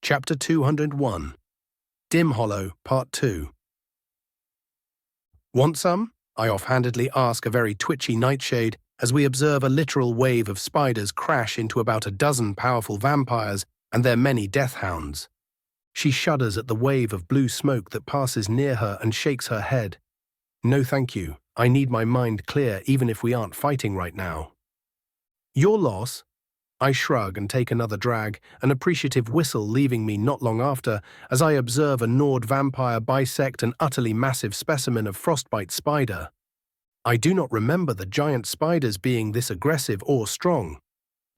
Chapter 201, Dim Hollow, Part 2. Want some? I offhandedly ask a very twitchy nightshade as we observe a literal wave of spiders crash into about a dozen powerful vampires and their many deathhounds. She shudders at the wave of blue smoke that passes near her and shakes her head. No thank you, I need my mind clear even if we aren't fighting right now. Your loss? I shrug and take another drag, an appreciative whistle leaving me not long after as I observe a gnawed vampire bisect an utterly massive specimen of frostbite spider. I do not remember the giant spiders being this aggressive or strong.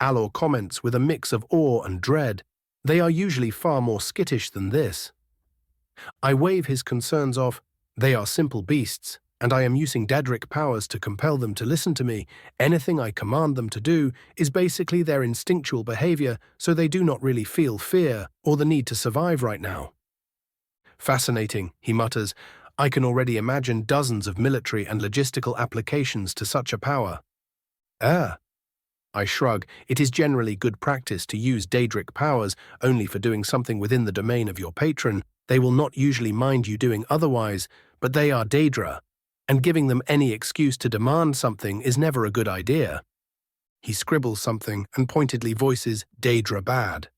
Alor comments with a mix of awe and dread. They are usually far more skittish than this. I wave his concerns off. They are simple beasts, and I am using Daedric powers to compel them to listen to me. Anything I command them to do is basically their instinctual behavior, so they do not really feel fear or the need to survive right now. Fascinating, he mutters. I can already imagine dozens of military and logistical applications to such a power. I shrug. It is generally good practice to use Daedric powers only for doing something within the domain of your patron. They will not usually mind you doing otherwise, but they are Daedra, and giving them any excuse to demand something is never a good idea. He scribbles something and pointedly voices Daedra bad.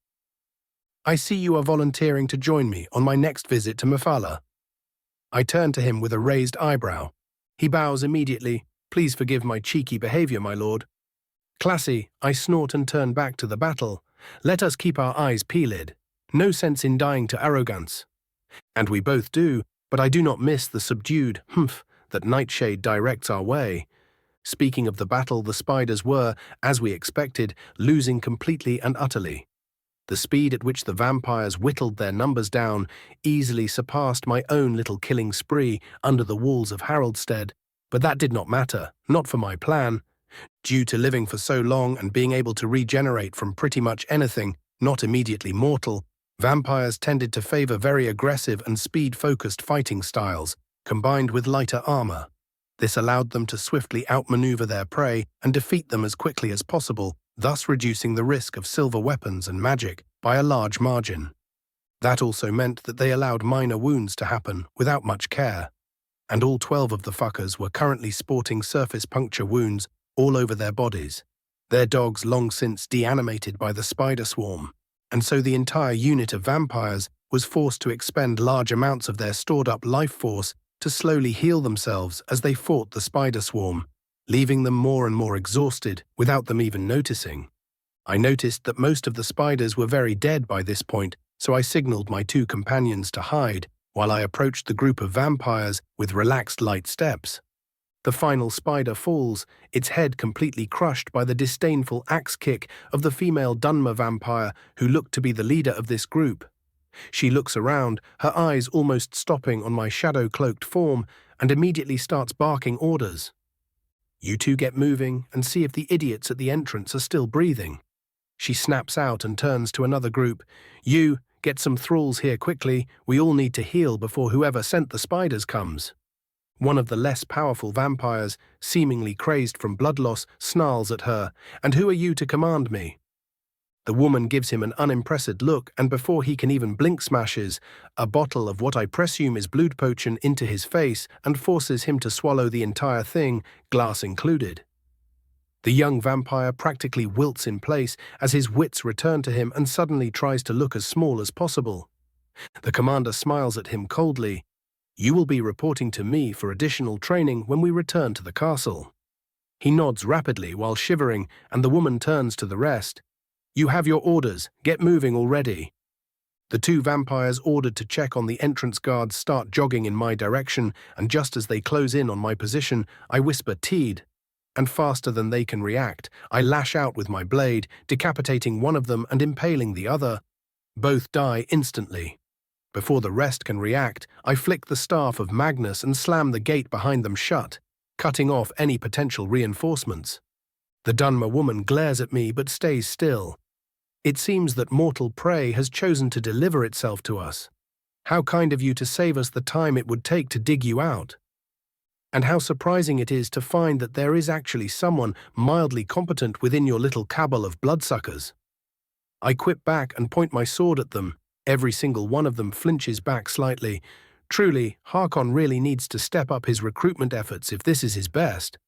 I see you are volunteering to join me on my next visit to Mephala. I turn to him with a raised eyebrow. He bows immediately. Please forgive my cheeky behavior, my lord. Classy, I snort and turn back to the battle. Let us keep our eyes peeled. No sense in dying to arrogance. And we both do, but I do not miss the subdued humph that Nightshade directs our way. Speaking of the battle, the spiders were, as we expected, losing completely and utterly. The speed at which the vampires whittled their numbers down easily surpassed my own little killing spree under the walls of Haroldstead, but that did not matter, not for my plan. Due to living for so long and being able to regenerate from pretty much anything not immediately mortal, vampires tended to favor very aggressive and speed-focused fighting styles, combined with lighter armor. This allowed them to swiftly outmaneuver their prey and defeat them as quickly as possible, thus reducing the risk of silver weapons and magic by a large margin. That also meant that they allowed minor wounds to happen without much care. And all 12 of the fuckers were currently sporting surface puncture wounds all over their bodies, their dogs long since deanimated by the spider swarm, and so the entire unit of vampires was forced to expend large amounts of their stored-up life force to slowly heal themselves as they fought the spider swarm, leaving them more and more exhausted without them even noticing. I noticed that most of the spiders were very dead by this point, so I signaled my 2 companions to hide while I approached the group of vampires with relaxed light steps. The final spider falls, its head completely crushed by the disdainful axe kick of the female Dunmer vampire who looked to be the leader of this group. She looks around, her eyes almost stopping on my shadow-cloaked form, and immediately starts barking orders. You 2 get moving and see if the idiots at the entrance are still breathing. She snaps out and turns to another group. You, get some thralls here quickly. We all need to heal before whoever sent the spiders comes. One of the less powerful vampires, seemingly crazed from blood loss, snarls at her. And who are you to command me? The woman gives him an unimpressed look, and before he can even blink smashes a bottle of what I presume is blood potion into his face and forces him to swallow the entire thing, glass included. The young vampire practically wilts in place as his wits return to him and suddenly tries to look as small as possible. The commander smiles at him coldly. You will be reporting to me for additional training when we return to the castle. He nods rapidly while shivering, and the woman turns to the rest. You have your orders. Get moving already. The 2 vampires ordered to check on the entrance guards start jogging in my direction, and just as they close in on my position, I whisper Teed. And faster than they can react, I lash out with my blade, decapitating one of them and impaling the other. Both die instantly. Before the rest can react, I flick the staff of Magnus and slam the gate behind them shut, cutting off any potential reinforcements. The Dunmer woman glares at me but stays still. It seems that mortal prey has chosen to deliver itself to us. How kind of you to save us the time it would take to dig you out. And how surprising it is to find that there is actually someone mildly competent within your little cabal of bloodsuckers. I quip back and point my sword at them. Every single one of them flinches back slightly. Truly, Harkon really needs to step up his recruitment efforts if this is his best.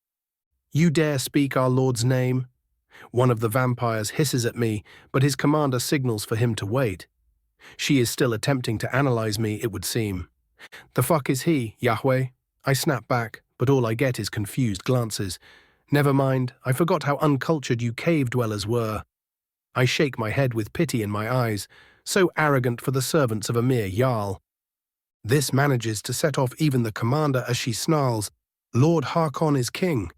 You dare speak our lord's name? One of the vampires hisses at me, but his commander signals for him to wait. She is still attempting to analyze me, it would seem. The fuck is he, Yahweh? I snap back, but all I get is confused glances. Never mind, I forgot how uncultured you cave dwellers were. I shake my head with pity in my eyes, so arrogant for the servants of a mere Jarl. This manages to set off even the commander as she snarls, Lord Harkon is king.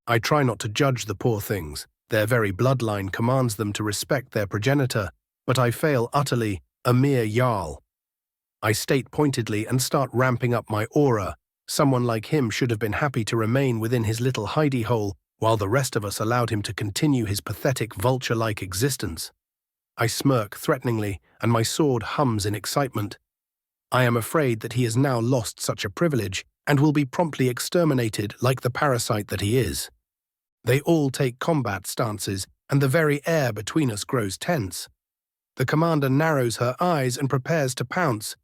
I try not to judge the poor things. Their very bloodline commands them to respect their progenitor, but I fail utterly, a mere Jarl. I state pointedly and start ramping up my aura. Someone like him should have been happy to remain within his little hidey hole, while the rest of us allowed him to continue his pathetic vulture-like existence. I smirk threateningly, and my sword hums in excitement. I am afraid that he has now lost such a privilege, and will be promptly exterminated like the parasite that he is. They all take combat stances, and the very air between us grows tense. The commander narrows her eyes and prepares to pounce.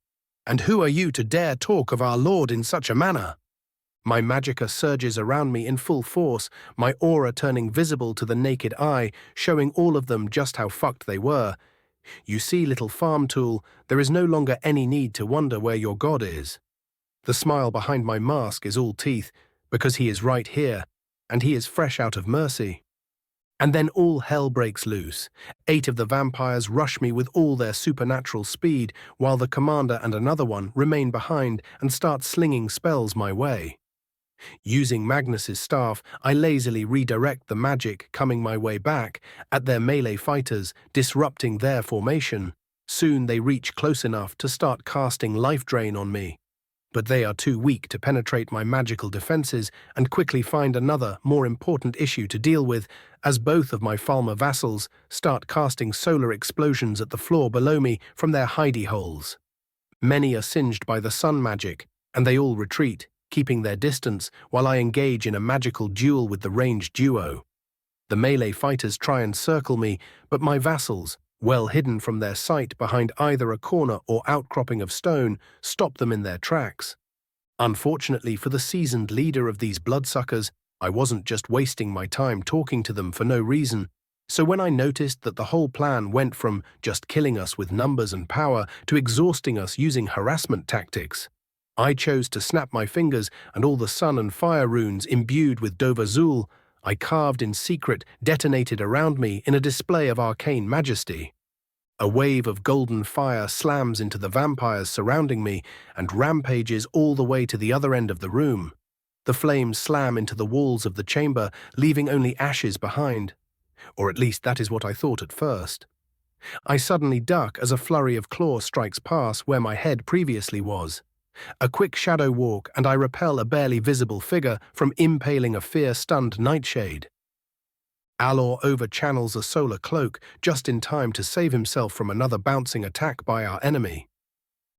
And who are you to dare talk of our lord in such a manner? My magicka surges around me in full force, my aura turning visible to the naked eye, showing all of them just how fucked they were. You see, little farm tool, there is no longer any need to wonder where your god is. The smile behind my mask is all teeth, because he is right here, and he is fresh out of mercy. And then all hell breaks loose. 8 of the vampires rush me with all their supernatural speed, while the commander and another one remain behind and start slinging spells my way. Using Magnus's staff, I lazily redirect the magic coming my way back at their melee fighters, disrupting their formation. Soon they reach close enough to start casting life drain on me. But they are too weak to penetrate my magical defenses and quickly find another, more important issue to deal with as both of my Falmer vassals start casting solar explosions at the floor below me from their hidey holes. Many are singed by the sun magic, and they all retreat, keeping their distance while I engage in a magical duel with the ranged duo. The melee fighters try and circle me, but my vassals, well hidden from their sight behind either a corner or outcropping of stone, stop them in their tracks. Unfortunately for the seasoned leader of these bloodsuckers, I wasn't just wasting my time talking to them for no reason, so when I noticed that the whole plan went from just killing us with numbers and power to exhausting us using harassment tactics, I chose to snap my fingers, and all the sun and fire runes imbued with Dovazul I carved in secret detonated around me in a display of arcane majesty. A wave of golden fire slams into the vampires surrounding me and rampages all the way to the other end of the room. The flames slam into the walls of the chamber, leaving only ashes behind. Or at least that is what I thought at first. I suddenly duck as a flurry of claws strikes past where my head previously was. A quick shadow walk, and I repel a barely visible figure from impaling a fear-stunned nightshade. Alor over-channels a solar cloak just in time to save himself from another bouncing attack by our enemy.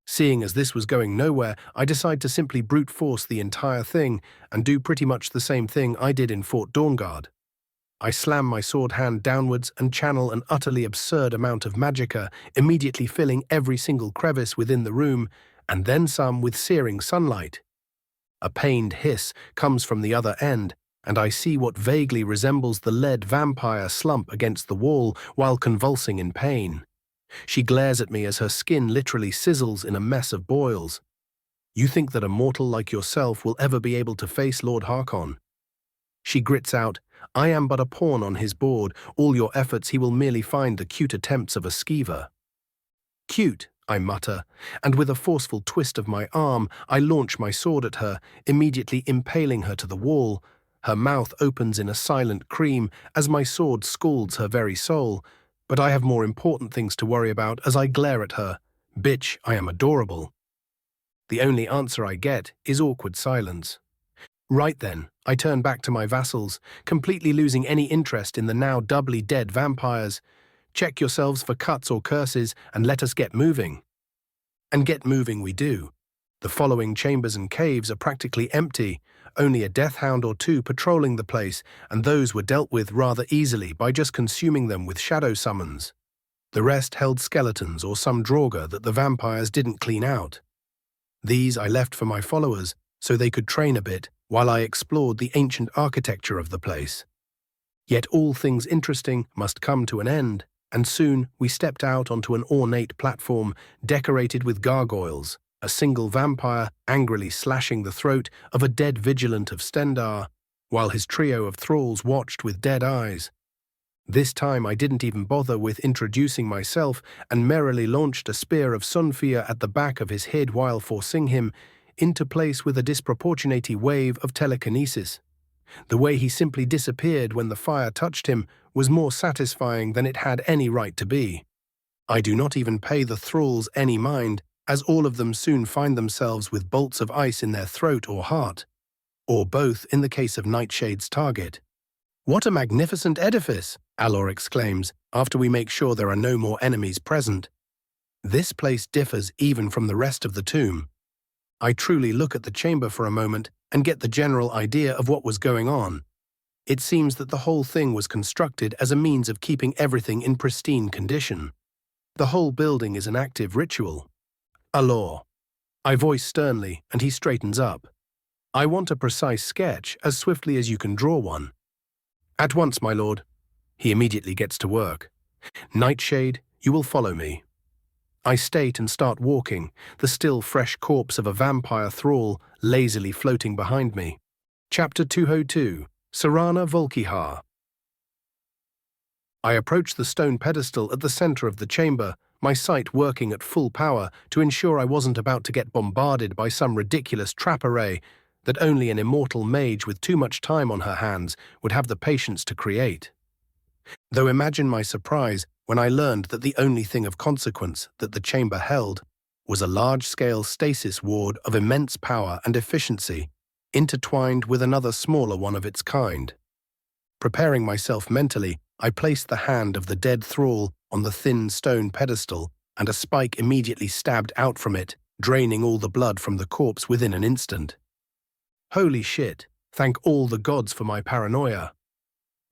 Seeing as this was going nowhere, I decide to simply brute force the entire thing and do pretty much the same thing I did in Fort Dawnguard. I slam my sword hand downwards and channel an utterly absurd amount of magicka, immediately filling every single crevice within the room, and then some with searing sunlight. A pained hiss comes from the other end, and I see what vaguely resembles the lead vampire slump against the wall while convulsing in pain. She glares at me as her skin literally sizzles in a mess of boils. You think that a mortal like yourself will ever be able to face Lord Harkon? She grits out, I am but a pawn on his board. All your efforts he will merely find the cute attempts of a skeever. Cute, I mutter, and with a forceful twist of my arm, I launch my sword at her, immediately impaling her to the wall. Her mouth opens in a silent scream as my sword scalds her very soul, but I have more important things to worry about as I glare at her. Bitch, I am adorable. The only answer I get is awkward silence. Right then, I turn back to my vassals, completely losing any interest in the now doubly dead vampires. Check yourselves for cuts or curses and let us get moving. And get moving we do. The following chambers and caves are practically empty, only a death hound or two patrolling the place, and those were dealt with rather easily by just consuming them with shadow summons. The rest held skeletons or some draugr that the vampires didn't clean out. These I left for my followers, so they could train a bit while I explored the ancient architecture of the place. Yet all things interesting must come to an end, and soon we stepped out onto an ornate platform decorated with gargoyles, a single vampire angrily slashing the throat of a dead vigilant of Stendar, while his trio of thralls watched with dead eyes. This time I didn't even bother with introducing myself and merrily launched a spear of Sunfia at the back of his head while forcing him into place with a disproportionate wave of telekinesis. The way he simply disappeared when the fire touched him was more satisfying than it had any right to be. I do not even pay the thralls any mind, as all of them soon find themselves with bolts of ice in their throat or heart, or both in the case of Nightshade's target. "What a magnificent edifice!" Alor exclaims, after we make sure there are no more enemies present. This place differs even from the rest of the tomb. I truly look at the chamber for a moment and get the general idea of what was going on. It seems that the whole thing was constructed as a means of keeping everything in pristine condition. The whole building is an active ritual. Alor. I voice sternly, and he straightens up. I want a precise sketch as swiftly as you can draw one. At once, my lord. He immediately gets to work. Nightshade, you will follow me. I state and start walking, the still fresh corpse of a vampire thrall lazily floating behind me. Chapter 202, Serana Volkihar. I approach the stone pedestal at the center of the chamber, my sight working at full power to ensure I wasn't about to get bombarded by some ridiculous trap array that only an immortal mage with too much time on her hands would have the patience to create. Though imagine my surprise when I learned that the only thing of consequence that the chamber held was a large-scale stasis ward of immense power and efficiency, intertwined with another smaller one of its kind. Preparing myself mentally, I placed the hand of the dead thrall on the thin stone pedestal, and a spike immediately stabbed out from it, draining all the blood from the corpse within an instant. Holy shit, thank all the gods for my paranoia.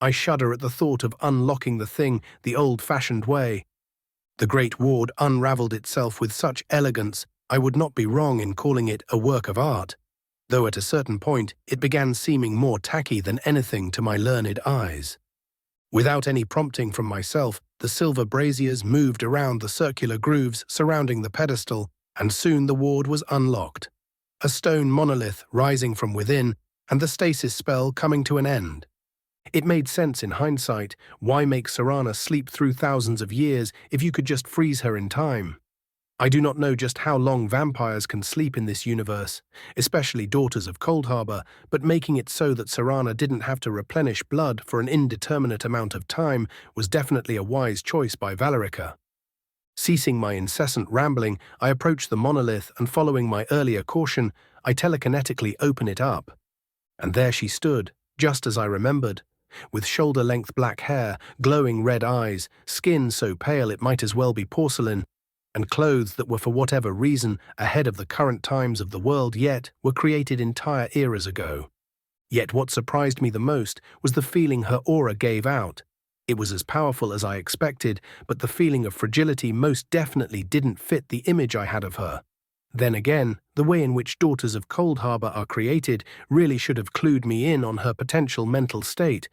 I shudder at the thought of unlocking the thing the old-fashioned way. The great ward unraveled itself with such elegance, I would not be wrong in calling it a work of art, though at a certain point it began seeming more tacky than anything to my learned eyes. Without any prompting from myself, the silver braziers moved around the circular grooves surrounding the pedestal, and soon the ward was unlocked. A stone monolith rising from within, and the stasis spell coming to an end. It made sense in hindsight. Why make Serana sleep through thousands of years if you could just freeze her in time? I do not know just how long vampires can sleep in this universe, especially daughters of Coldharbour, but making it so that Serana didn't have to replenish blood for an indeterminate amount of time was definitely a wise choice by Valerica. Ceasing my incessant rambling, I approach the monolith and, following my earlier caution, I telekinetically open it up. And there she stood, just as I remembered, with shoulder-length black hair, glowing red eyes, skin so pale it might as well be porcelain, and clothes that were for whatever reason ahead of the current times of the world yet were created entire eras ago. Yet what surprised me the most was the feeling her aura gave out. It was as powerful as I expected, but the feeling of fragility most definitely didn't fit the image I had of her. Then again, the way in which daughters of Coldharbour are created really should have clued me in on her potential mental state.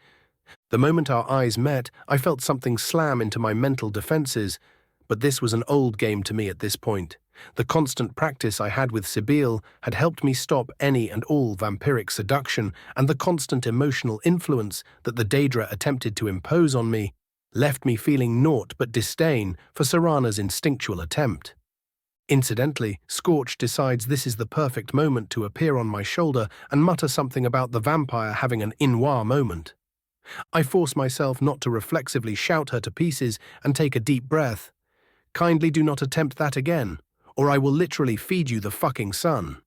The moment our eyes met, I felt something slam into my mental defenses, but this was an old game to me at this point. The constant practice I had with Sibyl had helped me stop any and all vampiric seduction, and the constant emotional influence that the Daedra attempted to impose on me left me feeling naught but disdain for Serana's instinctual attempt. Incidentally, Scorch decides this is the perfect moment to appear on my shoulder and mutter something about the vampire having an in-war moment. I force myself not to reflexively shout her to pieces and take a deep breath. Kindly do not attempt that again, or I will literally feed you the fucking sun.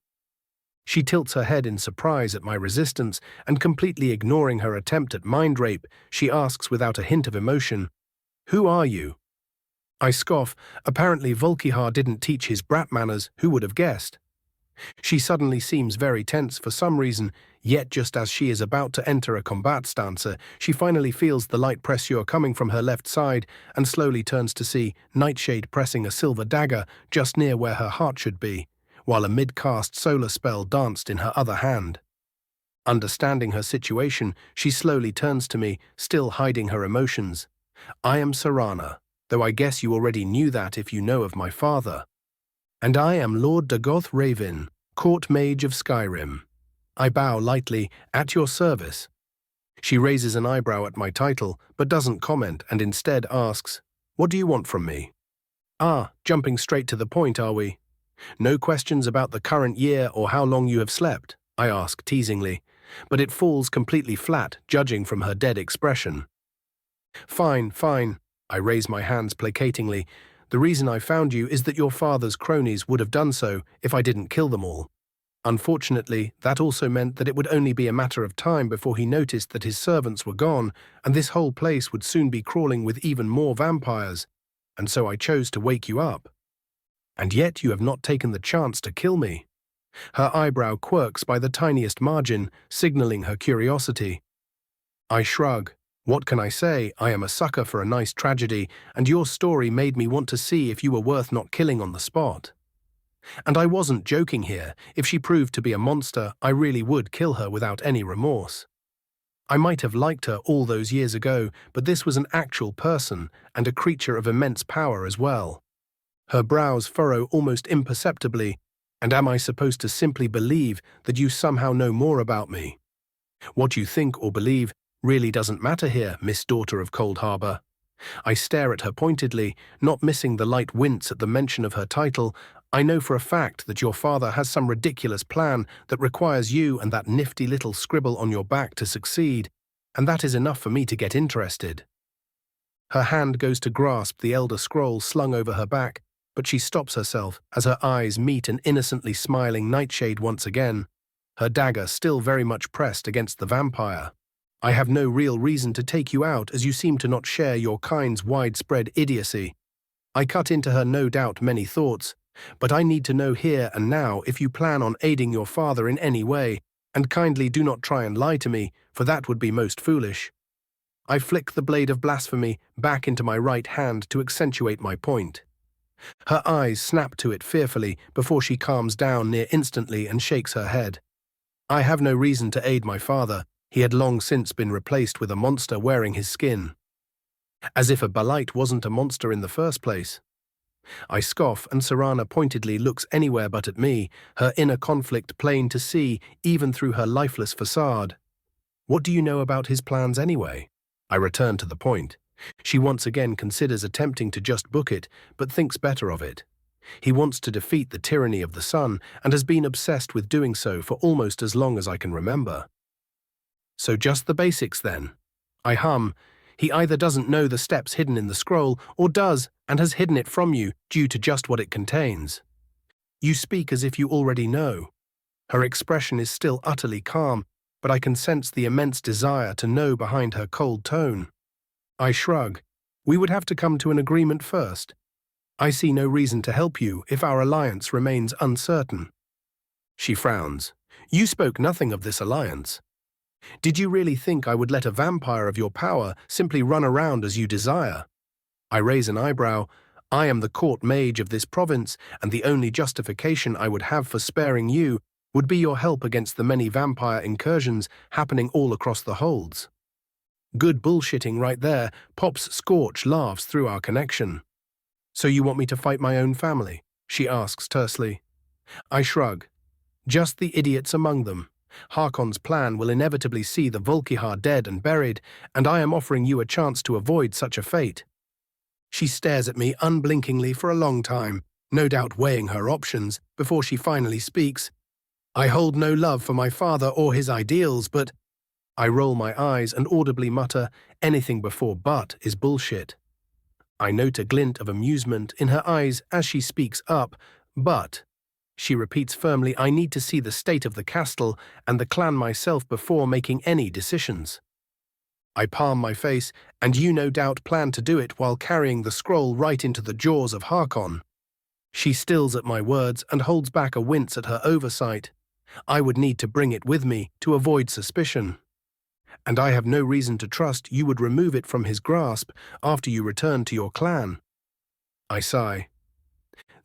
She tilts her head in surprise at my resistance, and completely ignoring her attempt at mind rape, she asks without a hint of emotion, "Who are you?" I scoff. Apparently Volkihar didn't teach his brat manners, who would have guessed? She suddenly seems very tense for some reason, yet just as she is about to enter a combat stance, she finally feels the light pressure coming from her left side and slowly turns to see Nightshade pressing a silver dagger just near where her heart should be, while a mid-cast solar spell danced in her other hand. Understanding her situation, she slowly turns to me, still hiding her emotions. I am Serana, though I guess you already knew that if you know of my father. And I am Lord Dagoth Raven, Court Mage of Skyrim. I bow lightly, at your service. She raises an eyebrow at my title, but doesn't comment and instead asks, what do you want from me? Ah, jumping straight to the point, are we? No questions about the current year or how long you have slept, I ask teasingly, but it falls completely flat, judging from her dead expression. Fine, fine, I raise my hands placatingly. The reason I found you is that your father's cronies would have done so if I didn't kill them all. Unfortunately, that also meant that it would only be a matter of time before he noticed that his servants were gone, and this whole place would soon be crawling with even more vampires, and so I chose to wake you up. And yet you have not taken the chance to kill me. Her eyebrow quirks by the tiniest margin, signaling her curiosity. I shrug. What can I say? I am a sucker for a nice tragedy, and your story made me want to see if you were worth not killing on the spot. And I wasn't joking here. If she proved to be a monster, I really would kill her without any remorse. I might have liked her all those years ago, but this was an actual person, and a creature of immense power as well. Her brows furrow almost imperceptibly, and am I supposed to simply believe that you somehow know more about me? What you think or believe really doesn't matter here, Miss Daughter of Cold Harbor. I stare at her pointedly, not missing the light wince at the mention of her title. I know for a fact that your father has some ridiculous plan that requires you and that nifty little scribble on your back to succeed, and that is enough for me to get interested. Her hand goes to grasp the Elder Scroll slung over her back, but she stops herself as her eyes meet an innocently smiling Nightshade once again, her dagger still very much pressed against the vampire. I have no real reason to take you out as you seem to not share your kind's widespread idiocy. I cut into her no doubt many thoughts, but I need to know here and now if you plan on aiding your father in any way, and kindly do not try and lie to me, for that would be most foolish. I flick the blade of blasphemy back into my right hand to accentuate my point. Her eyes snap to it fearfully before she calms down near instantly and shakes her head. I have no reason to aid my father. He had long since been replaced with a monster wearing his skin. As if a Balite wasn't a monster in the first place. I scoff, and Serana pointedly looks anywhere but at me, her inner conflict plain to see even through her lifeless facade. What do you know about his plans anyway? I return to the point. She once again considers attempting to just book it, but thinks better of it. He wants to defeat the tyranny of the sun, and has been obsessed with doing so for almost as long as I can remember. So just the basics then. I hum. He either doesn't know the steps hidden in the scroll, or does, and has hidden it from you due to just what it contains. You speak as if you already know. Her expression is still utterly calm, but I can sense the immense desire to know behind her cold tone. I shrug. We would have to come to an agreement first. I see no reason to help you if our alliance remains uncertain. She frowns. You spoke nothing of this alliance. Did you really think I would let a vampire of your power simply run around as you desire? I raise an eyebrow. I am the court mage of this province, and the only justification I would have for sparing you would be your help against the many vampire incursions happening all across the holds. Good bullshitting right there. Pop's Scorch laughs through our connection. So you want me to fight my own family? She asks tersely. I shrug. Just the idiots among them. Harkon's plan will inevitably see the Volkihar dead and buried, and I am offering you a chance to avoid such a fate. She stares at me unblinkingly for a long time, no doubt weighing her options, before she finally speaks. I hold no love for my father or his ideals, but... I roll my eyes and audibly mutter, anything before but is bullshit. I note a glint of amusement in her eyes as she speaks up, but... She repeats firmly, I need to see the state of the castle and the clan myself before making any decisions. I palm my face, and you no doubt plan to do it while carrying the scroll right into the jaws of Harkon. She stills at my words and holds back a wince at her oversight. I would need to bring it with me to avoid suspicion. And I have no reason to trust you would remove it from his grasp after you return to your clan. I sigh.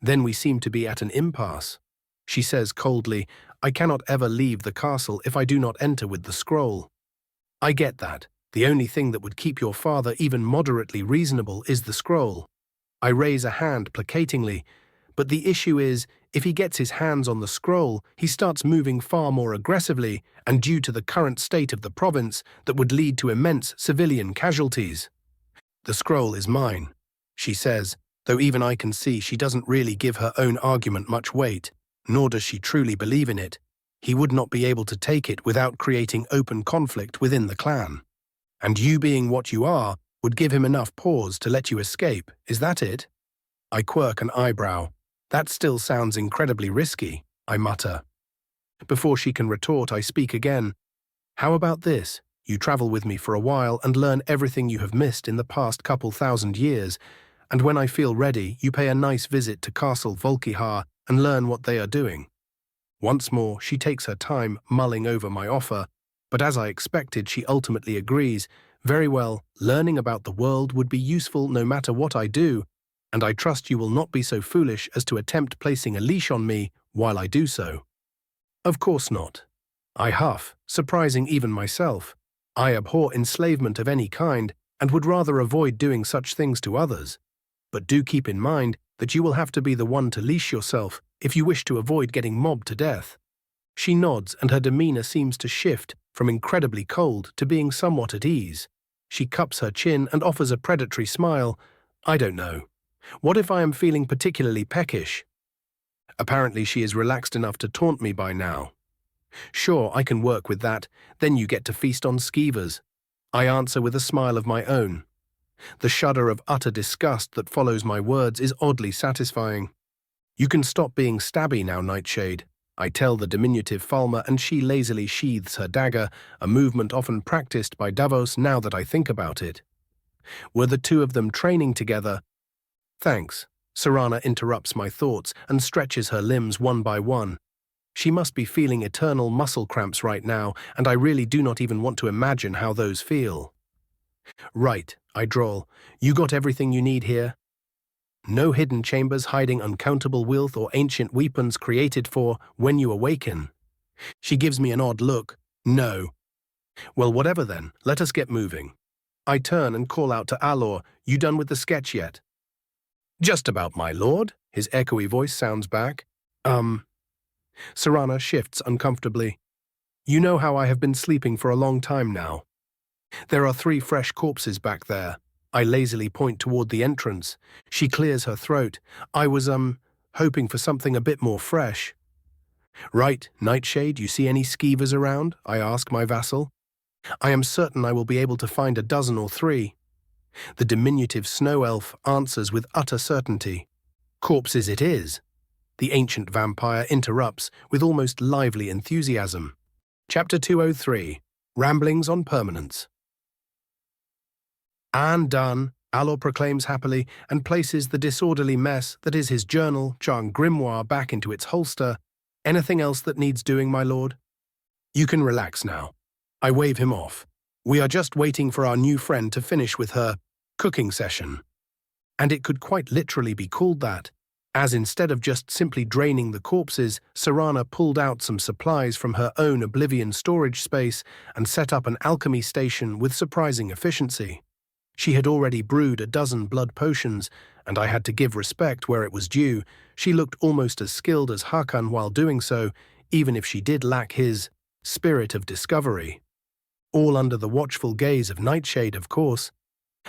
Then we seem to be at an impasse. She says coldly, I cannot ever leave the castle if I do not enter with the scroll. I get that. The only thing that would keep your father even moderately reasonable is the scroll. I raise a hand placatingly, but the issue is, if he gets his hands on the scroll, he starts moving far more aggressively, and due to the current state of the province, that would lead to immense civilian casualties. The scroll is mine, she says, though even I can see she doesn't really give her own argument much weight, nor does she truly believe in it. He would not be able to take it without creating open conflict within the clan. And you being what you are would give him enough pause to let you escape, is that it? I quirk an eyebrow. That still sounds incredibly risky, I mutter. Before she can retort, I speak again. How about this? You travel with me for a while and learn everything you have missed in the past couple thousand years, and when I feel ready, you pay a nice visit to Castle Volkihar and learn what they are doing. Once more, she takes her time mulling over my offer, but as I expected, she ultimately agrees. Very well, learning about the world would be useful no matter what I do, and I trust you will not be so foolish as to attempt placing a leash on me while I do so. Of course not. I huff, surprising even myself. I abhor enslavement of any kind and would rather avoid doing such things to others. But do keep in mind that you will have to be the one to leash yourself if you wish to avoid getting mobbed to death. She nods and her demeanor seems to shift from incredibly cold to being somewhat at ease. She cups her chin and offers a predatory smile. I don't know. What if I am feeling particularly peckish? Apparently she is relaxed enough to taunt me by now. Sure, I can work with that, then you get to feast on skeevers. I answer with a smile of my own. The shudder of utter disgust that follows my words is oddly satisfying. You can stop being stabby now, Nightshade, I tell the diminutive Falmer, and she lazily sheathes her dagger, a movement often practiced by Davos now that I think about it. Were the two of them training together? Thanks. Serana interrupts my thoughts and stretches her limbs one by one. She must be feeling eternal muscle cramps right now, and I really do not even want to imagine how those feel. Right, I drawl. You got everything you need here? No hidden chambers hiding uncountable wealth or ancient weapons created for when you awaken. She gives me an odd look. No. Well, whatever then, let us get moving. I turn and call out to Alor, you done with the sketch yet? Just about, my lord, his echoey voice sounds back. Serana shifts uncomfortably. You know how I have been sleeping for a long time now. There are 3 fresh corpses back there. I lazily point toward the entrance. She clears her throat. I was, hoping for something a bit more fresh. Right, Nightshade, you see any skeevers around? I ask my vassal. I am certain I will be able to find a dozen or 3. The diminutive snow elf answers with utter certainty. Corpses it is. The ancient vampire interrupts with almost lively enthusiasm. Chapter 203, Ramblings on Permanence. And done, Alor proclaims happily and places the disorderly mess that is his journal, charm grimoire, back into its holster. Anything else that needs doing, my lord? You can relax now. I wave him off. We are just waiting for our new friend to finish with her cooking session. And it could quite literally be called that, as instead of just simply draining the corpses, Serana pulled out some supplies from her own Oblivion storage space and set up an alchemy station with surprising efficiency. She had already brewed a dozen blood potions, and I had to give respect where it was due. She looked almost as skilled as Hakan while doing so, even if she did lack his spirit of discovery. All under the watchful gaze of Nightshade, of course.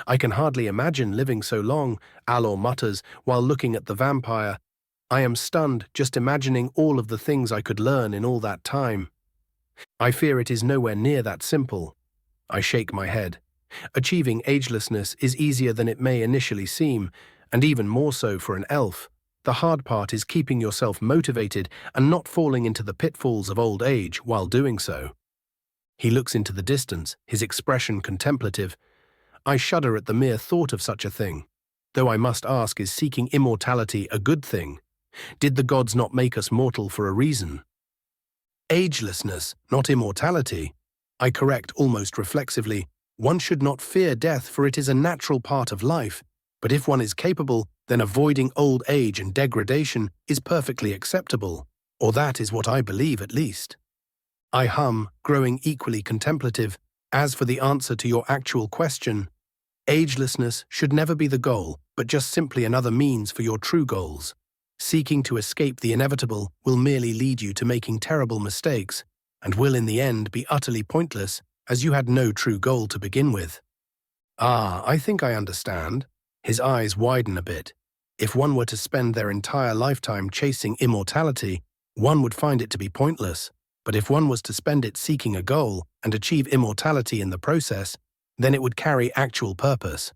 I can hardly imagine living so long, Alor mutters, while looking at the vampire. I am stunned just imagining all of the things I could learn in all that time. I fear it is nowhere near that simple. I shake my head. Achieving agelessness is easier than it may initially seem, and even more so for an elf. The hard part is keeping yourself motivated and not falling into the pitfalls of old age while doing so. He looks into the distance, his expression contemplative. I shudder at the mere thought of such a thing. Though I must ask, is seeking immortality a good thing? Did the gods not make us mortal for a reason? Agelessness, not immortality. I correct almost reflexively. One should not fear death, for it is a natural part of life. But if one is capable, then avoiding old age and degradation is perfectly acceptable. Or that is what I believe, at least. I hum, growing equally contemplative. As for the answer to your actual question, agelessness should never be the goal, but just simply another means for your true goals. Seeking to escape the inevitable will merely lead you to making terrible mistakes, and will in the end be utterly pointless, as you had no true goal to begin with. Ah, I think I understand. His eyes widen a bit. If one were to spend their entire lifetime chasing immortality, one would find it to be pointless. But if one was to spend it seeking a goal and achieve immortality in the process, then it would carry actual purpose.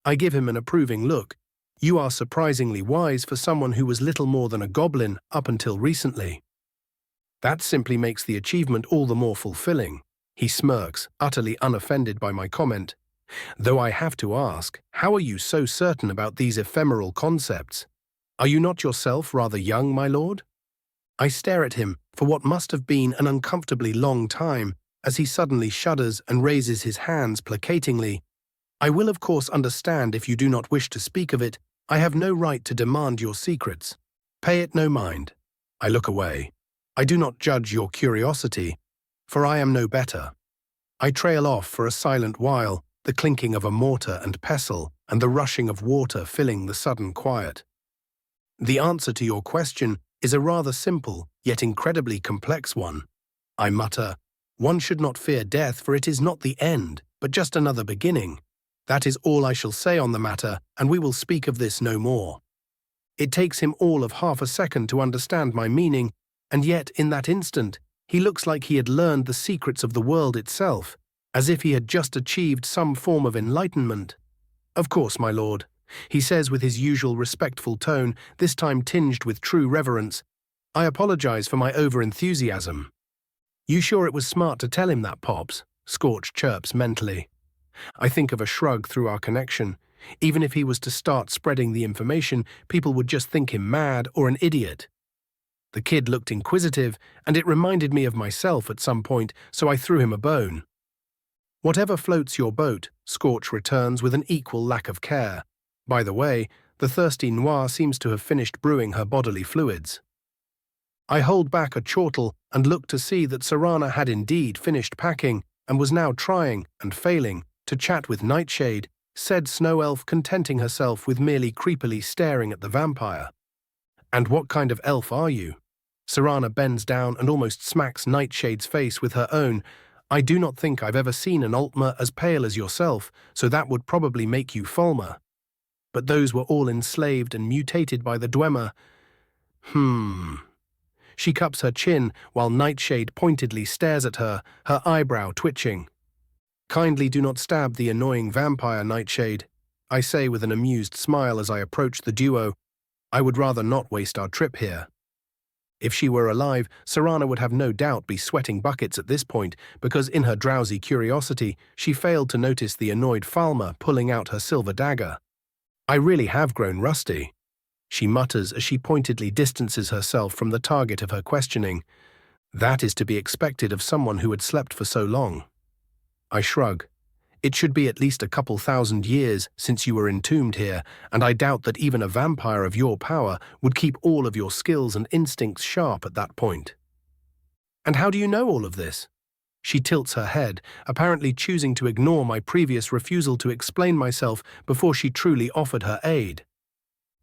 I give him an approving look. You are surprisingly wise for someone who was little more than a goblin up until recently. That simply makes the achievement all the more fulfilling. He smirks, utterly unoffended by my comment. Though I have to ask, how are you so certain about these ephemeral concepts? Are you not yourself rather young, my lord? I stare at him for what must have been an uncomfortably long time, as he suddenly shudders and raises his hands placatingly. I will of course understand if you do not wish to speak of it. I have no right to demand your secrets. Pay it no mind. I look away. I do not judge your curiosity, for I am no better. I trail off for a silent while, the clinking of a mortar and pestle and the rushing of water filling the sudden quiet. The answer to your question is a rather simple, yet incredibly complex one. I mutter, one should not fear death, for it is not the end, but just another beginning. That is all I shall say on the matter, and we will speak of this no more. It takes him all of half a second to understand my meaning, and yet in that instant, he looks like he had learned the secrets of the world itself, as if he had just achieved some form of enlightenment. Of course, my lord, he says with his usual respectful tone, this time tinged with true reverence. I apologize for my over-enthusiasm. You sure it was smart to tell him that, Pops? Scorch chirps mentally. I think of a shrug through our connection. Even if he was to start spreading the information, people would just think him mad or an idiot. The kid looked inquisitive, and it reminded me of myself at some point, so I threw him a bone. Whatever floats your boat, Scorch returns with an equal lack of care. By the way, the thirsty noir seems to have finished brewing her bodily fluids. I hold back a chortle and look to see that Serana had indeed finished packing and was now trying, and failing, to chat with Nightshade, said Snow Elf, contenting herself with merely creepily staring at the vampire. And what kind of elf are you? Serana bends down and almost smacks Nightshade's face with her own. I do not think I've ever seen an Altmer as pale as yourself, so that would probably make you Fulmer. But those were all enslaved and mutated by the Dwemer. She cups her chin while Nightshade pointedly stares at her, her eyebrow twitching. Kindly do not stab the annoying vampire, Nightshade, I say with an amused smile as I approach the duo. I would rather not waste our trip here. If she were alive, Serana would have no doubt be sweating buckets at this point, because in her drowsy curiosity, she failed to notice the annoyed Falmer pulling out her silver dagger. I really have grown rusty, she mutters as she pointedly distances herself from the target of her questioning. That is to be expected of someone who had slept for so long. I shrug. It should be at least a couple thousand years since you were entombed here, and I doubt that even a vampire of your power would keep all of your skills and instincts sharp at that point. And how do you know all of this? She tilts her head, apparently choosing to ignore my previous refusal to explain myself before she truly offered her aid.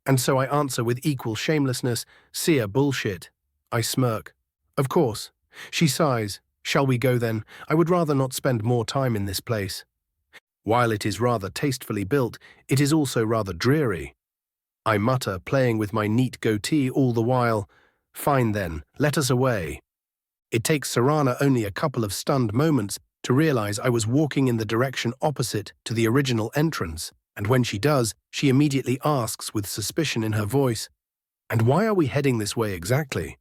And so I answer with equal shamelessness, seer bullshit. I smirk. Of course. She sighs. Shall we go then? I would rather not spend more time in this place. While it is rather tastefully built, it is also rather dreary. I mutter, playing with my neat goatee all the while. Fine then, let us away. It takes Serana only a couple of stunned moments to realize I was walking in the direction opposite to the original entrance, and when she does, she immediately asks with suspicion in her voice, "And why are we heading this way exactly?"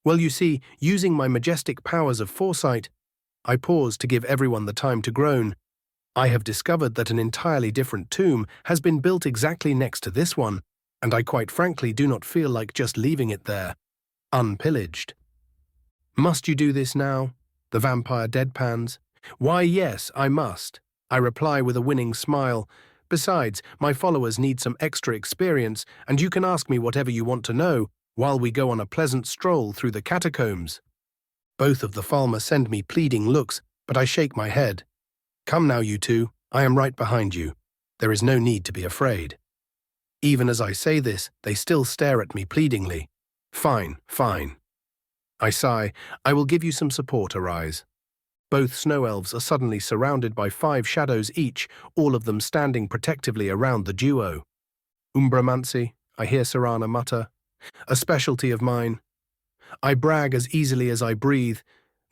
Well, you see, using my majestic powers of foresight, I pause to give everyone the time to groan. I have discovered that an entirely different tomb has been built exactly next to this one, and I quite frankly do not feel like just leaving it there, unpillaged. Must you do this now? The vampire deadpans. Why, yes, I must. I reply with a winning smile. Besides, my followers need some extra experience, and you can ask me whatever you want to know while we go on a pleasant stroll through the catacombs. Both of the Falmer send me pleading looks, but I shake my head. Come now, you two. I am right behind you. There is no need to be afraid. Even as I say this, they still stare at me pleadingly. Fine, fine. I sigh. I will give you some support, Arise. Both snow elves are suddenly surrounded by 5 shadows each, all of them standing protectively around the duo. Umbramancy, I hear Serana mutter. A specialty of mine. I brag as easily as I breathe.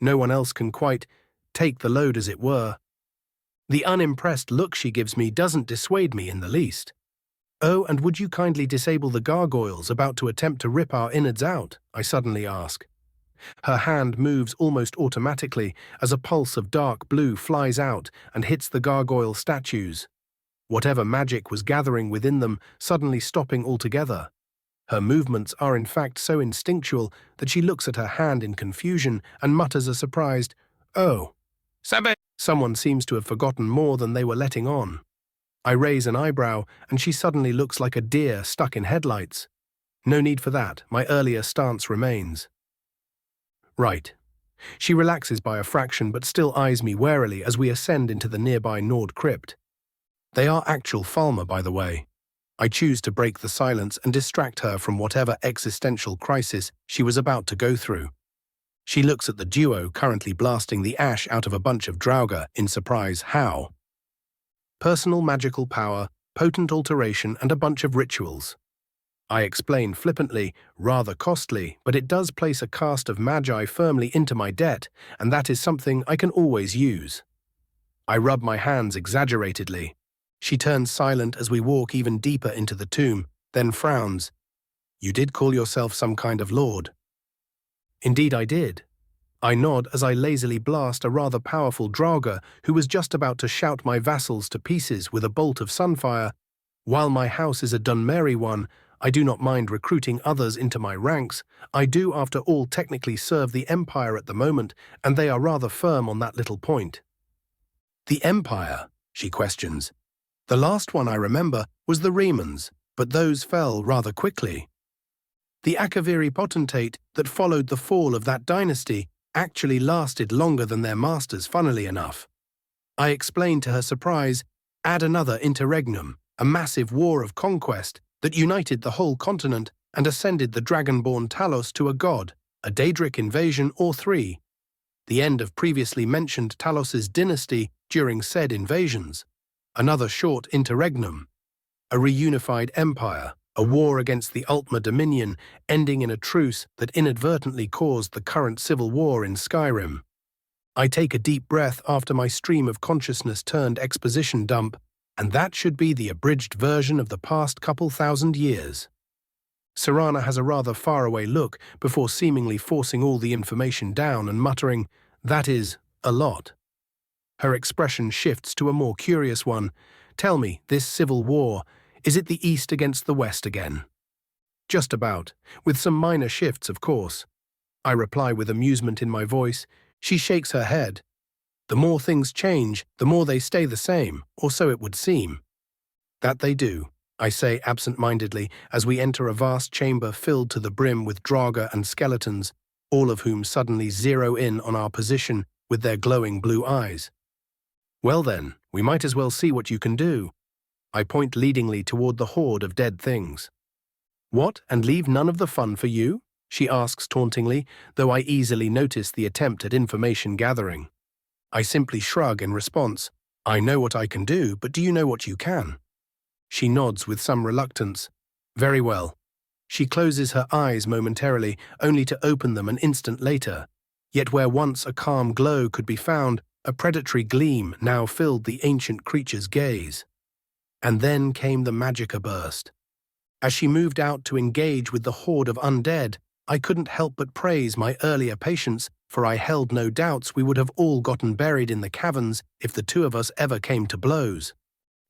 No one else can quite take the load, as it were. The unimpressed look she gives me doesn't dissuade me in the least. Oh, and would you kindly disable the gargoyles about to attempt to rip our innards out? I suddenly ask. Her hand moves almost automatically as a pulse of dark blue flies out and hits the gargoyle statues. Whatever magic was gathering within them suddenly stopping altogether. Her movements are in fact so instinctual that she looks at her hand in confusion and mutters a surprised, "Oh, Sabe!" Someone seems to have forgotten more than they were letting on. I raise an eyebrow, and she suddenly looks like a deer stuck in headlights. No need for that, my earlier stance remains. Right. She relaxes by a fraction but still eyes me warily as we ascend into the nearby Nord crypt. They are actual Falmer, by the way. I choose to break the silence and distract her from whatever existential crisis she was about to go through. She looks at the duo currently blasting the ash out of a bunch of Draugr in surprise. How? Personal magical power, potent alteration, and a bunch of rituals. I explain flippantly, rather costly, but it does place a cast of magi firmly into my debt, and that is something I can always use. I rub my hands exaggeratedly. She turns silent as we walk even deeper into the tomb, then frowns. You did call yourself some kind of lord. Indeed I did. I nod as I lazily blast a rather powerful Draugr who was just about to shout my vassals to pieces with a bolt of sunfire. While my house is a Dunmeri one, I do not mind recruiting others into my ranks. I do, after all, technically serve the Empire at the moment, and they are rather firm on that little point. The Empire? She questions. The last one I remember was the Remans, but those fell rather quickly. The Akaviri potentate that followed the fall of that dynasty actually lasted longer than their masters, funnily enough. I explained to her surprise, add another interregnum, a massive war of conquest that united the whole continent and ascended the dragonborn Talos to a god, a Daedric invasion or 3. The end of previously mentioned Talos's dynasty during said invasions. Another short interregnum. A reunified empire. A war against the Ultima Dominion, ending in a truce that inadvertently caused the current civil war in Skyrim. I take a deep breath after my stream of consciousness turned exposition dump, and that should be the abridged version of the past couple thousand years. Serana has a rather faraway look before seemingly forcing all the information down and muttering, "That is, a lot." Her expression shifts to a more curious one. Tell me, this civil war, is it the East against the West again? Just about, with some minor shifts, of course. I reply with amusement in my voice. She shakes her head. The more things change, the more they stay the same, or so it would seem. That they do, I say absent-mindedly as we enter a vast chamber filled to the brim with Draugr and skeletons, all of whom suddenly zero in on our position with their glowing blue eyes. Well then, we might as well see what you can do. I point leadingly toward the horde of dead things. What, and leave none of the fun for you? She asks tauntingly, though I easily notice the attempt at information gathering. I simply shrug in response. I know what I can do, but do you know what you can? She nods with some reluctance. Very well. She closes her eyes momentarily, only to open them an instant later. Yet where once a calm glow could be found, a predatory gleam now filled the ancient creature's gaze. And then came the magicka burst. As she moved out to engage with the horde of undead, I couldn't help but praise my earlier patience, for I held no doubts we would have all gotten buried in the caverns if the two of us ever came to blows.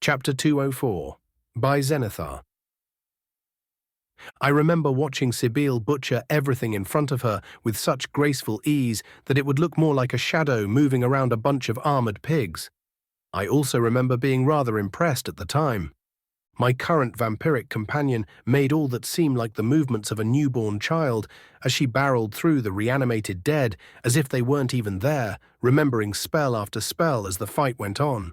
Chapter 204 by Zenithar. I remember watching Sibyl butcher everything in front of her with such graceful ease that it would look more like a shadow moving around a bunch of armored pigs. I also remember being rather impressed at the time. My current vampiric companion made all that seem like the movements of a newborn child as she barreled through the reanimated dead as if they weren't even there, remembering spell after spell as the fight went on.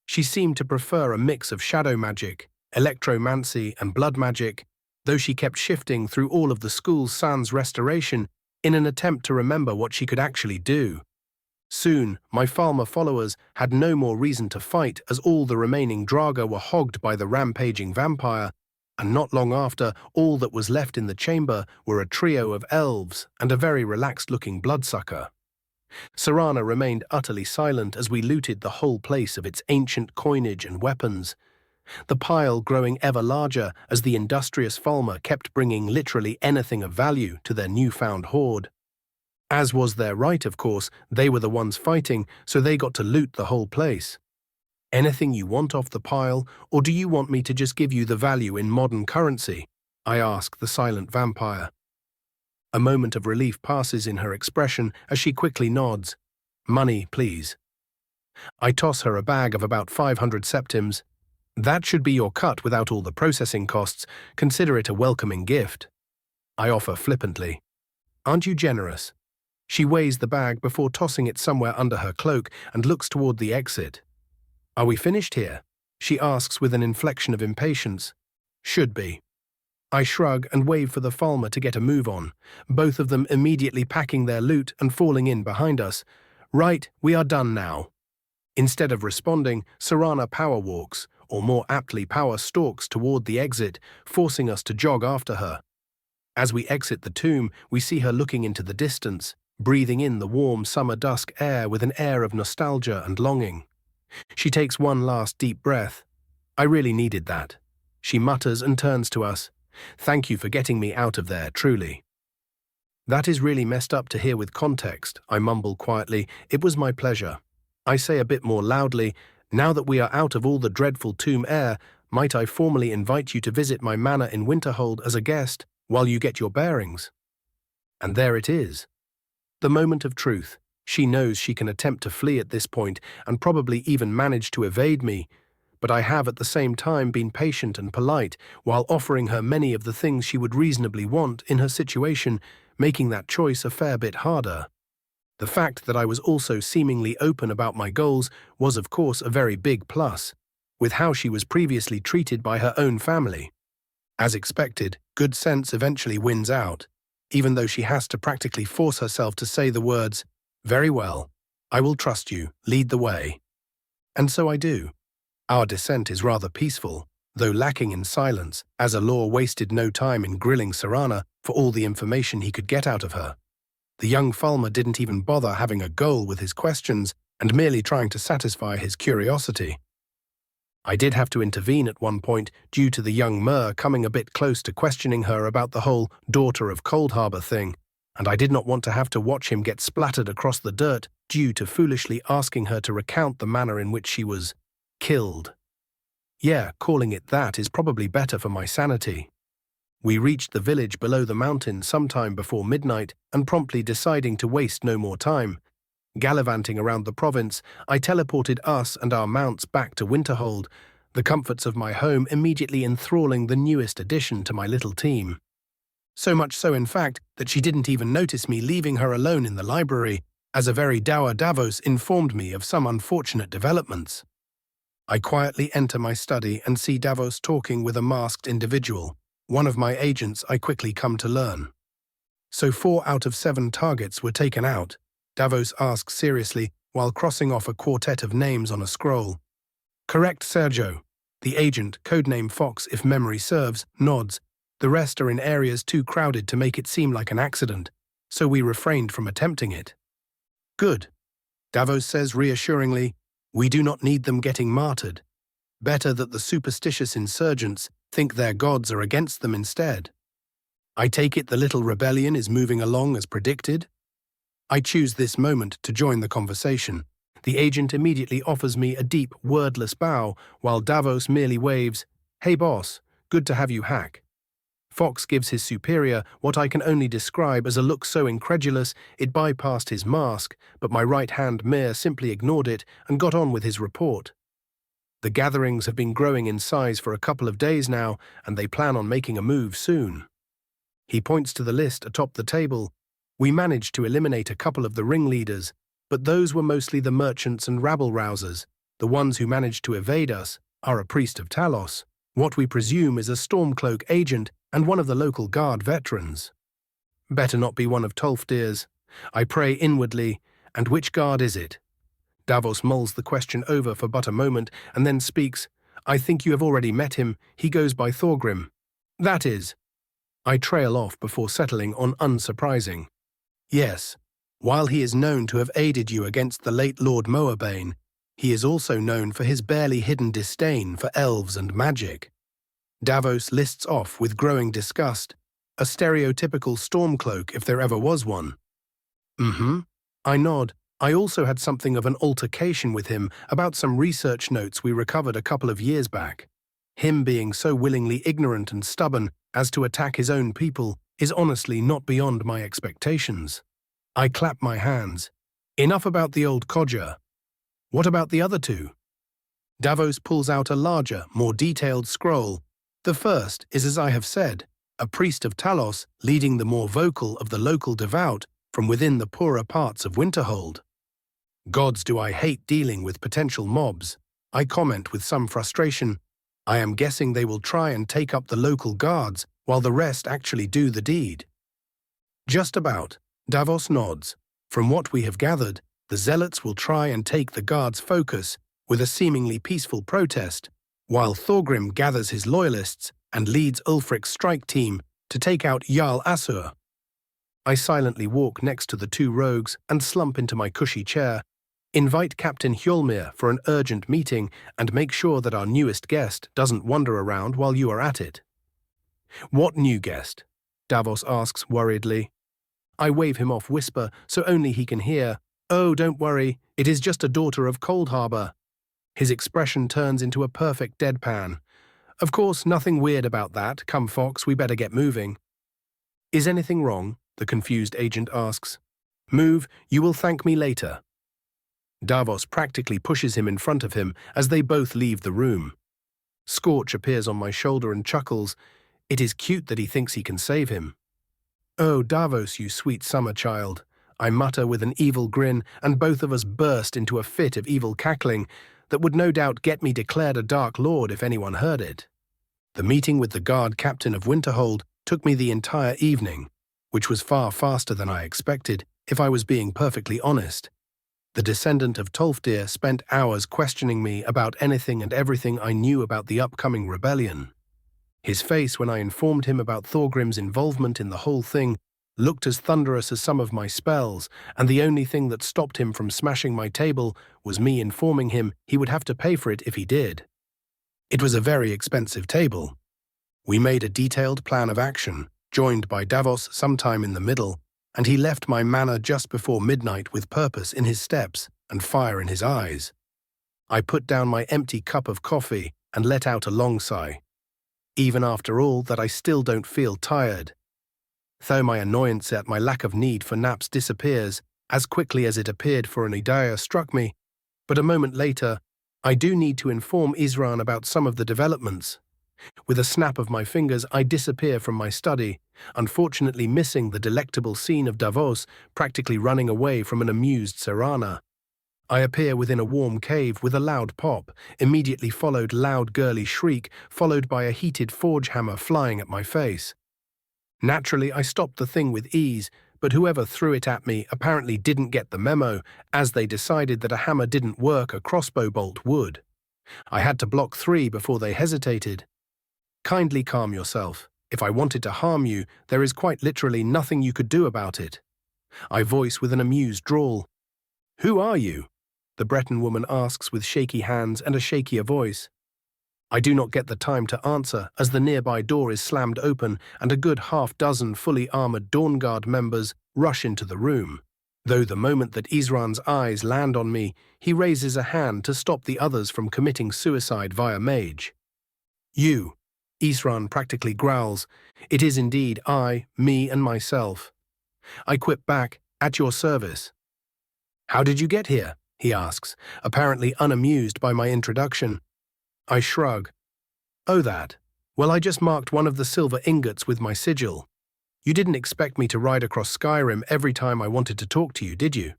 She seemed to prefer a mix of shadow magic, electromancy, and blood magic, though she kept shifting through all of the school's sans restoration in an attempt to remember what she could actually do. Soon, my Falmer followers had no more reason to fight as all the remaining Draga were hogged by the rampaging vampire, and not long after, all that was left in the chamber were a trio of elves and a very relaxed-looking bloodsucker. Serana remained utterly silent as we looted the whole place of its ancient coinage and weapons, the pile growing ever larger as the industrious Falmer kept bringing literally anything of value to their newfound hoard. As was their right, of course, they were the ones fighting, so they got to loot the whole place. Anything you want off the pile, or do you want me to just give you the value in modern currency? I ask the silent vampire. A moment of relief passes in her expression as she quickly nods. Money, please. I toss her a bag of about 500 septims. That should be your cut without all the processing costs. Consider it a welcoming gift. I offer flippantly. Aren't you generous? She weighs the bag before tossing it somewhere under her cloak and looks toward the exit. Are we finished here? She asks with an inflection of impatience. Should be. I shrug and wave for the Falmer to get a move on, both of them immediately packing their loot and falling in behind us. Right, we are done now. Instead of responding, Serana power walks, or more aptly power stalks toward the exit, forcing us to jog after her. As we exit the tomb, we see her looking into the distance, breathing in the warm summer dusk air with an air of nostalgia and longing. She takes one last deep breath. I really needed that. She mutters and turns to us. Thank you for getting me out of there, truly. That is really messed up to hear with context, I mumble quietly. It was my pleasure. I say a bit more loudly, now that we are out of all the dreadful tomb air, might I formally invite you to visit my manor in Winterhold as a guest while you get your bearings? And there it is. The moment of truth. She knows she can attempt to flee at this point and probably even manage to evade me, but I have at the same time been patient and polite while offering her many of the things she would reasonably want in her situation, making that choice a fair bit harder. The fact that I was also seemingly open about my goals was of course a very big plus, with how she was previously treated by her own family. As expected, good sense eventually wins out, even though she has to practically force herself to say the words, "Very well, I will trust you, lead the way." And so I do. Our descent is rather peaceful, though lacking in silence, as Allure wasted no time in grilling Serana for all the information he could get out of her. The young Falmer didn't even bother having a goal with his questions and merely trying to satisfy his curiosity. I did have to intervene at one point due to the young Mer coming a bit close to questioning her about the whole daughter of Cold Harbor thing, and I did not want to have to watch him get splattered across the dirt due to foolishly asking her to recount the manner in which she was killed. Yeah, calling it that is probably better for my sanity. We reached the village below the mountain sometime before midnight and promptly deciding to waste no more time. Gallivanting around the province, I teleported us and our mounts back to Winterhold, the comforts of my home immediately enthralling the newest addition to my little team. So much so, in fact, that she didn't even notice me leaving her alone in the library, as a very dour Davos informed me of some unfortunate developments. I quietly enter my study and see Davos talking with a masked individual, one of my agents I quickly come to learn. So 4 out of 7 targets were taken out, Davos asks seriously while crossing off a quartet of names on a scroll. Correct, Sergio. The agent, codename Fox if memory serves, nods. The rest are in areas too crowded to make it seem like an accident, so we refrained from attempting it. Good. Davos says reassuringly, we do not need them getting martyred. Better that the superstitious insurgents think their gods are against them instead. I take it the little rebellion is moving along as predicted? I choose this moment to join the conversation. The agent immediately offers me a deep, wordless bow, while Davos merely waves, "Hey boss, good to have you hack." Fox gives his superior what I can only describe as a look so incredulous it bypassed his mask, but my right-hand mayor simply ignored it and got on with his report. The gatherings have been growing in size for a couple of days now, and they plan on making a move soon. He points to the list atop the table. We managed to eliminate a couple of the ringleaders, but those were mostly the merchants and rabble-rousers. The ones who managed to evade us are a priest of Talos, what we presume is a Stormcloak agent and one of the local guard veterans. Better not be one of Tolfdir's. I pray inwardly, and which guard is it? Davos mulls the question over for but a moment and then speaks. I think you have already met him. He goes by Thorgrim. That is. I trail off before settling on unsurprising. Yes, while he is known to have aided you against the late Lord Moabane, he is also known for his barely hidden disdain for elves and magic. Davos lists off with growing disgust, a stereotypical Stormcloak if there ever was one. I nod. I also had something of an altercation with him about some research notes we recovered a couple of years back. Him being so willingly ignorant and stubborn as to attack his own people is honestly not beyond my expectations. I clap my hands. Enough about the old codger. What about the other two? Davos pulls out a larger, more detailed scroll. The first is, as I have said, a priest of Talos leading the more vocal of the local devout from within the poorer parts of Winterhold. Gods, do I hate dealing with potential mobs. I comment with some frustration. I am guessing they will try and take up the local guards while the rest actually do the deed. Just about. Davos nods. From what we have gathered, the zealots will try and take the guards' focus with a seemingly peaceful protest, while Thorgrim gathers his loyalists and leads Ulfric's strike team to take out Jarl Asur. I silently walk next to the two rogues and slump into my cushy chair. Invite Captain Hjolmir for an urgent meeting and make sure that our newest guest doesn't wander around while you are at it. What new guest? Davos asks worriedly. I wave him off whisper so only he can hear. Oh, don't worry, it is just a daughter of Coldharbour. His expression turns into a perfect deadpan. Of course, nothing weird about that. Come, Fox, we better get moving. Is anything wrong? The confused agent asks. Move, you will thank me later. Davos practically pushes him in front of him as they both leave the room. Scorch appears on my shoulder and chuckles. It is cute that he thinks he can save him. Oh, Davos, you sweet summer child, I mutter with an evil grin, and both of us burst into a fit of evil cackling that would no doubt get me declared a Dark Lord if anyone heard it. The meeting with the guard captain of Winterhold took me the entire evening, which was far faster than I expected, if I was being perfectly honest. The descendant of Tolfdir spent hours questioning me about anything and everything I knew about the upcoming rebellion. His face when I informed him about Thorgrim's involvement in the whole thing looked as thunderous as some of my spells, and the only thing that stopped him from smashing my table was me informing him he would have to pay for it if he did. It was a very expensive table. We made a detailed plan of action, joined by Davos sometime in the middle, and he left my manor just before midnight with purpose in his steps and fire in his eyes. I put down my empty cup of coffee and let out a long sigh. Even after all that, I still don't feel tired. Though my annoyance at my lack of need for naps disappears as quickly as it appeared for an idea struck me, but a moment later, I do need to inform Isran about some of the developments. With a snap of my fingers, I disappear from my study, unfortunately missing the delectable scene of Davos practically running away from an amused Serana. I appear within a warm cave with a loud pop, immediately followed loud girly shriek, followed by a heated forge hammer flying at my face. Naturally, I stopped the thing with ease, but whoever threw it at me apparently didn't get the memo, as they decided that a hammer didn't work, a crossbow bolt would. I had to block 3 before they hesitated. Kindly calm yourself. If I wanted to harm you, there is quite literally nothing you could do about it. I voice with an amused drawl. Who are you? The Breton woman asks with shaky hands and a shakier voice. I do not get the time to answer as the nearby door is slammed open and a good half-dozen fully armored Dawnguard members rush into the room. Though the moment that Isran's eyes land on me, he raises a hand to stop the others from committing suicide via mage. You. Isran practically growls. It is indeed I, me and myself. I quip back, at your service. How did you get here? He asks, apparently unamused by my introduction. I shrug. Oh that. Well, I just marked one of the silver ingots with my sigil. You didn't expect me to ride across Skyrim every time I wanted to talk to you, did you?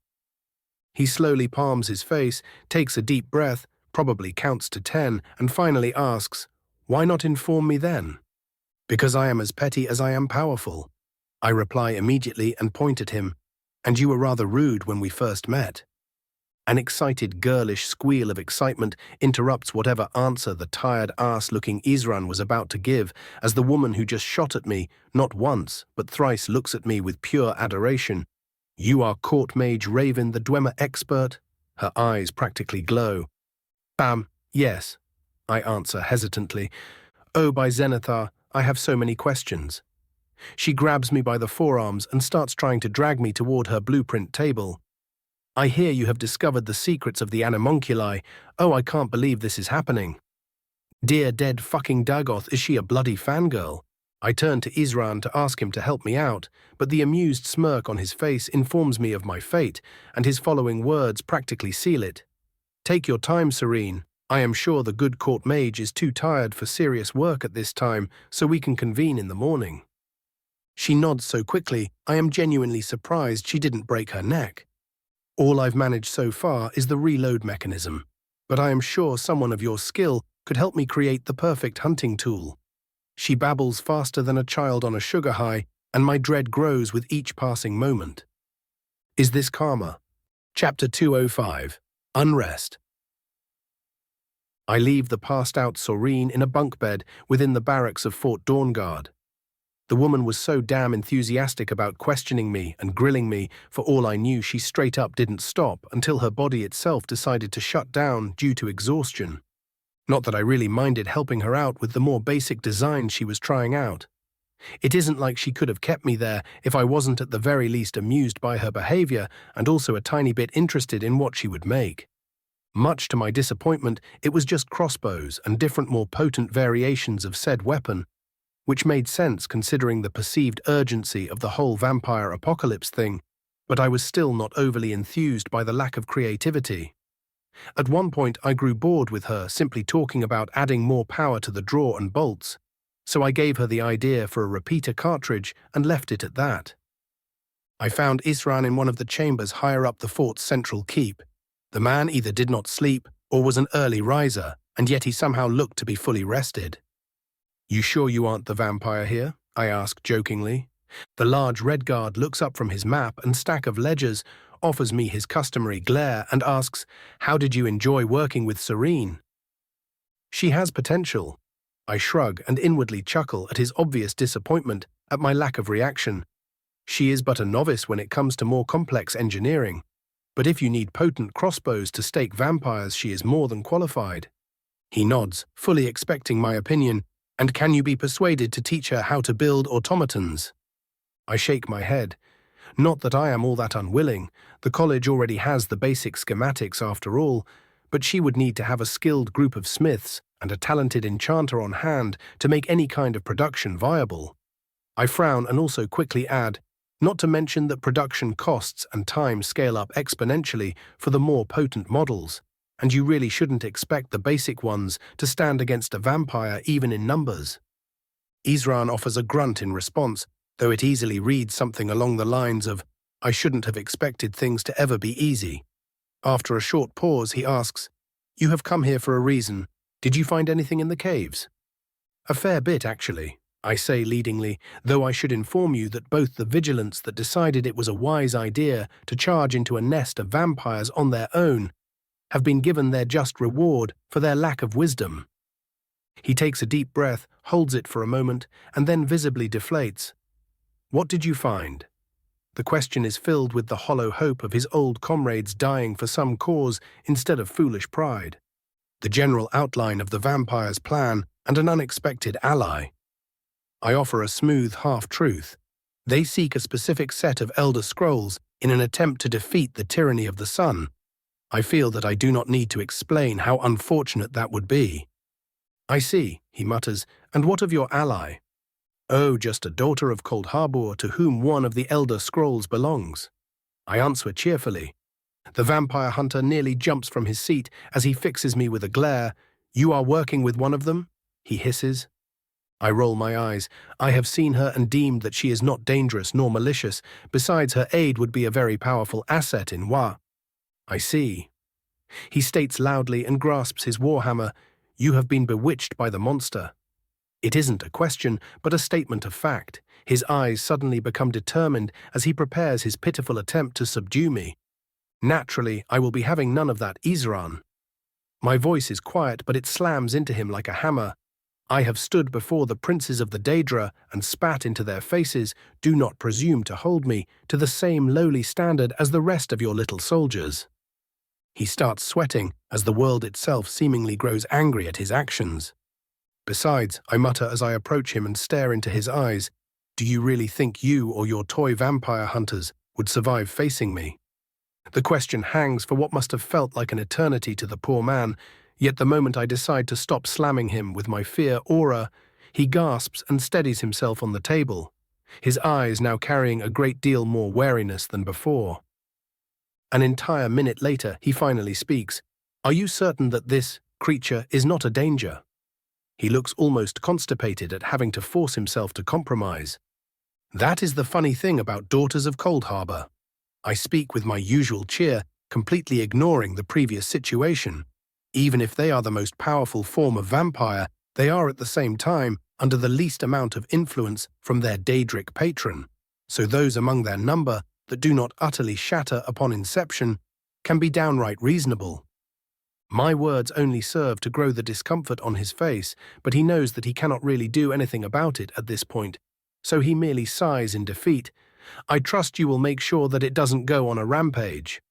He slowly palms his face, takes a deep breath, probably counts to 10, and finally asks, why not inform me then? Because I am as petty as I am powerful. I reply immediately and point at him, and you were rather rude when we first met. An excited, girlish squeal of excitement interrupts whatever answer the tired ass-looking Isran was about to give, as the woman who just shot at me, not once, but thrice looks at me with pure adoration. You are Court Mage Raven, the Dwemer expert? Her eyes practically glow. Yes, I answer hesitantly. Oh, by Zenithar, I have so many questions. She grabs me by the forearms and starts trying to drag me toward her blueprint table. I hear you have discovered the secrets of the Animunculi. Oh, I can't believe this is happening. Dear dead fucking Dagoth, is she a bloody fangirl? I turn to Isran to ask him to help me out, but the amused smirk on his face informs me of my fate, and his following words practically seal it. Take your time, Serene. I am sure the good court mage is too tired for serious work at this time, so we can convene in the morning. She nods so quickly, I am genuinely surprised she didn't break her neck. All I've managed so far is the reload mechanism, but I am sure someone of your skill could help me create the perfect hunting tool. She babbles faster than a child on a sugar high, and my dread grows with each passing moment. Is this karma? Chapter 205. Unrest. I leave the passed-out Sorene in a bunk bed within the barracks of Fort Dawnguard. The woman was so damn enthusiastic about questioning me and grilling me, for all I knew she straight up didn't stop until her body itself decided to shut down due to exhaustion. Not that I really minded helping her out with the more basic design she was trying out. It isn't like she could have kept me there if I wasn't at the very least amused by her behavior and also a tiny bit interested in what she would make. Much to my disappointment, it was just crossbows and different more potent variations of said weapon, which made sense considering the perceived urgency of the whole vampire apocalypse thing, but I was still not overly enthused by the lack of creativity. At one point I grew bored with her simply talking about adding more power to the draw and bolts, so I gave her the idea for a repeater cartridge and left it at that. I found Isran in one of the chambers higher up the fort's central keep. The man either did not sleep or was an early riser, and yet he somehow looked to be fully rested. You sure you aren't the vampire here? I asked jokingly. The large red guard looks up from his map and stack of ledgers, offers me his customary glare, and asks, how did you enjoy working with Serene? She has potential. I shrug and inwardly chuckle at his obvious disappointment at my lack of reaction. She is but a novice when it comes to more complex engineering, but if you need potent crossbows to stake vampires, she is more than qualified. He nods, fully expecting my opinion, and can you be persuaded to teach her how to build automatons? I shake my head. Not that I am all that unwilling, the college already has the basic schematics after all, but she would need to have a skilled group of smiths and a talented enchanter on hand to make any kind of production viable. I frown and also quickly add, not to mention that production costs and time scale up exponentially for the more potent models, and you really shouldn't expect the basic ones to stand against a vampire even in numbers. Isran offers a grunt in response, though it easily reads something along the lines of, I shouldn't have expected things to ever be easy. After a short pause, he asks, you have come here for a reason. Did you find anything in the caves? A fair bit, actually, I say leadingly, though I should inform you that both the vigilants that decided it was a wise idea to charge into a nest of vampires on their own have been given their just reward for their lack of wisdom. He takes a deep breath, holds it for a moment, and then visibly deflates. What did you find? The question is filled with the hollow hope of his old comrades dying for some cause instead of foolish pride. The general outline of the vampire's plan and an unexpected ally. I offer a smooth half-truth. They seek a specific set of Elder Scrolls in an attempt to defeat the tyranny of the sun. I feel that I do not need to explain how unfortunate that would be. I see, he mutters, and what of your ally? Oh, just a daughter of Cold Harbor to whom one of the Elder Scrolls belongs. I answer cheerfully. The vampire hunter nearly jumps from his seat as he fixes me with a glare. You are working with one of them? He hisses. I roll my eyes. I have seen her and deemed that she is not dangerous nor malicious. Besides, her aid would be a very powerful asset in Wa. I see. He states loudly and grasps his warhammer. You have been bewitched by the monster. It isn't a question, but a statement of fact. His eyes suddenly become determined as he prepares his pitiful attempt to subdue me. Naturally, I will be having none of that, Isran. My voice is quiet, but it slams into him like a hammer. I have stood before the princes of the Daedra and spat into their faces. Do not presume to hold me to the same lowly standard as the rest of your little soldiers. He starts sweating as the world itself seemingly grows angry at his actions. Besides, I mutter as I approach him and stare into his eyes, do you really think you or your toy vampire hunters would survive facing me? The question hangs for what must have felt like an eternity to the poor man, yet the moment I decide to stop slamming him with my fear aura, he gasps and steadies himself on the table, his eyes now carrying a great deal more wariness than before. An entire minute later, he finally speaks. Are you certain that this creature is not a danger? He looks almost constipated at having to force himself to compromise. That is the funny thing about Daughters of Cold Harbor. I speak with my usual cheer, completely ignoring the previous situation. Even if they are the most powerful form of vampire, they are at the same time under the least amount of influence from their Daedric patron, so those among their number that do not utterly shatter upon inception can be downright reasonable. My words only serve to grow the discomfort on his face, but he knows that he cannot really do anything about it at this point, so he merely sighs in defeat. I trust you will make sure that it doesn't go on a rampage.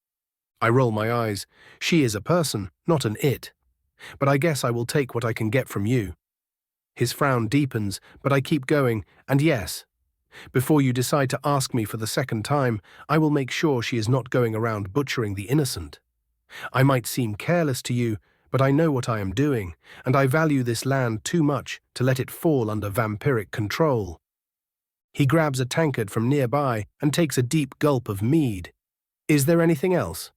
I roll my eyes. She is a person, not an it. But I guess I will take what I can get from you. His frown deepens, but I keep going, and yes, before you decide to ask me for the second time, I will make sure she is not going around butchering the innocent. I might seem careless to you, but I know what I am doing, and I value this land too much to let it fall under vampiric control. He grabs a tankard from nearby and takes a deep gulp of mead. Is there anything else?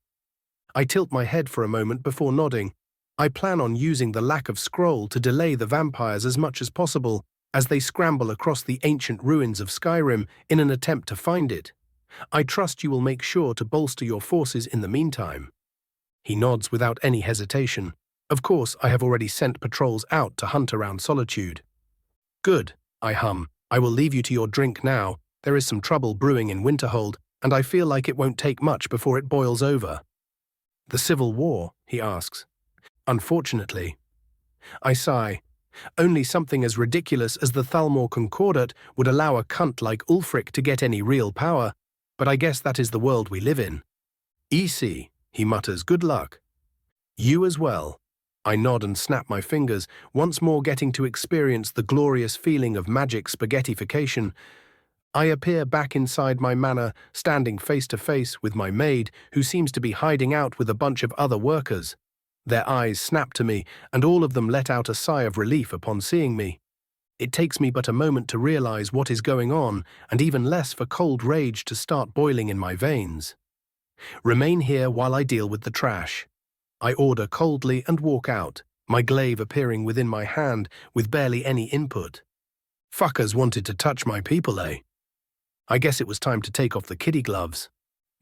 I tilt my head for a moment before nodding. I plan on using the lack of scroll to delay the vampires as much as possible as they scramble across the ancient ruins of Skyrim in an attempt to find it. I trust you will make sure to bolster your forces in the meantime. He nods without any hesitation. Of course, I have already sent patrols out to hunt around Solitude. Good, I hum. I will leave you to your drink now. There is some trouble brewing in Winterhold, and I feel like it won't take much before it boils over. The Civil War, he asks. Unfortunately. I sigh. Only something as ridiculous as the Thalmor Concordat would allow a cunt like Ulfric to get any real power, but I guess that is the world we live in. EC, he mutters, good luck. You as well. I nod and snap my fingers, once more getting to experience the glorious feeling of magic spaghettification. I appear back inside my manor, standing face to face with my maid, who seems to be hiding out with a bunch of other workers. Their eyes snap to me, and all of them let out a sigh of relief upon seeing me. It takes me but a moment to realize what is going on, and even less for cold rage to start boiling in my veins. Remain here while I deal with the trash. I order coldly and walk out, my glaive appearing within my hand with barely any input. Fuckers wanted to touch my people, eh? I guess it was time to take off the kiddie gloves.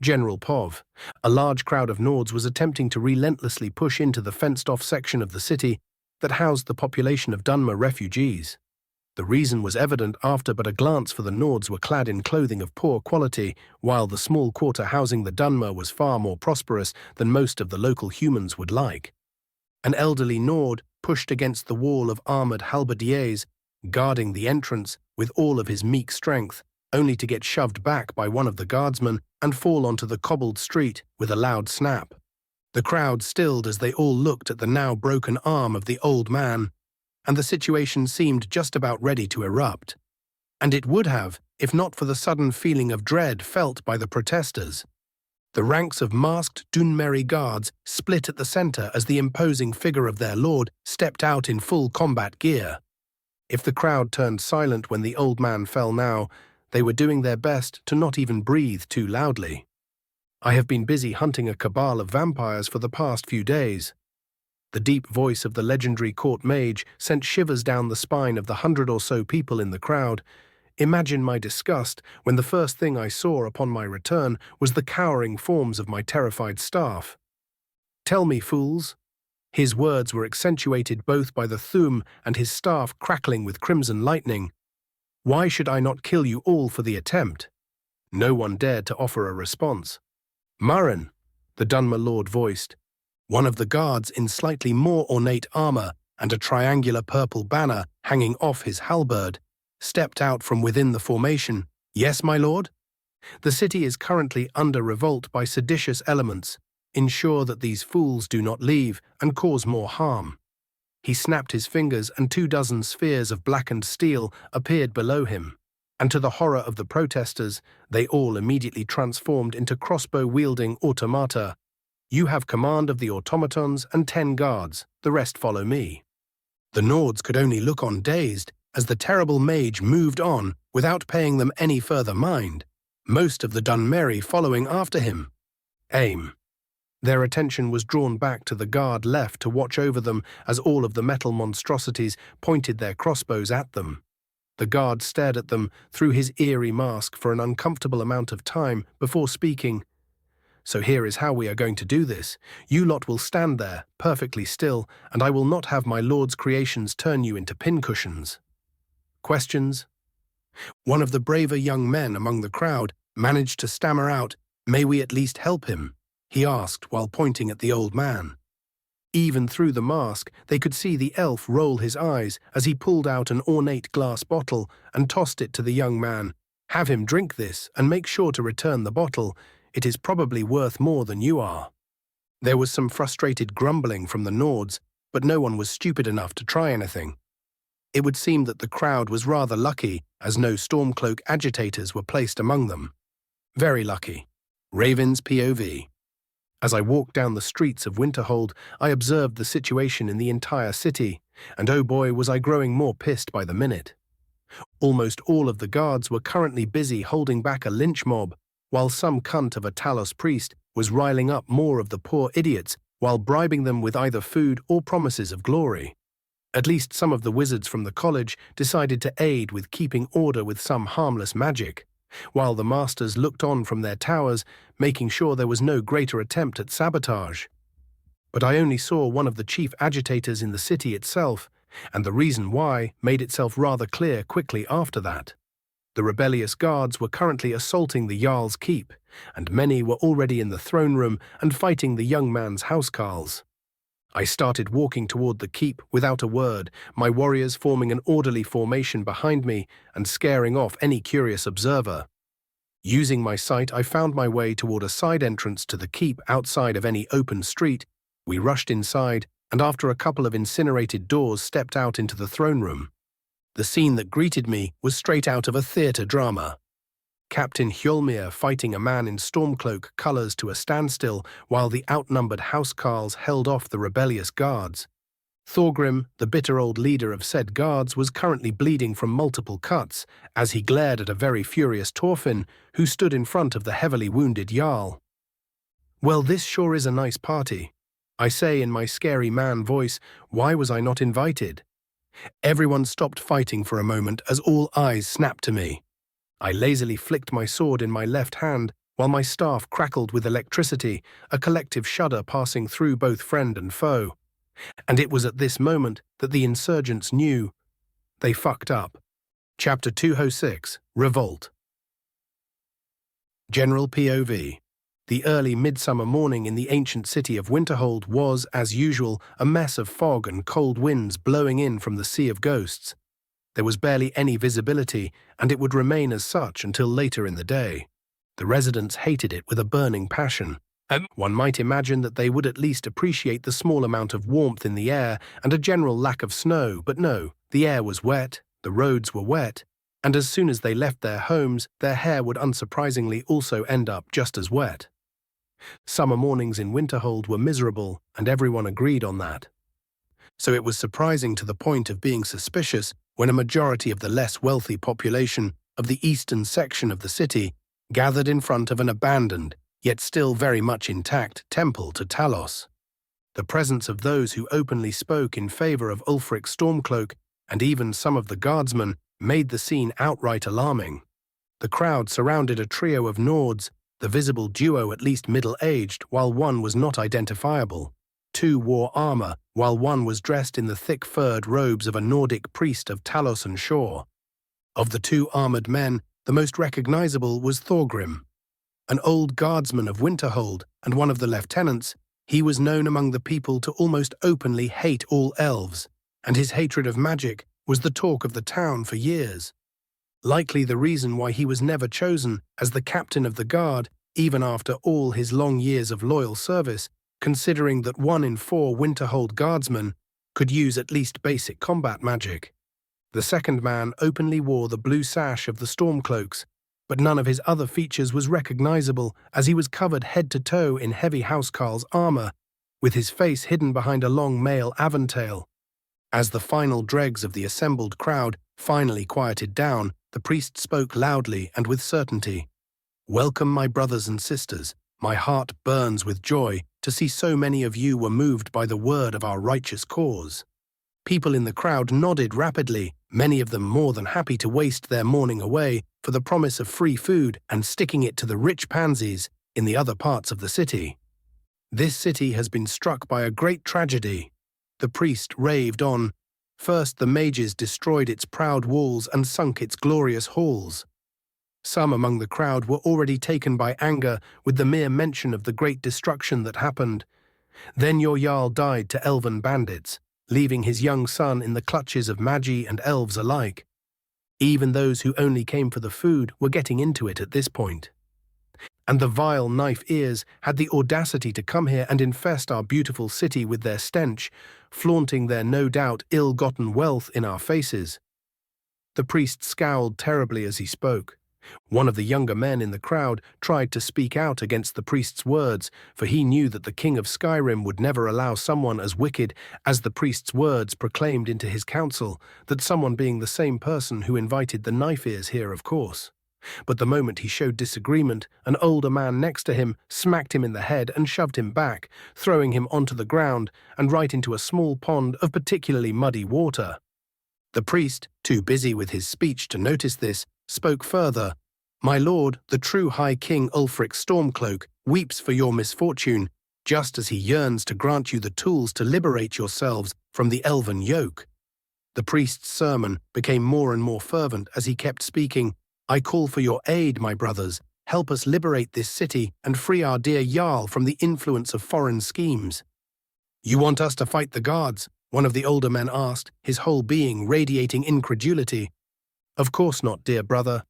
General Pov, a large crowd of Nords was attempting to relentlessly push into the fenced-off section of the city that housed the population of Dunmer refugees. The reason was evident after but a glance, for the Nords were clad in clothing of poor quality, while the small quarter housing the Dunmer was far more prosperous than most of the local humans would like. An elderly Nord pushed against the wall of armored halberdiers, guarding the entrance with all of his meek strength, only to get shoved back by one of the guardsmen and fall onto the cobbled street with a loud snap. The crowd stilled as they all looked at the now broken arm of the old man, and the situation seemed just about ready to erupt. And it would have, if not for the sudden feeling of dread felt by the protesters. The ranks of masked Dunmeri guards split at the center as the imposing figure of their lord stepped out in full combat gear. If the crowd turned silent when the old man fell now, they were doing their best to not even breathe too loudly. I have been busy hunting a cabal of vampires for the past few days. The deep voice of the legendary court mage sent shivers down the spine of the 100 or so people in the crowd. Imagine my disgust when the first thing I saw upon my return was the cowering forms of my terrified staff. "Tell me, fools." His words were accentuated both by the Thum and his staff crackling with crimson lightning. "Why should I not kill you all for the attempt?" No one dared to offer a response. "Murren," the Dunmer lord voiced. One of the guards in slightly more ornate armor and a triangular purple banner hanging off his halberd stepped out from within the formation. "Yes, my lord? The city is currently under revolt by seditious elements. Ensure that these fools do not leave and cause more harm." He snapped his fingers and 24 spheres of blackened steel appeared below him. And to the horror of the protesters, they all immediately transformed into crossbow-wielding automata. "You have command of the automatons and 10 guards. The rest follow me." The Nords could only look on dazed as the terrible mage moved on without paying them any further mind, most of the Dunmeri following after him. Aim. Their attention was drawn back to the guard left to watch over them as all of the metal monstrosities pointed their crossbows at them. The guard stared at them through his eerie mask for an uncomfortable amount of time before speaking. "So here is how we are going to do this. You lot will stand there, perfectly still, and I will not have my lord's creations turn you into pincushions." Questions? One of the braver young men among the crowd managed to stammer out, "May we at least help him?" he asked while pointing at the old man. Even through the mask, they could see the elf roll his eyes as he pulled out an ornate glass bottle and tossed it to the young man. "Have him drink this and make sure to return the bottle. It is probably worth more than you are." There was some frustrated grumbling from the Nords, but no one was stupid enough to try anything. It would seem that the crowd was rather lucky, as no Stormcloak agitators were placed among them. Very lucky. Raven's POV. As I walked down the streets of Winterhold, I observed the situation in the entire city, and oh boy was I growing more pissed by the minute. Almost all of the guards were currently busy holding back a lynch mob, while some cunt of a Talos priest was riling up more of the poor idiots while bribing them with either food or promises of glory. At least some of the wizards from the college decided to aid with keeping order with some harmless magic, while the masters looked on from their towers, making sure there was no greater attempt at sabotage. But I only saw one of the chief agitators in the city itself, and the reason why made itself rather clear quickly after that. The rebellious guards were currently assaulting the Jarl's keep, and many were already in the throne room and fighting the young man's housecarls. I started walking toward the keep without a word, my warriors forming an orderly formation behind me and scaring off any curious observer. Using my sight, I found my way toward a side entrance to the keep outside of any open street. We rushed inside, and after a couple of incinerated doors stepped out into the throne room. The scene that greeted me was straight out of a theatre drama. Captain Hjolmir fighting a man in Stormcloak colours to a standstill while the outnumbered housecarls held off the rebellious guards. Thorgrim, the bitter old leader of said guards, was currently bleeding from multiple cuts as he glared at a very furious Torfin who stood in front of the heavily wounded Jarl. "Well, this sure is a nice party," I say in my scary man voice. Why was I not invited? Everyone stopped fighting for a moment as all eyes snapped to me. I lazily flicked my sword in my left hand while my staff crackled with electricity, a collective shudder passing through both friend and foe. And it was at this moment that the insurgents knew they fucked up. Chapter 206, Revolt. General POV. The early midsummer morning in the ancient city of Winterhold was, as usual, a mess of fog and cold winds blowing in from the Sea of Ghosts. There was barely any visibility, and it would remain as such until later in the day. The residents hated it with a burning passion. One might imagine that they would at least appreciate the small amount of warmth in the air and a general lack of snow, but no, the air was wet, the roads were wet, and as soon as they left their homes, their hair would unsurprisingly also end up just as wet. Summer mornings in Winterhold were miserable, and everyone agreed on that. So it was surprising to the point of being suspicious when a majority of the less wealthy population of the eastern section of the city gathered in front of an abandoned, yet still very much intact, temple to Talos. The presence of those who openly spoke in favor of Ulfric's Stormcloak, and even some of the guardsmen, made the scene outright alarming. The crowd surrounded a trio of Nords, the visible duo at least middle-aged, while one was not identifiable. Two wore armor, while one was dressed in the thick furred robes of a Nordic priest of Talos and Shore. Of the two armored men, the most recognizable was Thorgrim. An old guardsman of Winterhold and one of the lieutenants, he was known among the people to almost openly hate all elves, and his hatred of magic was the talk of the town for years. Likely the reason why he was never chosen as the captain of the guard, even after all his long years of loyal service, considering that 1 in 4 Winterhold guardsmen could use at least basic combat magic. The second man openly wore the blue sash of the Stormcloaks, but none of his other features was recognizable as he was covered head to toe in heavy housecarl's armor, with his face hidden behind a long mail aventail. As the final dregs of the assembled crowd finally quieted down, the priest spoke loudly and with certainty. "Welcome, my brothers and sisters. My heart burns with joy to see so many of you were moved by the word of our righteous cause." People in the crowd nodded rapidly, many of them more than happy to waste their morning away for the promise of free food and sticking it to the rich pansies in the other parts of the city. "This city has been struck by a great tragedy," the priest raved on. "First the mages destroyed its proud walls and sunk its glorious halls. Some among the crowd were already taken by anger with the mere mention of the great destruction that happened. Then your Jarl died to elven bandits, leaving his young son in the clutches of magi and elves alike. Even those who only came for the food were getting into it at this point. And the vile knife-ears had the audacity to come here and infest our beautiful city with their stench, flaunting their no doubt ill-gotten wealth in our faces." The priest scowled terribly as he spoke. One of the younger men in the crowd tried to speak out against the priest's words, for he knew that the king of Skyrim would never allow someone as wicked as the priest's words proclaimed into his council, that someone being the same person who invited the knife-ears here, of course. But the moment he showed disagreement, an older man next to him smacked him in the head and shoved him back, throwing him onto the ground and right into a small pond of particularly muddy water. The priest, too busy with his speech to notice this, spoke further. "My lord, the true High King Ulfric Stormcloak, weeps for your misfortune, just as he yearns to grant you the tools to liberate yourselves from the elven yoke." The priest's sermon became more and more fervent as he kept speaking. "I call for your aid, my brothers. Help us liberate this city and free our dear Jarl from the influence of foreign schemes." "You want us to fight the guards?" one of the older men asked, his whole being radiating incredulity. "Of course not, dear brother."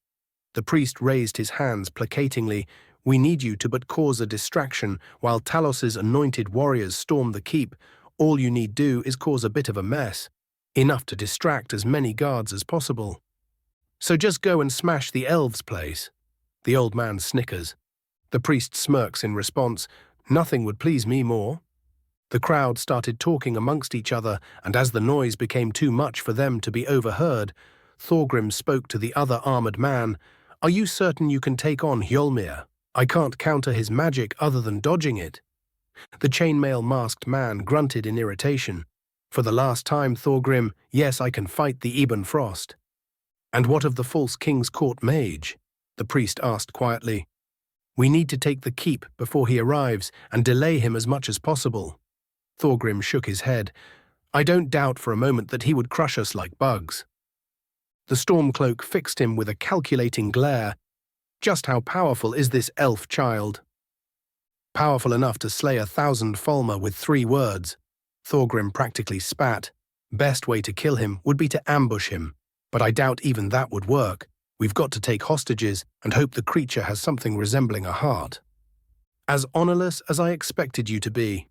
The priest raised his hands placatingly. "We need you to but cause a distraction while Talos's anointed warriors storm the keep. All you need do is cause a bit of a mess, enough to distract as many guards as possible. So just go and smash the elves' place." The old man snickers. The priest smirks in response. "Nothing would please me more." The crowd started talking amongst each other, and as the noise became too much for them to be overheard, Thorgrim spoke to the other armored man. "Are you certain you can take on Hjolmir? I can't counter his magic other than dodging it." The chainmail masked man grunted in irritation. "For the last time, Thorgrim, yes, I can fight the Eben Frost." "And what of the false King's Court mage?" the priest asked quietly. "We need to take the keep before he arrives and delay him as much as possible." Thorgrim shook his head. "I don't doubt for a moment that he would crush us like bugs." The Stormcloak fixed him with a calculating glare. "Just how powerful is this elf child?" "Powerful enough to slay 1,000 Falmer with 3 words." Thorgrim practically spat. "Best way to kill him would be to ambush him, but I doubt even that would work. We've got to take hostages and hope the creature has something resembling a heart." "As honorless as I expected you to be."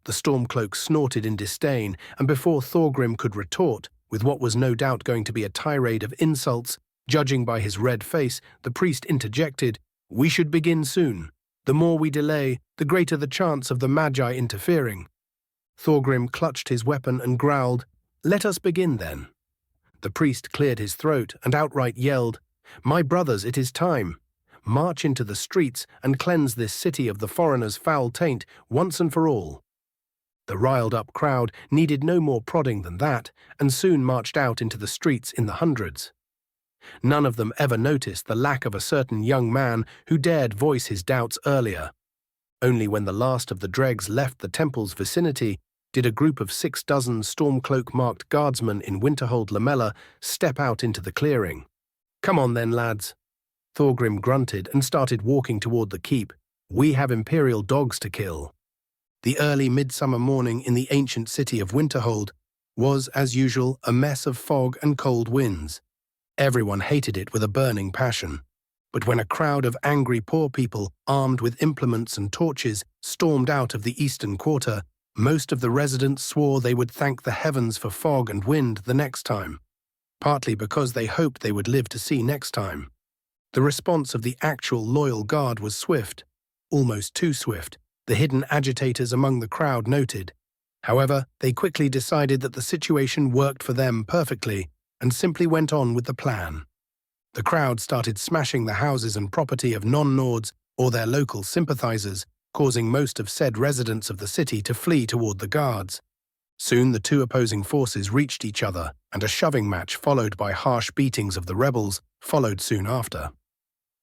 The Stormcloak snorted in disdain, and before Thorgrim could retort, with what was no doubt going to be a tirade of insults, judging by his red face, the priest interjected, "We should begin soon. The more we delay, the greater the chance of the Magi interfering. Thorgrim clutched his weapon and growled, "Let us begin then." The priest cleared his throat and outright yelled, "My brothers, it is time. March into the streets and cleanse this city of the foreigner's foul taint once and for all." The riled-up crowd needed no more prodding than that, and soon marched out into the streets in the hundreds. None of them ever noticed the lack of a certain young man who dared voice his doubts earlier. Only when the last of the dregs left the temple's vicinity did a group of 6 dozen stormcloak-marked guardsmen in Winterhold lamella step out into the clearing. "Come on then, lads." Thorgrim grunted and started walking toward the keep. "We have imperial dogs to kill." The early midsummer morning in the ancient city of Winterhold was, as usual, a mess of fog and cold winds. Everyone hated it with a burning passion. But when a crowd of angry poor people, armed with implements and torches, stormed out of the eastern quarter, most of the residents swore they would thank the heavens for fog and wind the next time, partly because they hoped they would live to see next time. The response of the actual loyal guard was swift, almost too swift, the hidden agitators among the crowd noted. However, they quickly decided that the situation worked for them perfectly and simply went on with the plan. The crowd started smashing the houses and property of non-Nords or their local sympathizers, causing most of said residents of the city to flee toward the guards. Soon the two opposing forces reached each other, and a shoving match followed by harsh beatings of the rebels followed soon after.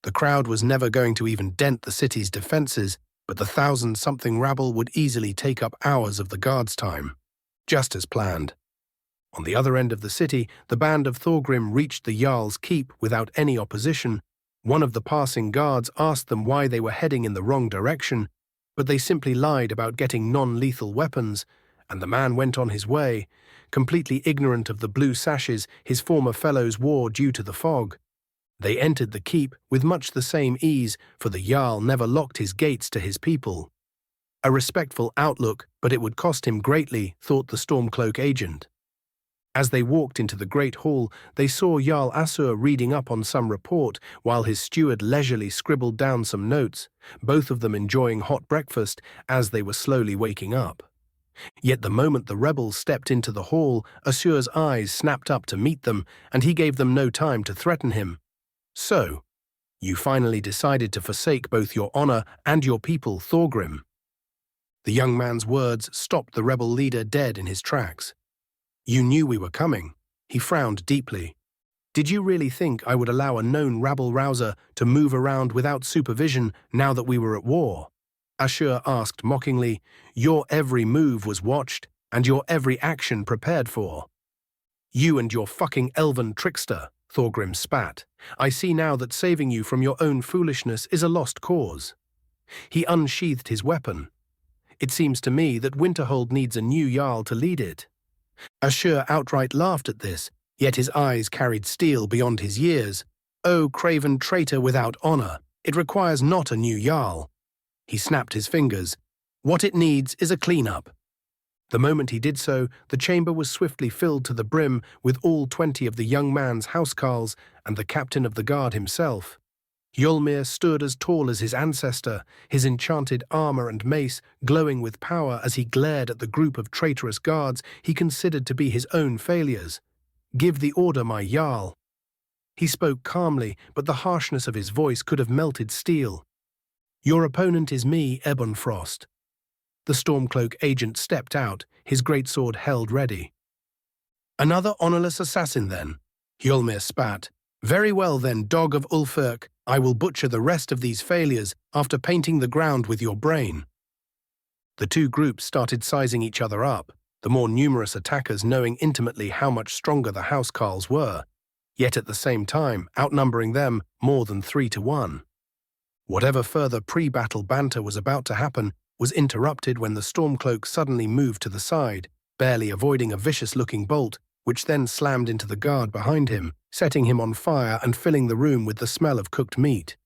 The crowd was never going to even dent the city's defenses, but the 1,000-something rabble would easily take up hours of the guards' time, just as planned. On the other end of the city, the band of Thorgrim reached the Jarl's keep without any opposition. One of the passing guards asked them why they were heading in the wrong direction, but they simply lied about getting non-lethal weapons, and the man went on his way, completely ignorant of the blue sashes his former fellows wore due to the fog. They entered the keep with much the same ease, for the Jarl never locked his gates to his people. A respectful outlook, but it would cost him greatly, thought the Stormcloak agent. As they walked into the great hall, they saw Jarl Assur reading up on some report, while his steward leisurely scribbled down some notes, both of them enjoying hot breakfast as they were slowly waking up. Yet the moment the rebels stepped into the hall, Assur's eyes snapped up to meet them, and he gave them no time to threaten him. "So, you finally decided to forsake both your honor and your people, Thorgrim." The young man's words stopped the rebel leader dead in his tracks. "You knew we were coming." He frowned deeply. "Did you really think I would allow a known rabble-rouser to move around without supervision now that we were at war?" Assur asked mockingly. "Your every move was watched, and your every action prepared for." "You and your fucking elven trickster," Thorgrim spat. "I see now that saving you from your own foolishness is a lost cause." He unsheathed his weapon. "It seems to me that Winterhold needs a new Jarl to lead it." Assur outright laughed at this, yet his eyes carried steel beyond his years. "O craven traitor without honor, it requires not a new Jarl." He snapped his fingers. "What it needs is a clean-up." The moment he did so, the chamber was swiftly filled to the brim with all 20 of the young man's housecarls and the captain of the guard himself. Yolmir stood as tall as his ancestor, his enchanted armor and mace glowing with power as he glared at the group of traitorous guards he considered to be his own failures. "Give the order, my Jarl." He spoke calmly, but the harshness of his voice could have melted steel. "Your opponent is me, Ebon Frost." The Stormcloak agent stepped out, his greatsword held ready. "Another honorless assassin, then?" Hjolmir spat. "Very well, then, dog of Ulfirk. I will butcher the rest of these failures after painting the ground with your brain." The two groups started sizing each other up, the more numerous attackers knowing intimately how much stronger the housecarls were, yet at the same time outnumbering them more than 3-1. Whatever further pre-battle banter was about to happen was interrupted when the Stormcloak suddenly moved to the side, barely avoiding a vicious-looking bolt, which then slammed into the guard behind him, setting him on fire and filling the room with the smell of cooked meat.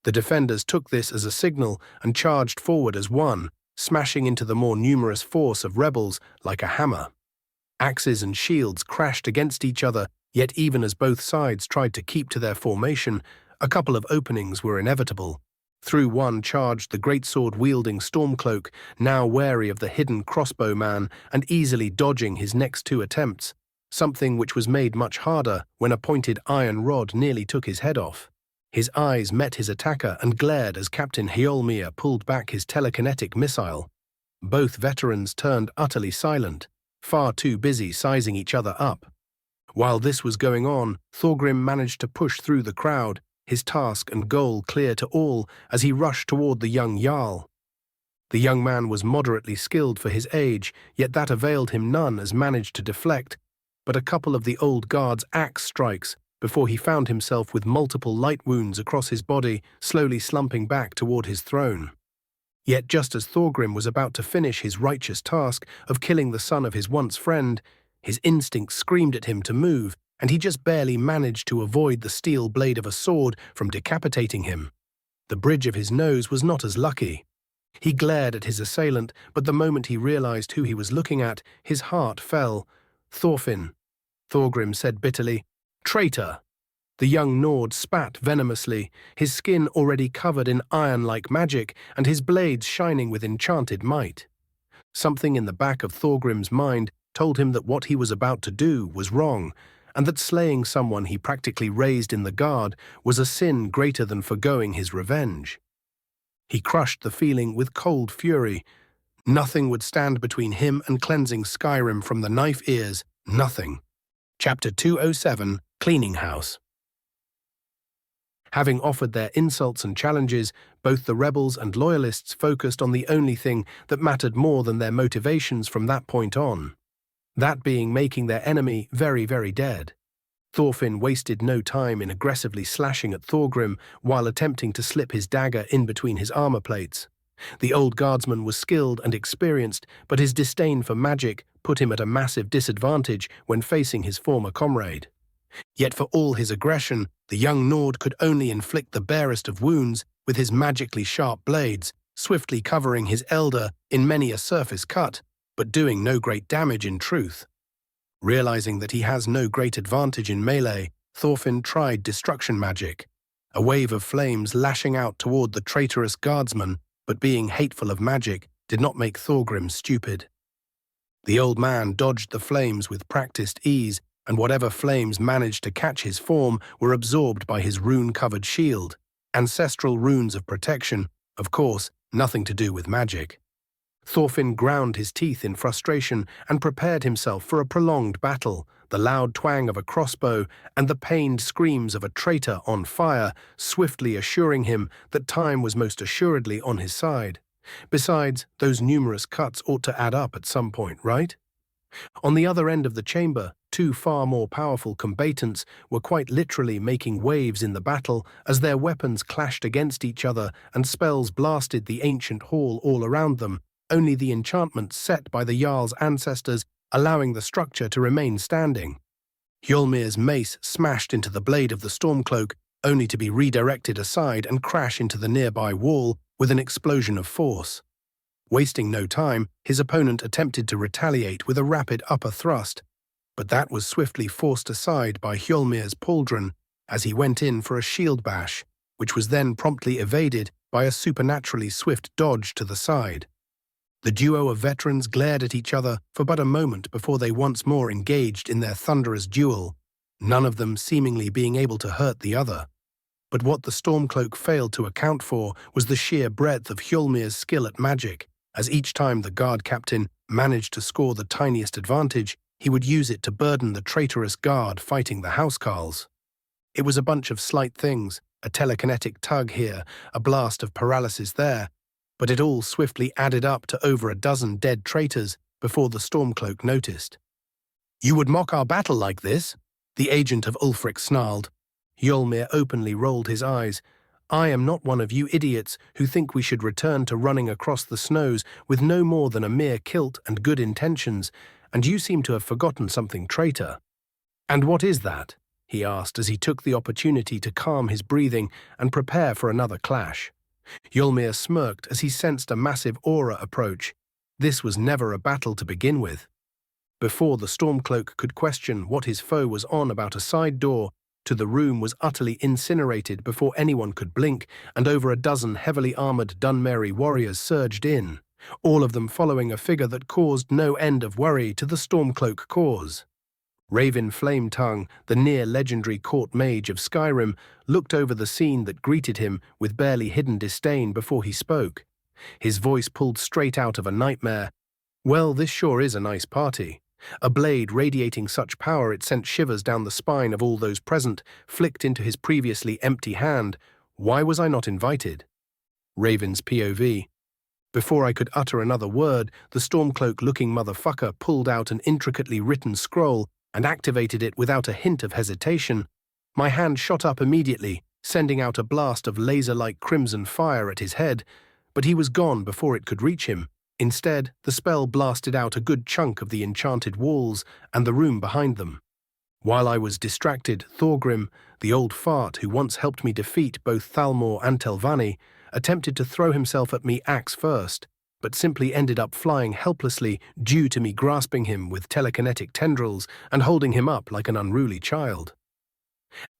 The defenders took this as a signal and charged forward as one, smashing into the more numerous force of rebels like a hammer. Axes and shields crashed against each other, yet even as both sides tried to keep to their formation, a couple of openings were inevitable. Through one charged the greatsword-wielding Stormcloak, now wary of the hidden crossbow man and easily dodging his next two attempts, something which was made much harder when a pointed iron rod nearly took his head off. His eyes met his attacker and glared as Captain Hjolmir pulled back his telekinetic missile. Both veterans turned utterly silent, far too busy sizing each other up. While this was going on, Thorgrim managed to push through the crowd, his task and goal clear to all as he rushed toward the young Jarl. The young man was moderately skilled for his age, yet that availed him none as managed to deflect but a couple of the old guard's axe strikes before he found himself with multiple light wounds across his body, slowly slumping back toward his throne. Yet just as Thorgrim was about to finish his righteous task of killing the son of his once friend, his instinct screamed at him to move, and he just barely managed to avoid the steel blade of a sword from decapitating him. The bridge of his nose was not as lucky. He glared at his assailant, but the moment he realized who he was looking at, his heart fell. "Thorfinn," Thorgrim said bitterly. "Traitor!" The young Nord spat venomously, his skin already covered in iron-like magic and his blades shining with enchanted might. Something in the back of Thorgrim's mind told him that what he was about to do was wrong, and that slaying someone he practically raised in the guard was a sin greater than forgoing his revenge. He crushed the feeling with cold fury. Nothing would stand between him and cleansing Skyrim from the knife ears, nothing. Chapter 207, Cleaning House. Having offered their insults and challenges, both the rebels and loyalists focused on the only thing that mattered more than their motivations from that point on. That being making their enemy very, very dead. Thorfinn wasted no time in aggressively slashing at Thorgrim while attempting to slip his dagger in between his armor plates. The old guardsman was skilled and experienced, but his disdain for magic put him at a massive disadvantage when facing his former comrade. Yet for all his aggression, the young Nord could only inflict the barest of wounds with his magically sharp blades, swiftly covering his elder in many a surface cut, but doing no great damage in truth. Realizing that he has no great advantage in melee, Thorfinn tried destruction magic, a wave of flames lashing out toward the traitorous guardsman, but being hateful of magic did not make Thorgrim stupid. The old man dodged the flames with practiced ease, and whatever flames managed to catch his form were absorbed by his rune-covered shield, ancestral runes of protection, of course, nothing to do with magic. Thorfinn ground his teeth in frustration and prepared himself for a prolonged battle, the loud twang of a crossbow and the pained screams of a traitor on fire, swiftly assuring him that time was most assuredly on his side. Besides, those numerous cuts ought to add up at some point, right? On the other end of the chamber, two far more powerful combatants were quite literally making waves in the battle as their weapons clashed against each other and spells blasted the ancient hall all around them, only the enchantment set by the Jarl's ancestors allowing the structure to remain standing. Hjolmir's mace smashed into the blade of the Stormcloak, only to be redirected aside and crash into the nearby wall with an explosion of force. Wasting no time, his opponent attempted to retaliate with a rapid upper thrust, but that was swiftly forced aside by Hjolmir's pauldron as he went in for a shield bash, which was then promptly evaded by a supernaturally swift dodge to the side. The duo of veterans glared at each other for but a moment before they once more engaged in their thunderous duel, none of them seemingly being able to hurt the other. But what the Stormcloak failed to account for was the sheer breadth of Hjolmir's skill at magic, as each time the guard captain managed to score the tiniest advantage, he would use it to burden the traitorous guard fighting the housecarls. It was a bunch of slight things, a telekinetic tug here, a blast of paralysis there, but it all swiftly added up to over a dozen dead traitors before the Stormcloak noticed. "You would mock our battle like this?" the agent of Ulfric snarled. Hjolmir openly rolled his eyes. "I am not one of you idiots who think we should return to running across the snows with no more than a mere kilt and good intentions, and you seem to have forgotten something, traitor." "And what is that?" he asked as he took the opportunity to calm his breathing and prepare for another clash. Hjolmir smirked as he sensed a massive aura approach. This was never a battle to begin with. Before the Stormcloak could question what his foe was on about a side door, to the room was utterly incinerated before anyone could blink, and over a dozen heavily armored Dunmeri warriors surged in, all of them following a figure that caused no end of worry to the Stormcloak cause. Raven Flametongue, the near-legendary court mage of Skyrim, looked over the scene that greeted him with barely hidden disdain before he spoke. His voice pulled straight out of a nightmare. "Well, this sure is a nice party." A blade radiating such power it sent shivers down the spine of all those present, flicked into his previously empty hand. Why was I not invited? Raven's POV. Before I could utter another word, the Stormcloak-looking motherfucker pulled out an intricately written scroll and activated it without a hint of hesitation. My hand shot up immediately, sending out a blast of laser-like crimson fire at his head, but he was gone before it could reach him. Instead, the spell blasted out a good chunk of the enchanted walls and the room behind them. While I was distracted, Thorgrim, the old fart who once helped me defeat both Thalmor and Telvanni, attempted to throw himself at me axe first, but simply ended up flying helplessly due to me grasping him with telekinetic tendrils and holding him up like an unruly child.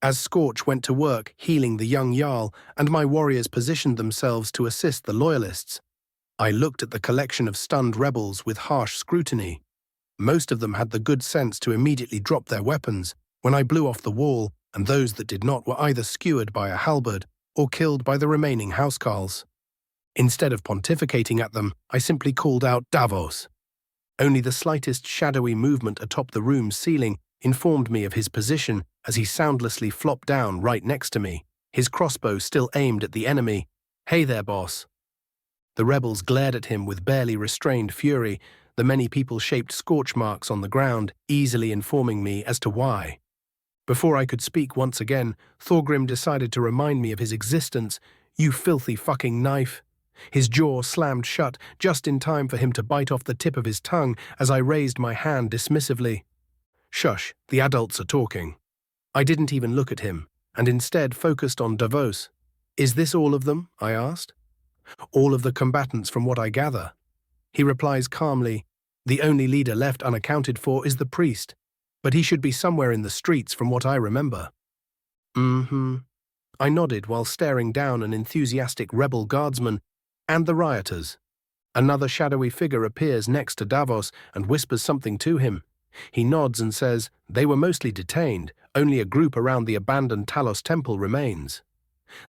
As Scorch went to work healing the young Jarl and my warriors positioned themselves to assist the loyalists, I looked at the collection of stunned rebels with harsh scrutiny. Most of them had the good sense to immediately drop their weapons when I blew off the wall, and those that did not were either skewered by a halberd or killed by the remaining housecarls. Instead of pontificating at them, I simply called out Davos. Only the slightest shadowy movement atop the room's ceiling informed me of his position as he soundlessly flopped down right next to me, his crossbow still aimed at the enemy. "Hey there, boss." The rebels glared at him with barely restrained fury, the many people-shaped scorch marks on the ground easily informing me as to why. Before I could speak once again, Thorgrim decided to remind me of his existence. "You filthy fucking knife." His jaw slammed shut just in time for him to bite off the tip of his tongue as I raised my hand dismissively. "Shush, the adults are talking." I didn't even look at him, and instead focused on Davos. "Is this all of them?" I asked. "All of the combatants from what I gather." He replies calmly, "The only leader left unaccounted for is the priest, but he should be somewhere in the streets from what I remember." I nodded while staring down an enthusiastic rebel guardsman and the rioters. Another shadowy figure appears next to Davos and whispers something to him. He nods and says, "They were mostly detained, only a group around the abandoned Talos temple remains."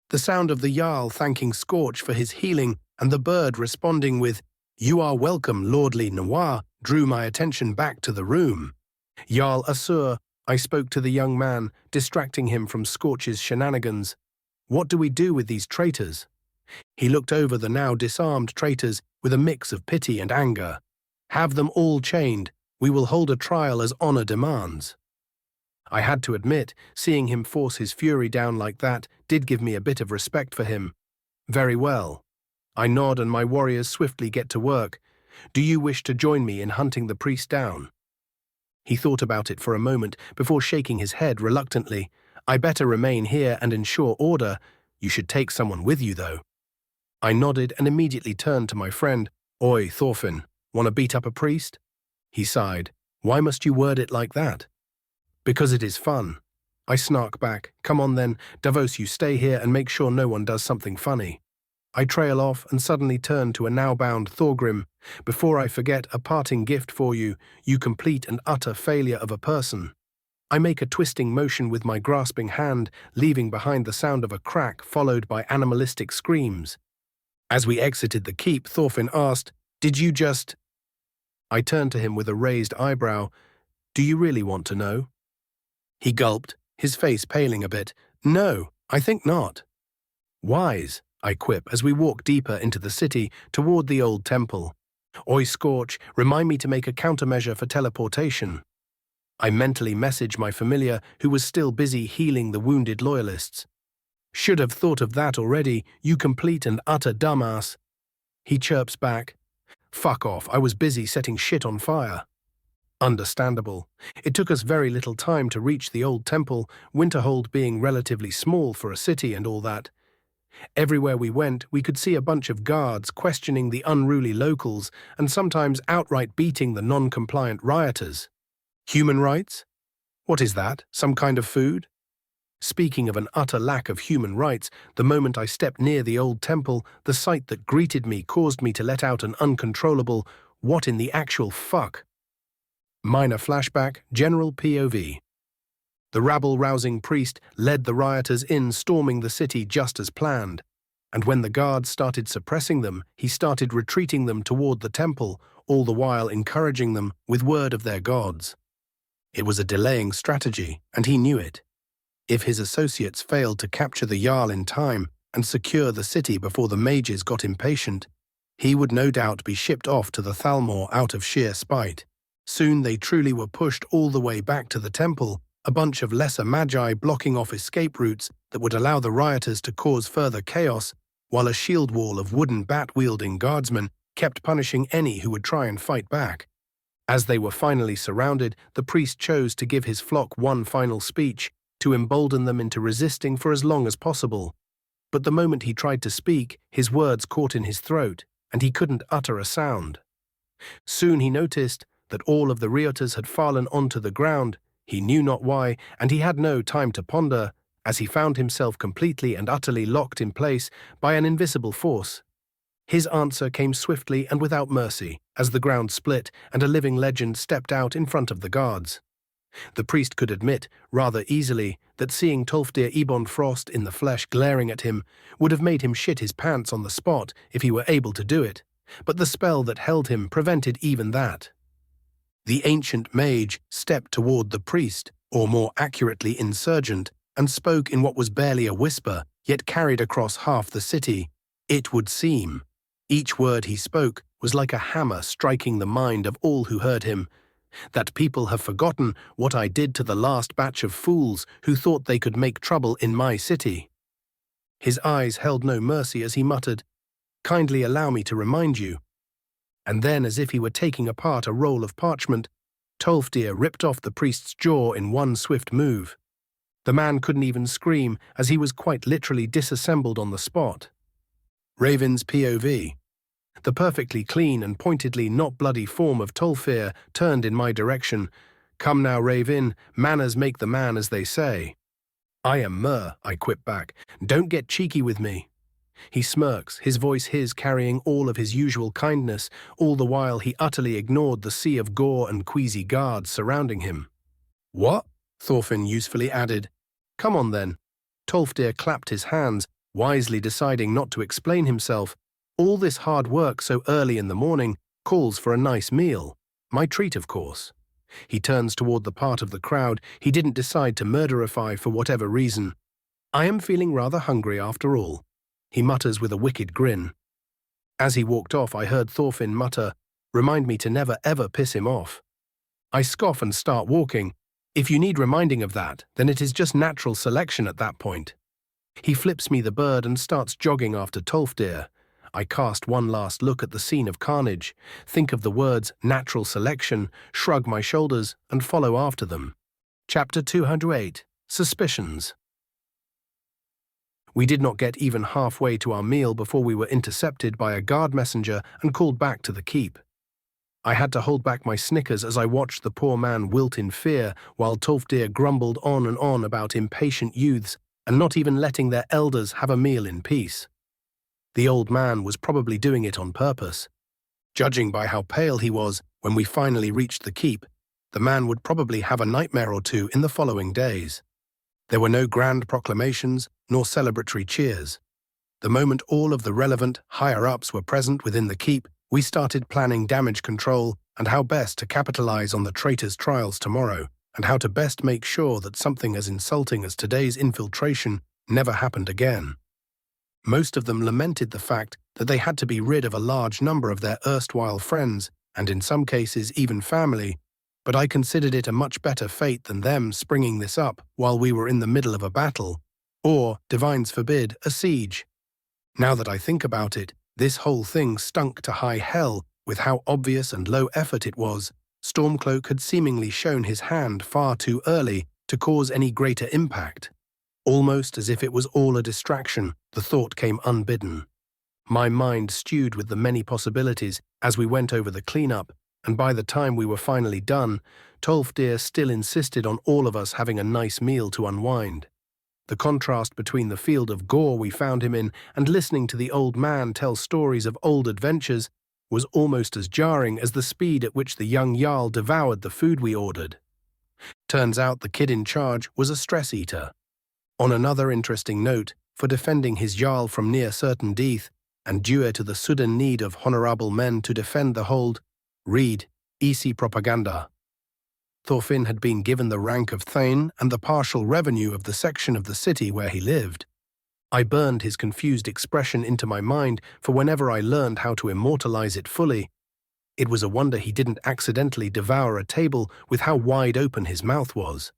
The sound of the Jarl thanking Scorch for his healing and the bird responding with, "You are welcome, Lordly Noir," drew my attention back to the room. "Jarl Asur," I spoke to the young man, distracting him from Scorch's shenanigans. "What do we do with these traitors?" He looked over the now disarmed traitors with a mix of pity and anger. "Have them all chained. We will hold a trial as honor demands." I had to admit, seeing him force his fury down like that did give me a bit of respect for him. "Very well." I nod and my warriors swiftly get to work. "Do you wish to join me in hunting the priest down?" He thought about it for a moment before shaking his head reluctantly. "I better remain here and ensure order. You should take someone with you, though." I nodded and immediately turned to my friend. "Oi, Thorfinn, want to beat up a priest?" He sighed. "Why must you word it like that?" "Because it is fun." I snark back. "Come on then, Davos, you stay here and make sure no one does something funny." I trail off and suddenly turn to a now-bound Thorgrim. "Before I forget, a parting gift for you, you complete and utter failure of a person." I make a twisting motion with my grasping hand, leaving behind the sound of a crack followed by animalistic screams. As we exited the keep, Thorfinn asked, "Did you just—" I turned to him with a raised eyebrow. "Do you really want to know?" He gulped, his face paling a bit. "No, I think not." "Wise," I quip as we walk deeper into the city toward the old temple. "Oi, Scorch, remind me to make a countermeasure for teleportation." I mentally message my familiar who was still busy healing the wounded loyalists. "Should have thought of that already, you complete and utter dumbass." He chirps back, "Fuck off, I was busy setting shit on fire." Understandable. It took us very little time to reach the old temple, Winterhold being relatively small for a city and all that. Everywhere we went, we could see a bunch of guards questioning the unruly locals and sometimes outright beating the non-compliant rioters. Human rights? What is that? Some kind of food? Speaking of an utter lack of human rights, the moment I stepped near the old temple, the sight that greeted me caused me to let out an uncontrollable, "What in the actual fuck?" Minor flashback, general POV. The rabble-rousing priest led the rioters in, storming the city just as planned. And when the guards started suppressing them, he started retreating them toward the temple, all the while encouraging them with word of their gods. It was a delaying strategy, and he knew it. If his associates failed to capture the Jarl in time and secure the city before the mages got impatient, he would no doubt be shipped off to the Thalmor out of sheer spite. Soon they truly were pushed all the way back to the temple, a bunch of lesser magi blocking off escape routes that would allow the rioters to cause further chaos, while a shield wall of wooden bat-wielding guardsmen kept punishing any who would try and fight back. As they were finally surrounded, the priest chose to give his flock one final speech, to embolden them into resisting for as long as possible. But the moment he tried to speak, his words caught in his throat, and he couldn't utter a sound. Soon he noticed that all of the rioters had fallen onto the ground. He knew not why, and he had no time to ponder, as he found himself completely and utterly locked in place by an invisible force. His answer came swiftly and without mercy, as the ground split and a living legend stepped out in front of the guards. The priest could admit, rather easily, that seeing Tolfdir Ebon Frost in the flesh glaring at him would have made him shit his pants on the spot if he were able to do it, but the spell that held him prevented even that. The ancient mage stepped toward the priest, or more accurately insurgent, and spoke in what was barely a whisper, yet carried across half the city. It would seem. Each word he spoke was like a hammer striking the mind of all who heard him. That people have forgotten what I did to the last batch of fools who thought they could make trouble in my city. His eyes held no mercy as he muttered, "Kindly allow me to remind you." And then, as if he were taking apart a roll of parchment, Tolfdir ripped off the priest's jaw in one swift move. The man couldn't even scream, as he was quite literally disassembled on the spot. Raven's POV. The perfectly clean and pointedly not bloody form of Tolfdir turned in my direction. "Come now, Raven, manners make the man, as they say." "I am Mer," I quipped back. "Don't get cheeky with me." He smirks, his voice carrying all of his usual kindness, all the while he utterly ignored the sea of gore and queasy guards surrounding him. "What?" Thorfinn usefully added. "Come on then." Tolfdir clapped his hands, wisely deciding not to explain himself. All this hard work so early in the morning calls for a nice meal. My treat, of course. He turns toward the part of the crowd he didn't decide to murderify for whatever reason. "I am feeling rather hungry after all," he mutters with a wicked grin. As he walked off, I heard Thorfinn mutter, "Remind me to never ever piss him off." I scoff and start walking. If you need reminding of that, then it is just natural selection at that point. He flips me the bird and starts jogging after Tolfdir. I cast one last look at the scene of carnage, think of the words natural selection, shrug my shoulders, and follow after them. Chapter 208. Suspicions. We did not get even halfway to our meal before we were intercepted by a guard messenger and called back to the keep. I had to hold back my snickers as I watched the poor man wilt in fear while Tolfdir grumbled on and on about impatient youths and not even letting their elders have a meal in peace. The old man was probably doing it on purpose. Judging by how pale he was when we finally reached the keep, the man would probably have a nightmare or two in the following days. There were no grand proclamations nor celebratory cheers. The moment all of the relevant higher-ups were present within the keep, we started planning damage control and how best to capitalize on the traitors' trials tomorrow, and how to best make sure that something as insulting as today's infiltration never happened again. Most of them lamented the fact that they had to be rid of a large number of their erstwhile friends, and in some cases even family, but I considered it a much better fate than them springing this up while we were in the middle of a battle, or, divines forbid, a siege. Now that I think about it, this whole thing stunk to high hell with how obvious and low effort it was. Stormcloak had seemingly shown his hand far too early to cause any greater impact. Almost as if it was all a distraction, the thought came unbidden. My mind stewed with the many possibilities as we went over the cleanup, and by the time we were finally done, Tolfdir still insisted on all of us having a nice meal to unwind. The contrast between the field of gore we found him in and listening to the old man tell stories of old adventures was almost as jarring as the speed at which the young Jarl devoured the food we ordered. Turns out the kid in charge was a stress eater. On another interesting note, for defending his Jarl from near certain death, and due to the sudden need of honorable men to defend the hold, read EC Propaganda. Thorfinn had been given the rank of Thane and the partial revenue of the section of the city where he lived. I burned his confused expression into my mind for whenever I learned how to immortalize it fully. It was a wonder he didn't accidentally devour a table with how wide open his mouth was.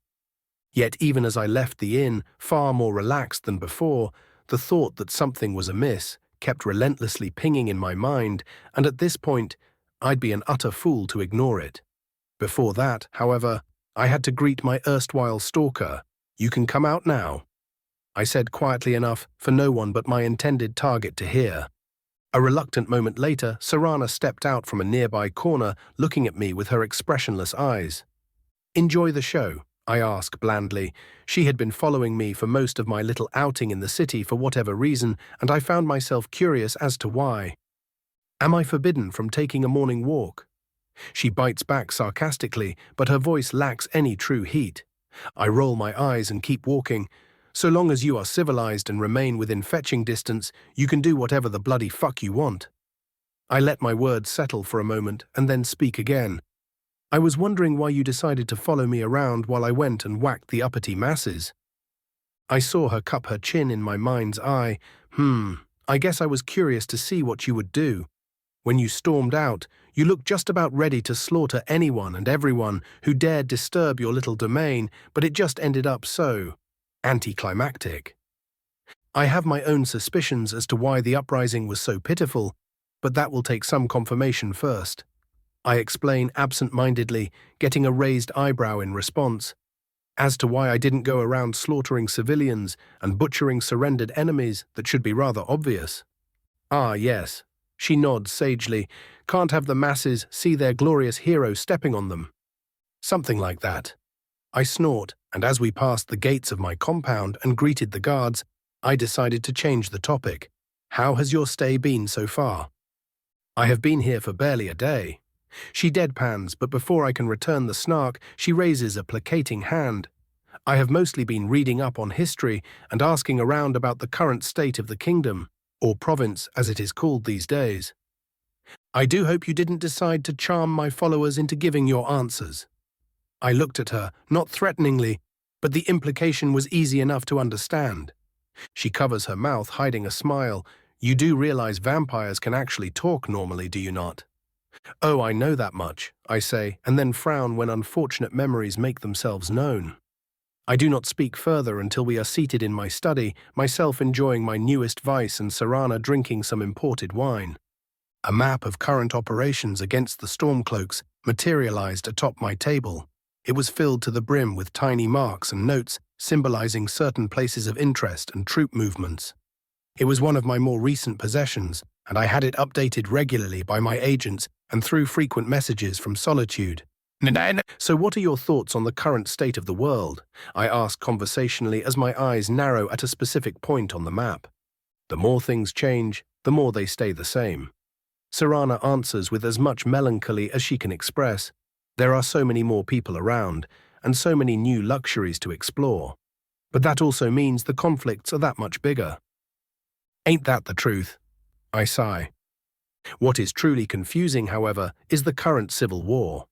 Yet even as I left the inn, far more relaxed than before, the thought that something was amiss kept relentlessly pinging in my mind, and at this point, I'd be an utter fool to ignore it. Before that, however, I had to greet my erstwhile stalker. "You can come out now," I said quietly enough for no one but my intended target to hear. A reluctant moment later, Serana stepped out from a nearby corner, looking at me with her expressionless eyes. "Enjoy the show?" I asked blandly. She had been following me for most of my little outing in the city for whatever reason, and I found myself curious as to why. "Am I forbidden from taking a morning walk?" She bites back sarcastically, but her voice lacks any true heat. I roll my eyes and keep walking. "So long as you are civilized and remain within fetching distance, you can do whatever the bloody fuck you want." I let my words settle for a moment and then speak again. "I was wondering why you decided to follow me around while I went and whacked the uppity masses." I saw her cup her chin in my mind's eye. I guess I was curious to see what you would do. When you stormed out, you looked just about ready to slaughter anyone and everyone who dared disturb your little domain, but it just ended up so anticlimactic. I have my own suspicions as to why the uprising was so pitiful, but that will take some confirmation first. I explain absent-mindedly, getting a raised eyebrow in response. As to why I didn't go around slaughtering civilians and butchering surrendered enemies, that should be rather obvious. "Ah, yes." She nods sagely. "Can't have the masses see their glorious hero stepping on them." "Something like that." I snort, and as we passed the gates of my compound and greeted the guards, I decided to change the topic. "How has your stay been so far?" "I have been here for barely a day." She deadpans, but before I can return the snark, she raises a placating hand. "I have mostly been reading up on history and asking around about the current state of the kingdom, or province as it is called these days." "I do hope you didn't decide to charm my followers into giving your answers." I looked at her, not threateningly, but the implication was easy enough to understand. She covers her mouth, hiding a smile. "You do realize vampires can actually talk normally, do you not?" "Oh, I know that much," I say, and then frown when unfortunate memories make themselves known. I do not speak further until we are seated in my study, myself enjoying my newest vice and Serana drinking some imported wine. A map of current operations against the Stormcloaks materialized atop my table. It was filled to the brim with tiny marks and notes symbolizing certain places of interest and troop movements. It was one of my more recent possessions, and I had it updated regularly by my agents and through frequent messages from Solitude. "So what are your thoughts on the current state of the world?" I ask conversationally as my eyes narrow at a specific point on the map. "The more things change, the more they stay the same." Serana answers with as much melancholy as she can express. "There are so many more people around, and so many new luxuries to explore. But that also means the conflicts are that much bigger." "Ain't that the truth?" I sigh. "What is truly confusing, however, is the current civil war."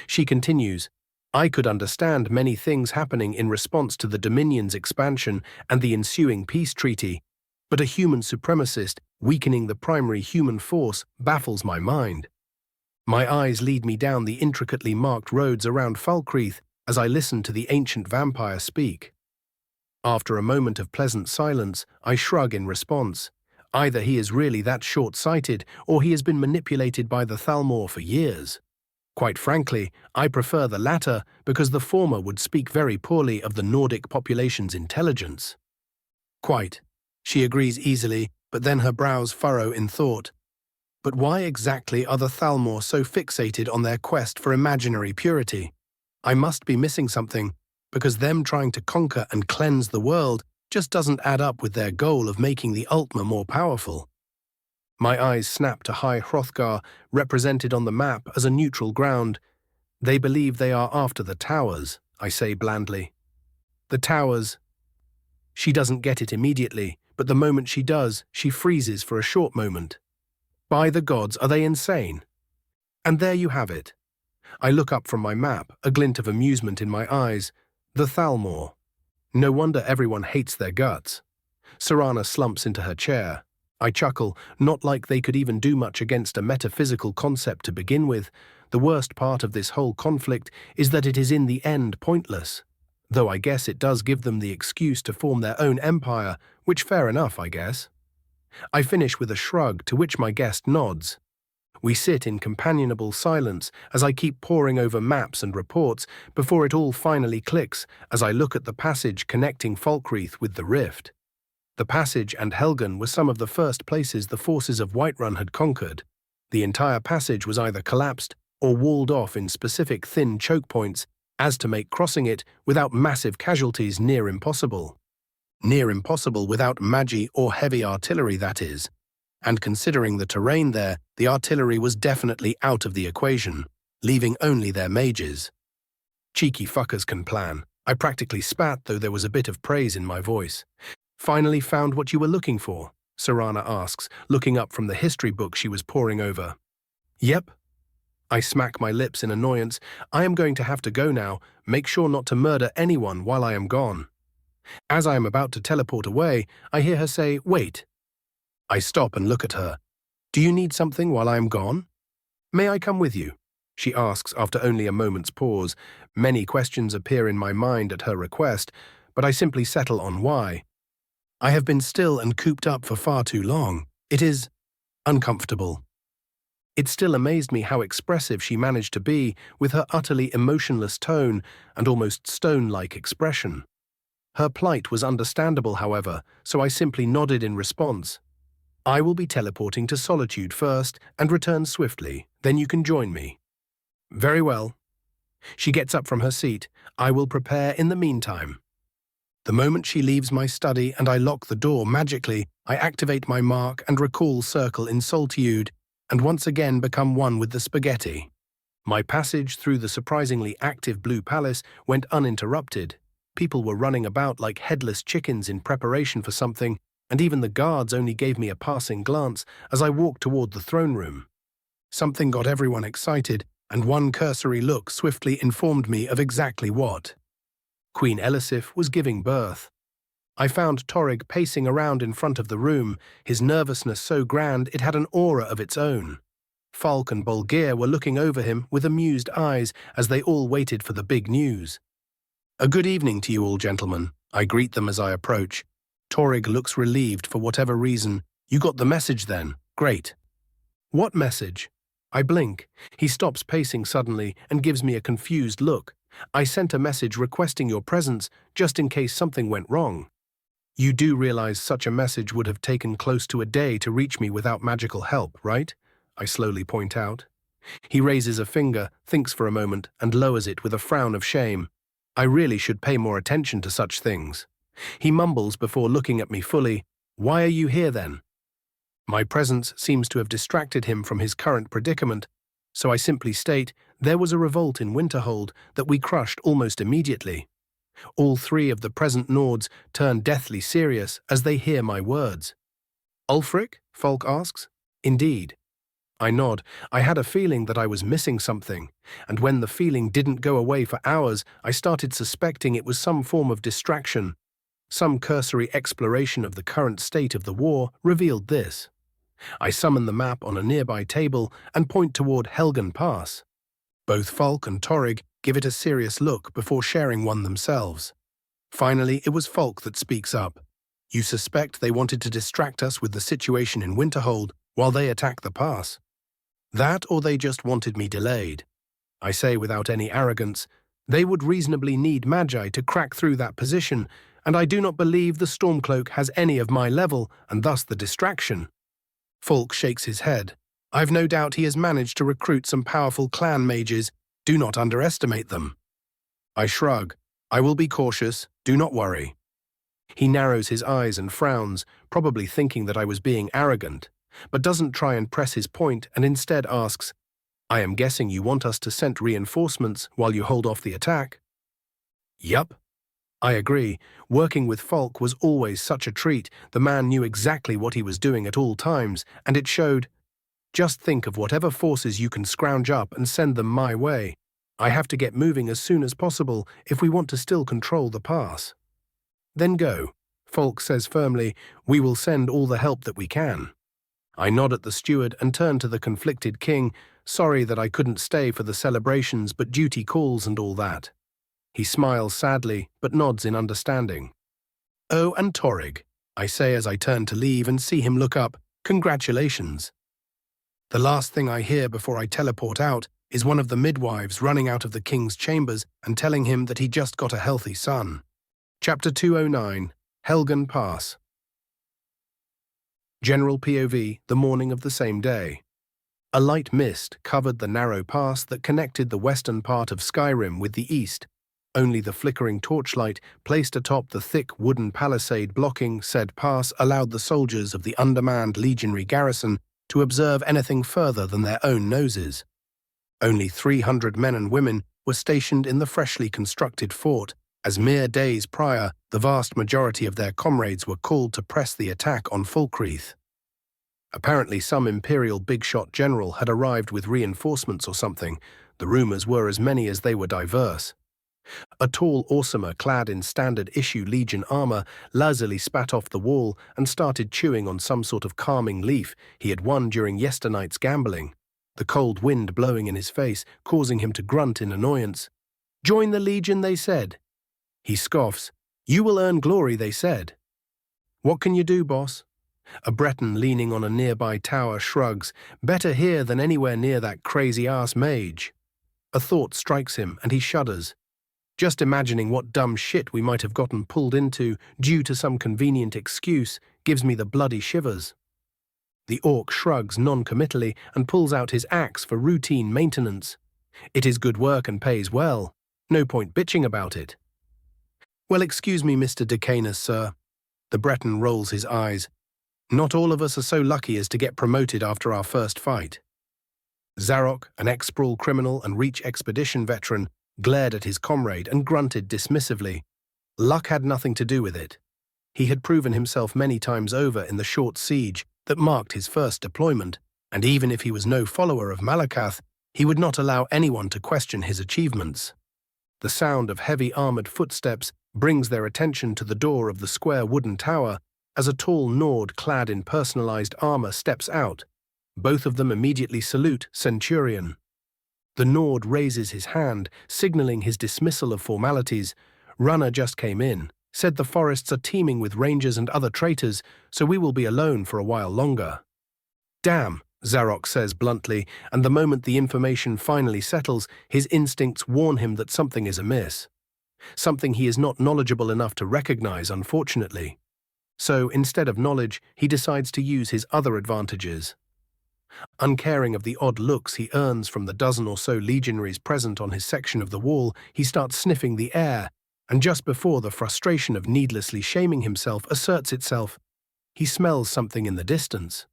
She continues, "I could understand many things happening in response to the Dominion's expansion and the ensuing peace treaty, but a human supremacist weakening the primary human force baffles my mind." My eyes lead me down the intricately marked roads around Falkreath as I listen to the ancient vampire speak. After a moment of pleasant silence, I shrug in response. Either he is really that short-sighted, or he has been manipulated by the Thalmor for years. Quite frankly, I prefer the latter because the former would speak very poorly of the Nordic population's intelligence. "Quite," she agrees easily, but then her brows furrow in thought. "But why exactly are the Thalmor so fixated on their quest for imaginary purity? I must be missing something. because them trying to conquer and cleanse the world just doesn't add up with their goal of making the Ultima more powerful. My eyes snap to High Hrothgar, represented on the map as a neutral ground. They believe they are after the towers, I say blandly. The towers. She doesn't get it immediately, but the moment she does, she freezes for a short moment. By the gods, are they insane? And there you have it. I look up from my map, a glint of amusement in my eyes. The Thalmor. No wonder everyone hates their guts. Serana slumps into her chair. I chuckle, not like they could even do much against a metaphysical concept to begin with. The worst part of this whole conflict is that it is in the end pointless. Though I guess it does give them the excuse to form their own empire, which fair enough, I guess. I finish with a shrug, to which my guest nods. We sit in companionable silence as I keep poring over maps and reports before it all finally clicks as I look at the passage connecting Falkreath with the Rift. The passage and Helgen were some of the first places the forces of Whiterun had conquered. The entire passage was either collapsed or walled off in specific thin choke points, as to make crossing it without massive casualties near impossible. Near impossible without magi or heavy artillery, that is. And considering the terrain there, the artillery was definitely out of the equation, leaving only their mages. Cheeky fuckers can plan. I practically spat, though there was a bit of praise in my voice. Finally found what you were looking for? Serana asks, looking up from the history book she was poring over. Yep. I smack my lips in annoyance. I am going to have to go now. Make sure not to murder anyone while I am gone. As I am about to teleport away, I hear her say, wait. I stop and look at her. Do you need something while I am gone? May I come with you? She asks after only a moment's pause. Many questions appear in my mind at her request, but I simply settle on why. I have been still and cooped up for far too long. It is uncomfortable. It still amazed me how expressive she managed to be with her utterly emotionless tone and almost stone-like expression. Her plight was understandable, however, so I simply nodded in response. I will be teleporting to Solitude first and return swiftly, then you can join me. Very well. She gets up from her seat. I will prepare in the meantime. The moment she leaves my study and I lock the door magically, I activate my mark and recall Circle in Solitude, and once again become one with the spaghetti. My passage through the surprisingly active Blue Palace went uninterrupted. People were running about like headless chickens in preparation for something, and even the guards only gave me a passing glance as I walked toward the throne room. Something got everyone excited, and one cursory look swiftly informed me of exactly what. Queen Elisif was giving birth. I found Torrig pacing around in front of the room, his nervousness so grand it had an aura of its own. Falk and Bolgear were looking over him with amused eyes as they all waited for the big news. A good evening to you all, gentlemen. I greet them as I approach. Torrig looks relieved for whatever reason. You got the message then? Great. What message? I blink. He stops pacing suddenly and gives me a confused look. I sent a message requesting your presence just in case something went wrong. You do realize such a message would have taken close to a day to reach me without magical help, right? I slowly point out. He raises a finger, thinks for a moment, and lowers it with a frown of shame. I really should pay more attention to such things. He mumbles before looking at me fully. Why are you here then? My presence seems to have distracted him from his current predicament, so I simply state there was a revolt in Winterhold that we crushed almost immediately. All three of the present Nords turn deathly serious as they hear my words. Ulfric? Falk asks. Indeed. I nod. I had a feeling that I was missing something, and when the feeling didn't go away for hours, I started suspecting it was some form of distraction. Some cursory exploration of the current state of the war revealed this. I summon the map on a nearby table and point toward Helgen Pass. Both Falk and Torrig give it a serious look before sharing one themselves. Finally, it was Falk that speaks up. You suspect they wanted to distract us with the situation in Winterhold while they attack the pass? That, or they just wanted me delayed? I say without any arrogance, they would reasonably need magi to crack through that position, and I do not believe the Stormcloak has any of my level, and thus the distraction. Falk shakes his head. I've no doubt he has managed to recruit some powerful clan mages. Do not underestimate them. I shrug. I will be cautious, do not worry. He narrows his eyes and frowns, probably thinking that I was being arrogant, but doesn't try and press his point and instead asks, I am guessing you want us to send reinforcements while you hold off the attack? Yup. I agree. Working with Falk was always such a treat. The man knew exactly what he was doing at all times, and it showed. Just think of whatever forces you can scrounge up and send them my way. I have to get moving as soon as possible if we want to still control the pass. Then go. Falk says firmly, we will send all the help that we can. I nod at the steward and turn to the conflicted king, sorry that I couldn't stay for the celebrations but duty calls and all that. He smiles sadly, but nods in understanding. Oh, and Torrig, I say as I turn to leave and see him look up, congratulations. The last thing I hear before I teleport out is one of the midwives running out of the king's chambers and telling him that he just got a healthy son. Chapter 209, Helgen Pass. General POV, the morning of the same day. A light mist covered the narrow pass that connected the western part of Skyrim with the east. Only the flickering torchlight placed atop the thick wooden palisade blocking said pass allowed the soldiers of the undermanned legionary garrison to observe anything further than their own noses. Only 300 men and women were stationed in the freshly constructed fort, as mere days prior the vast majority of their comrades were called to press the attack on Falkreath. Apparently some imperial big-shot general had arrived with reinforcements or something. The rumors were as many as they were diverse. A tall Orsimer clad in standard-issue Legion armor lazily spat off the wall and started chewing on some sort of calming leaf he had won during yesternight's gambling, the cold wind blowing in his face, causing him to grunt in annoyance. Join the Legion, they said. He scoffs. You will earn glory, they said. What can you do, boss? A Breton leaning on a nearby tower shrugs. Better here than anywhere near that crazy-ass mage. A thought strikes him and he shudders. Just imagining what dumb shit we might have gotten pulled into due to some convenient excuse gives me the bloody shivers. The orc shrugs non-committally and pulls out his axe for routine maintenance. It is good work and pays well. No point bitching about it. Well, excuse me, Mr. Decanus, sir. The Breton rolls his eyes. Not all of us are so lucky as to get promoted after our first fight. Zarok, an ex-sprawl criminal and Reach expedition veteran, glared at his comrade and grunted dismissively. Luck had nothing to do with it. He had proven himself many times over in the short siege that marked his first deployment, and even if he was no follower of Malakath, he would not allow anyone to question his achievements. The sound of heavy armored footsteps brings their attention to the door of the square wooden tower as a tall Nord clad in personalized armor steps out. Both of them immediately salute Centurion. The Nord raises his hand, signaling his dismissal of formalities. Runner just came in, said the forests are teeming with rangers and other traitors, so we will be alone for a while longer. Damn, Zarok says bluntly, and the moment the information finally settles, his instincts warn him that something is amiss. Something he is not knowledgeable enough to recognize, unfortunately. So, instead of knowledge, he decides to use his other advantages. Uncaring of the odd looks he earns from the dozen or so legionaries present on his section of the wall, he starts sniffing the air, and just before the frustration of needlessly shaming himself asserts itself, he smells something in the distance.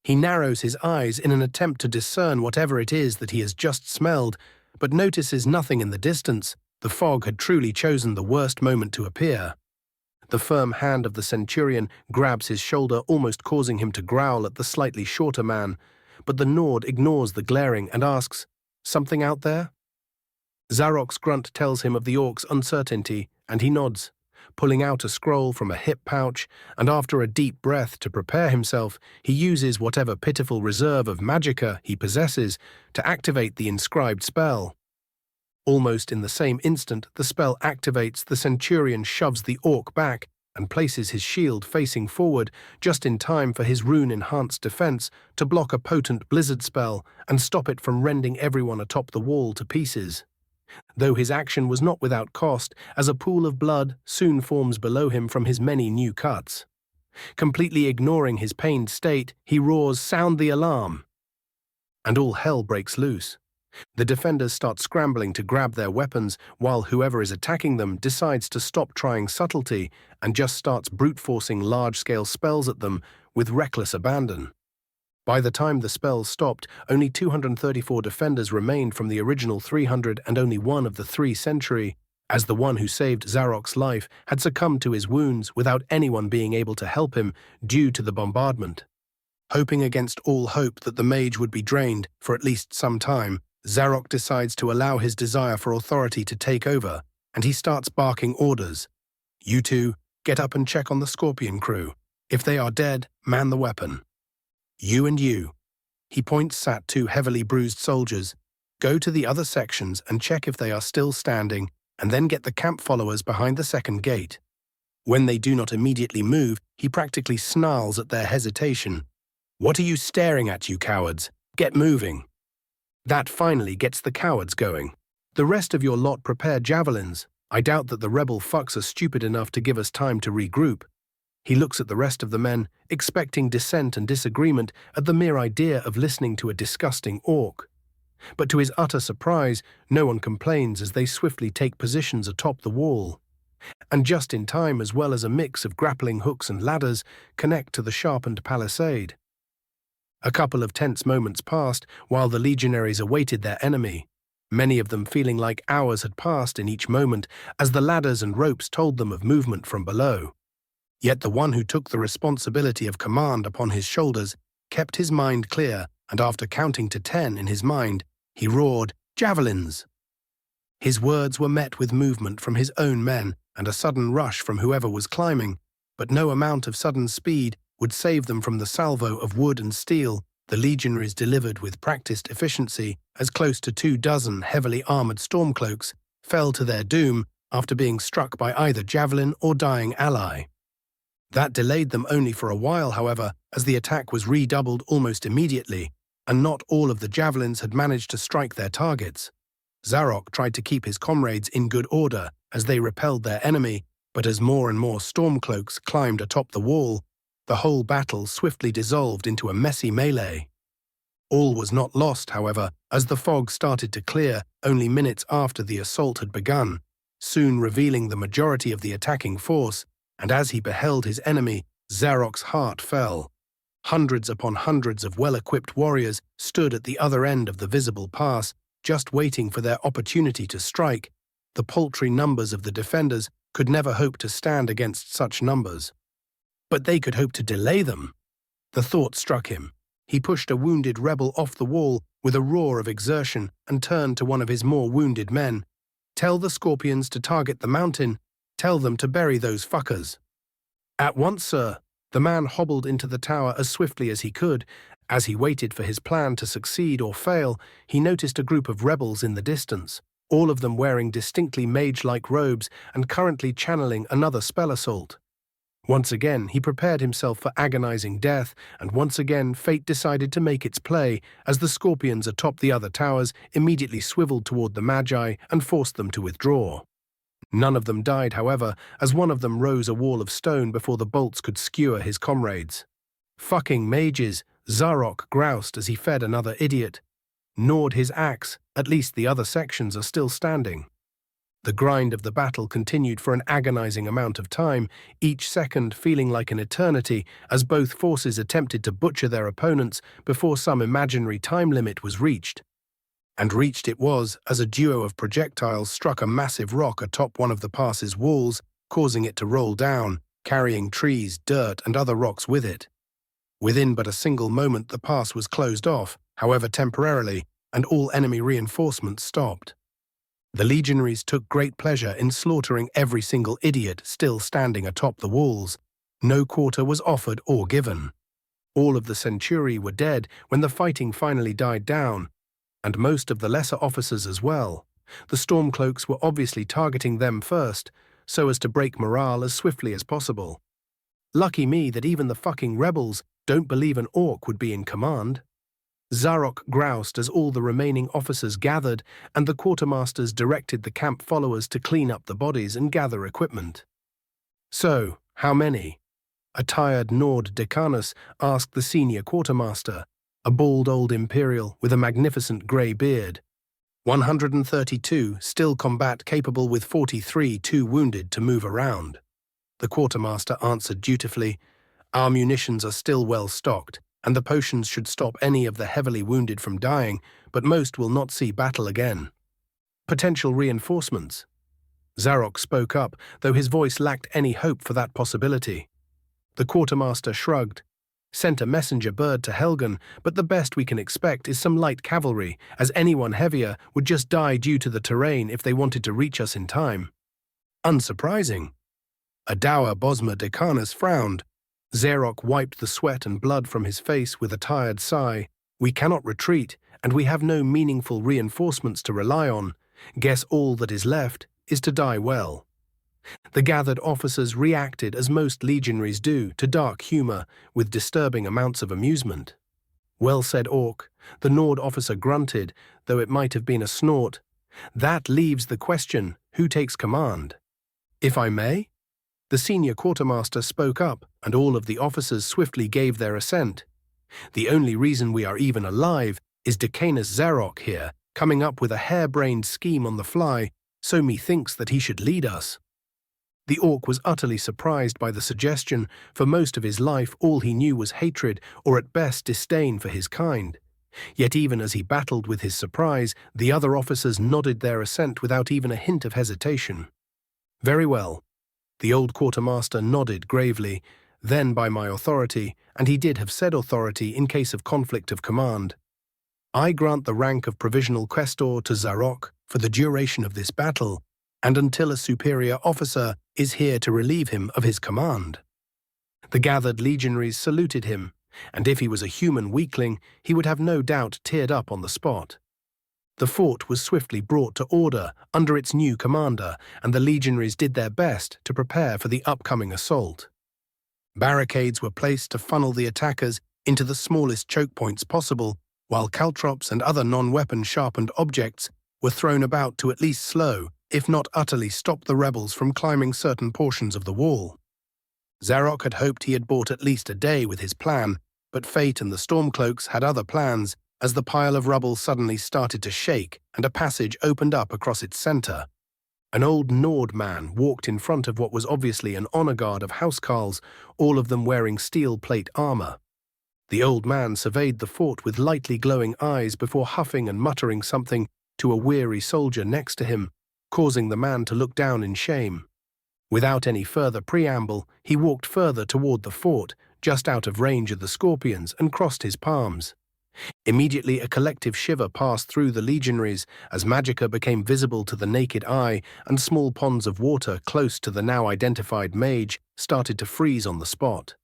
He narrows his eyes in an attempt to discern whatever it is that he has just smelled, but notices nothing in the distance. The fog had truly chosen the worst moment to appear. The firm hand of the Centurion grabs his shoulder, almost causing him to growl at the slightly shorter man, but the Nord ignores the glaring and asks, "Something out there?" Zarok's grunt tells him of the orc's uncertainty, and he nods, pulling out a scroll from a hip pouch, and after a deep breath to prepare himself, he uses whatever pitiful reserve of magicka he possesses to activate the inscribed spell. Almost in the same instant the spell activates, the Centurion shoves the orc back and places his shield facing forward just in time for his rune-enhanced defense to block a potent blizzard spell and stop it from rending everyone atop the wall to pieces. Though his action was not without cost, as a pool of blood soon forms below him from his many new cuts. Completely ignoring his pained state, he roars, "Sound the alarm!" And all hell breaks loose. The defenders start scrambling to grab their weapons, while whoever is attacking them decides to stop trying subtlety and just starts brute-forcing large-scale spells at them with reckless abandon. By the time the spells stopped, only 234 defenders remained from the original 300, and only one of the 3 sentry, as the one who saved Zarok's life, had succumbed to his wounds without anyone being able to help him due to the bombardment. Hoping against all hope that the mage would be drained for at least some time, Zarok decides to allow his desire for authority to take over, and he starts barking orders. "You two, get up and check on the Scorpion crew. If they are dead, man the weapon. You and you," he points at 2 heavily bruised soldiers, "go to the other sections and check if they are still standing, and then get the camp followers behind the second gate." When they do not immediately move, he practically snarls at their hesitation. "What are you staring at, you cowards? Get moving." That finally gets the cowards going. "The rest of your lot prepare javelins. I doubt that the rebel fucks are stupid enough to give us time to regroup." He looks at the rest of the men, expecting dissent and disagreement at the mere idea of listening to a disgusting orc. But to his utter surprise, no one complains as they swiftly take positions atop the wall. And just in time, as well as a mix of grappling hooks and ladders, connect to the sharpened palisade. A couple of tense moments passed while the legionaries awaited their enemy, many of them feeling like hours had passed in each moment as the ladders and ropes told them of movement from below. Yet the one who took the responsibility of command upon his shoulders kept his mind clear, and after counting to 10 in his mind, he roared, "Javelins!" His words were met with movement from his own men and a sudden rush from whoever was climbing, but no amount of sudden speed would save them from the salvo of wood and steel the legionaries delivered with practiced efficiency, as close to 24 heavily armored stormcloaks fell to their doom after being struck by either javelin or dying ally. That delayed them only for a while, however, as the attack was redoubled almost immediately, and not all of the javelins had managed to strike their targets. Zarok tried to keep his comrades in good order as they repelled their enemy, but as more and more stormcloaks climbed atop the wall, the whole battle swiftly dissolved into a messy melee. All was not lost, however, as the fog started to clear only minutes after the assault had begun, soon revealing the majority of the attacking force, and as he beheld his enemy, Zarok's heart fell. Hundreds upon hundreds of well-equipped warriors stood at the other end of the visible pass, just waiting for their opportunity to strike. The paltry numbers of the defenders could never hope to stand against such numbers. But they could hope to delay them. The thought struck him. He pushed a wounded rebel off the wall with a roar of exertion and turned to one of his more wounded men. "Tell the Scorpions to target the mountain. Tell them to bury those fuckers." "At once, sir." The man hobbled into the tower as swiftly as he could. As he waited for his plan to succeed or fail, he noticed a group of rebels in the distance, all of them wearing distinctly mage-like robes and currently channeling another spell assault. Once again, he prepared himself for agonizing death, and once again fate decided to make its play as the Scorpions atop the other towers immediately swiveled toward the Magi and forced them to withdraw. None of them died, however, as one of them rose a wall of stone before the bolts could skewer his comrades. "Fucking mages," Zarok groused as he fed another idiot. Gnawed his axe, "At least the other sections are still standing." The grind of the battle continued for an agonizing amount of time, each second feeling like an eternity as both forces attempted to butcher their opponents before some imaginary time limit was reached. And reached it was as a duo of projectiles struck a massive rock atop one of the pass's walls, causing it to roll down, carrying trees, dirt, and other rocks with it. Within but a single moment the pass was closed off, however temporarily, and all enemy reinforcements stopped. The legionaries took great pleasure in slaughtering every single idiot still standing atop the walls. No quarter was offered or given. All of the centuri were dead when the fighting finally died down, and most of the lesser officers as well. The Stormcloaks were obviously targeting them first, so as to break morale as swiftly as possible. Lucky me that even the fucking rebels don't believe an orc would be in command. Zarok groused as all the remaining officers gathered, and the quartermasters directed the camp followers to clean up the bodies and gather equipment. "So, how many?" A tired, gnawed Decanus asked the senior quartermaster, a bald old imperial with a magnificent grey beard. 132 still combat capable with 43 too wounded to move around. The quartermaster answered dutifully, "Our munitions are still well stocked, and the potions should stop any of the heavily wounded from dying, but most will not see battle again." Potential reinforcements. Zarok spoke up, though his voice lacked any hope for that possibility. The quartermaster shrugged, "Sent a messenger bird to Helgen, but the best we can expect is some light cavalry, as anyone heavier would just die due to the terrain if they wanted to reach us in time." Unsurprising. Adawa Bosma Decanus frowned. Zarok wiped the sweat and blood from his face with a tired sigh. "We cannot retreat, and we have no meaningful reinforcements to rely on. Guess all that is left is to die well." The gathered officers reacted as most legionaries do to dark humor with disturbing amounts of amusement. "Well said, Orc," the Nord officer grunted, though it might have been a snort. "That leaves the question, who takes command?" "If I may?" The senior quartermaster spoke up, and all of the officers swiftly gave their assent. "The only reason we are even alive is Decanus Zarok here, coming up with a harebrained scheme on the fly, so methinks that he should lead us." The Orc was utterly surprised by the suggestion. For most of his life all he knew was hatred, or at best disdain for his kind. Yet even as he battled with his surprise, the other officers nodded their assent without even a hint of hesitation. "Very well." The old quartermaster nodded gravely, "Then by my authority," and he did have said authority in case of conflict of command, "I grant the rank of provisional questor to Zarok for the duration of this battle, and until a superior officer is here to relieve him of his command." The gathered legionaries saluted him, and if he was a human weakling, he would have no doubt teared up on the spot. The fort was swiftly brought to order under its new commander, and the legionaries did their best to prepare for the upcoming assault. Barricades were placed to funnel the attackers into the smallest choke points possible, while caltrops and other non-weapon sharpened objects were thrown about to at least slow, if not utterly stop the rebels from climbing certain portions of the wall. Zarok had hoped he had bought at least a day with his plan, but fate and the Stormcloaks had other plans as the pile of rubble suddenly started to shake and a passage opened up across its center. An old Nord man walked in front of what was obviously an honor guard of housecarls, all of them wearing steel plate armor. The old man surveyed the fort with lightly glowing eyes before huffing and muttering something to a weary soldier next to him, causing the man to look down in shame. Without any further preamble, he walked further toward the fort, just out of range of the scorpions, and crossed his palms. Immediately a collective shiver passed through the legionaries as magicka became visible to the naked eye, and small ponds of water close to the now identified mage started to freeze on the spot.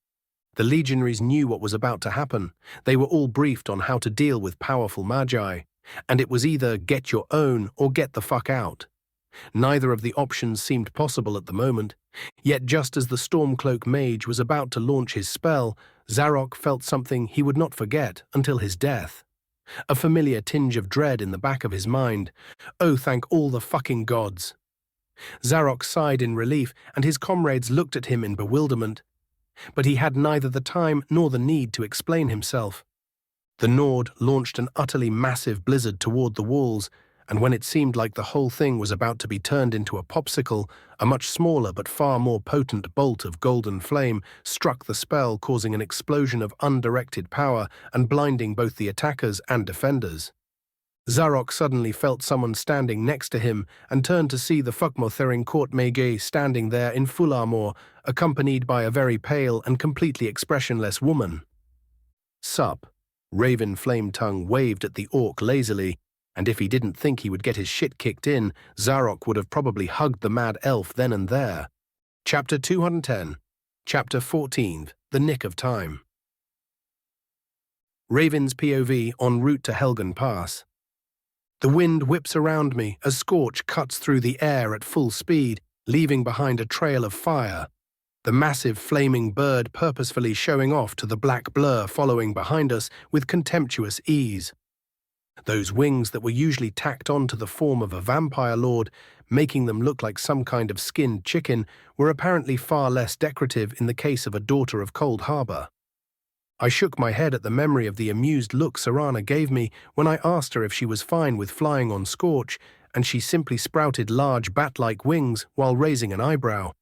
The legionaries knew what was about to happen. They were all briefed on how to deal with powerful magi, and it was either get your own or get the fuck out. Neither of the options seemed possible at the moment, yet just as the Stormcloak mage was about to launch his spell, Zarok felt something he would not forget until his death. A familiar tinge of dread in the back of his mind. Oh, thank all the fucking gods. Zarok sighed in relief, and his comrades looked at him in bewilderment. But he had neither the time nor the need to explain himself. The Nord launched an utterly massive blizzard toward the walls, and when it seemed like the whole thing was about to be turned into a popsicle, a much smaller but far more potent bolt of golden flame struck the spell, causing an explosion of undirected power and blinding both the attackers and defenders. Zarok suddenly felt someone standing next to him and turned to see the Fukmothering court mage standing there in full armor, accompanied by a very pale and completely expressionless woman. "Sup?" Raven Flametongue waved at the orc lazily, and if he didn't think he would get his shit kicked in, Zarok would have probably hugged the mad elf then and there. Chapter 210. Chapter 14. The Nick of Time. Raven's POV en route to Helgen Pass. The wind whips around me as Scorch cuts through the air at full speed, leaving behind a trail of fire. The massive flaming bird purposefully showing off to the black blur following behind us with contemptuous ease. Those wings that were usually tacked on to the form of a vampire lord, making them look like some kind of skinned chicken, were apparently far less decorative in the case of a daughter of Cold Harbor. I shook my head at the memory of the amused look Serana gave me when I asked her if she was fine with flying on Scorch, and she simply sprouted large bat-like wings while raising an eyebrow.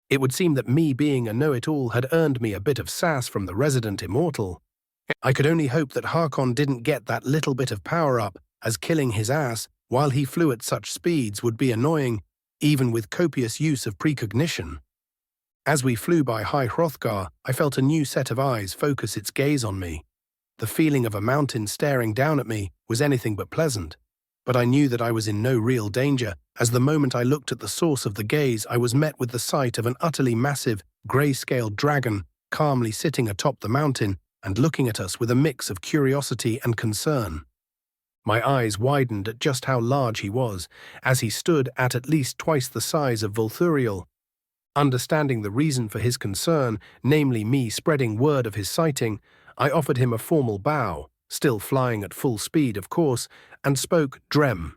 It would seem that me being a know-it-all had earned me a bit of sass from the resident immortal. I could only hope that Harkon didn't get that little bit of power up, as killing his ass while he flew at such speeds would be annoying, even with copious use of precognition. As we flew by High Hrothgar, I felt a new set of eyes focus its gaze on me. The feeling of a mountain staring down at me was anything but pleasant, but I knew that I was in no real danger, as the moment I looked at the source of the gaze, I was met with the sight of an utterly massive, grey-scaled dragon calmly sitting atop the mountain and looking at us with a mix of curiosity and concern. My eyes widened at just how large he was, as he stood at least twice the size of Volthuriel. Understanding the reason for his concern, namely me spreading word of his sighting, I offered him a formal bow, still flying at full speed, of course, and spoke Drem.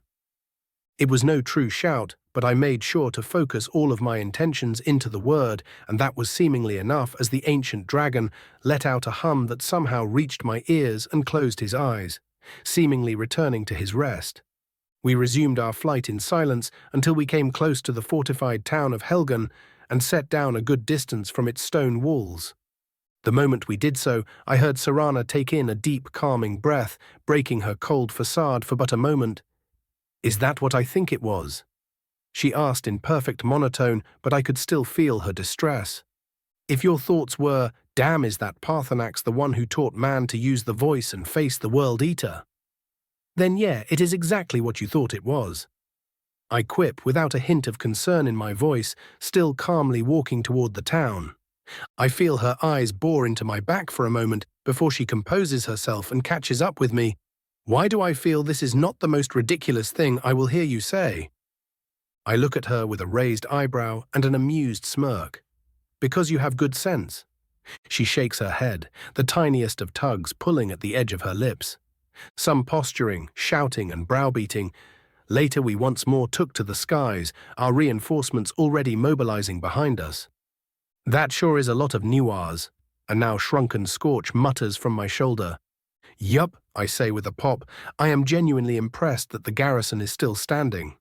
It was no true shout, but I made sure to focus all of my intentions into the word, and that was seemingly enough as the ancient dragon let out a hum that somehow reached my ears and closed his eyes, seemingly returning to his rest. We resumed our flight in silence until we came close to the fortified town of Helgen and set down a good distance from its stone walls. The moment we did so, I heard Serana take in a deep, calming breath, breaking her cold facade for but a moment. "Is that what I think it was?" she asked in perfect monotone, but I could still feel her distress. "If your thoughts were, 'Damn, is that Parthenax the one who taught man to use the voice and face the World Eater?' then yeah, it is exactly what you thought it was," I quip without a hint of concern in my voice, still calmly walking toward the town. I feel her eyes bore into my back for a moment before she composes herself and catches up with me. "Why do I feel this is not the most ridiculous thing I will hear you say?" I look at her with a raised eyebrow and an amused smirk. "Because you have good sense." She shakes her head, the tiniest of tugs pulling at the edge of her lips. Some posturing, shouting and browbeating. Later we once more took to the skies, our reinforcements already mobilizing behind us. "That sure is a lot of nuars," a now shrunken Scorch mutters from my shoulder. "Yup," I say with a pop, I am genuinely impressed that the garrison is still standing.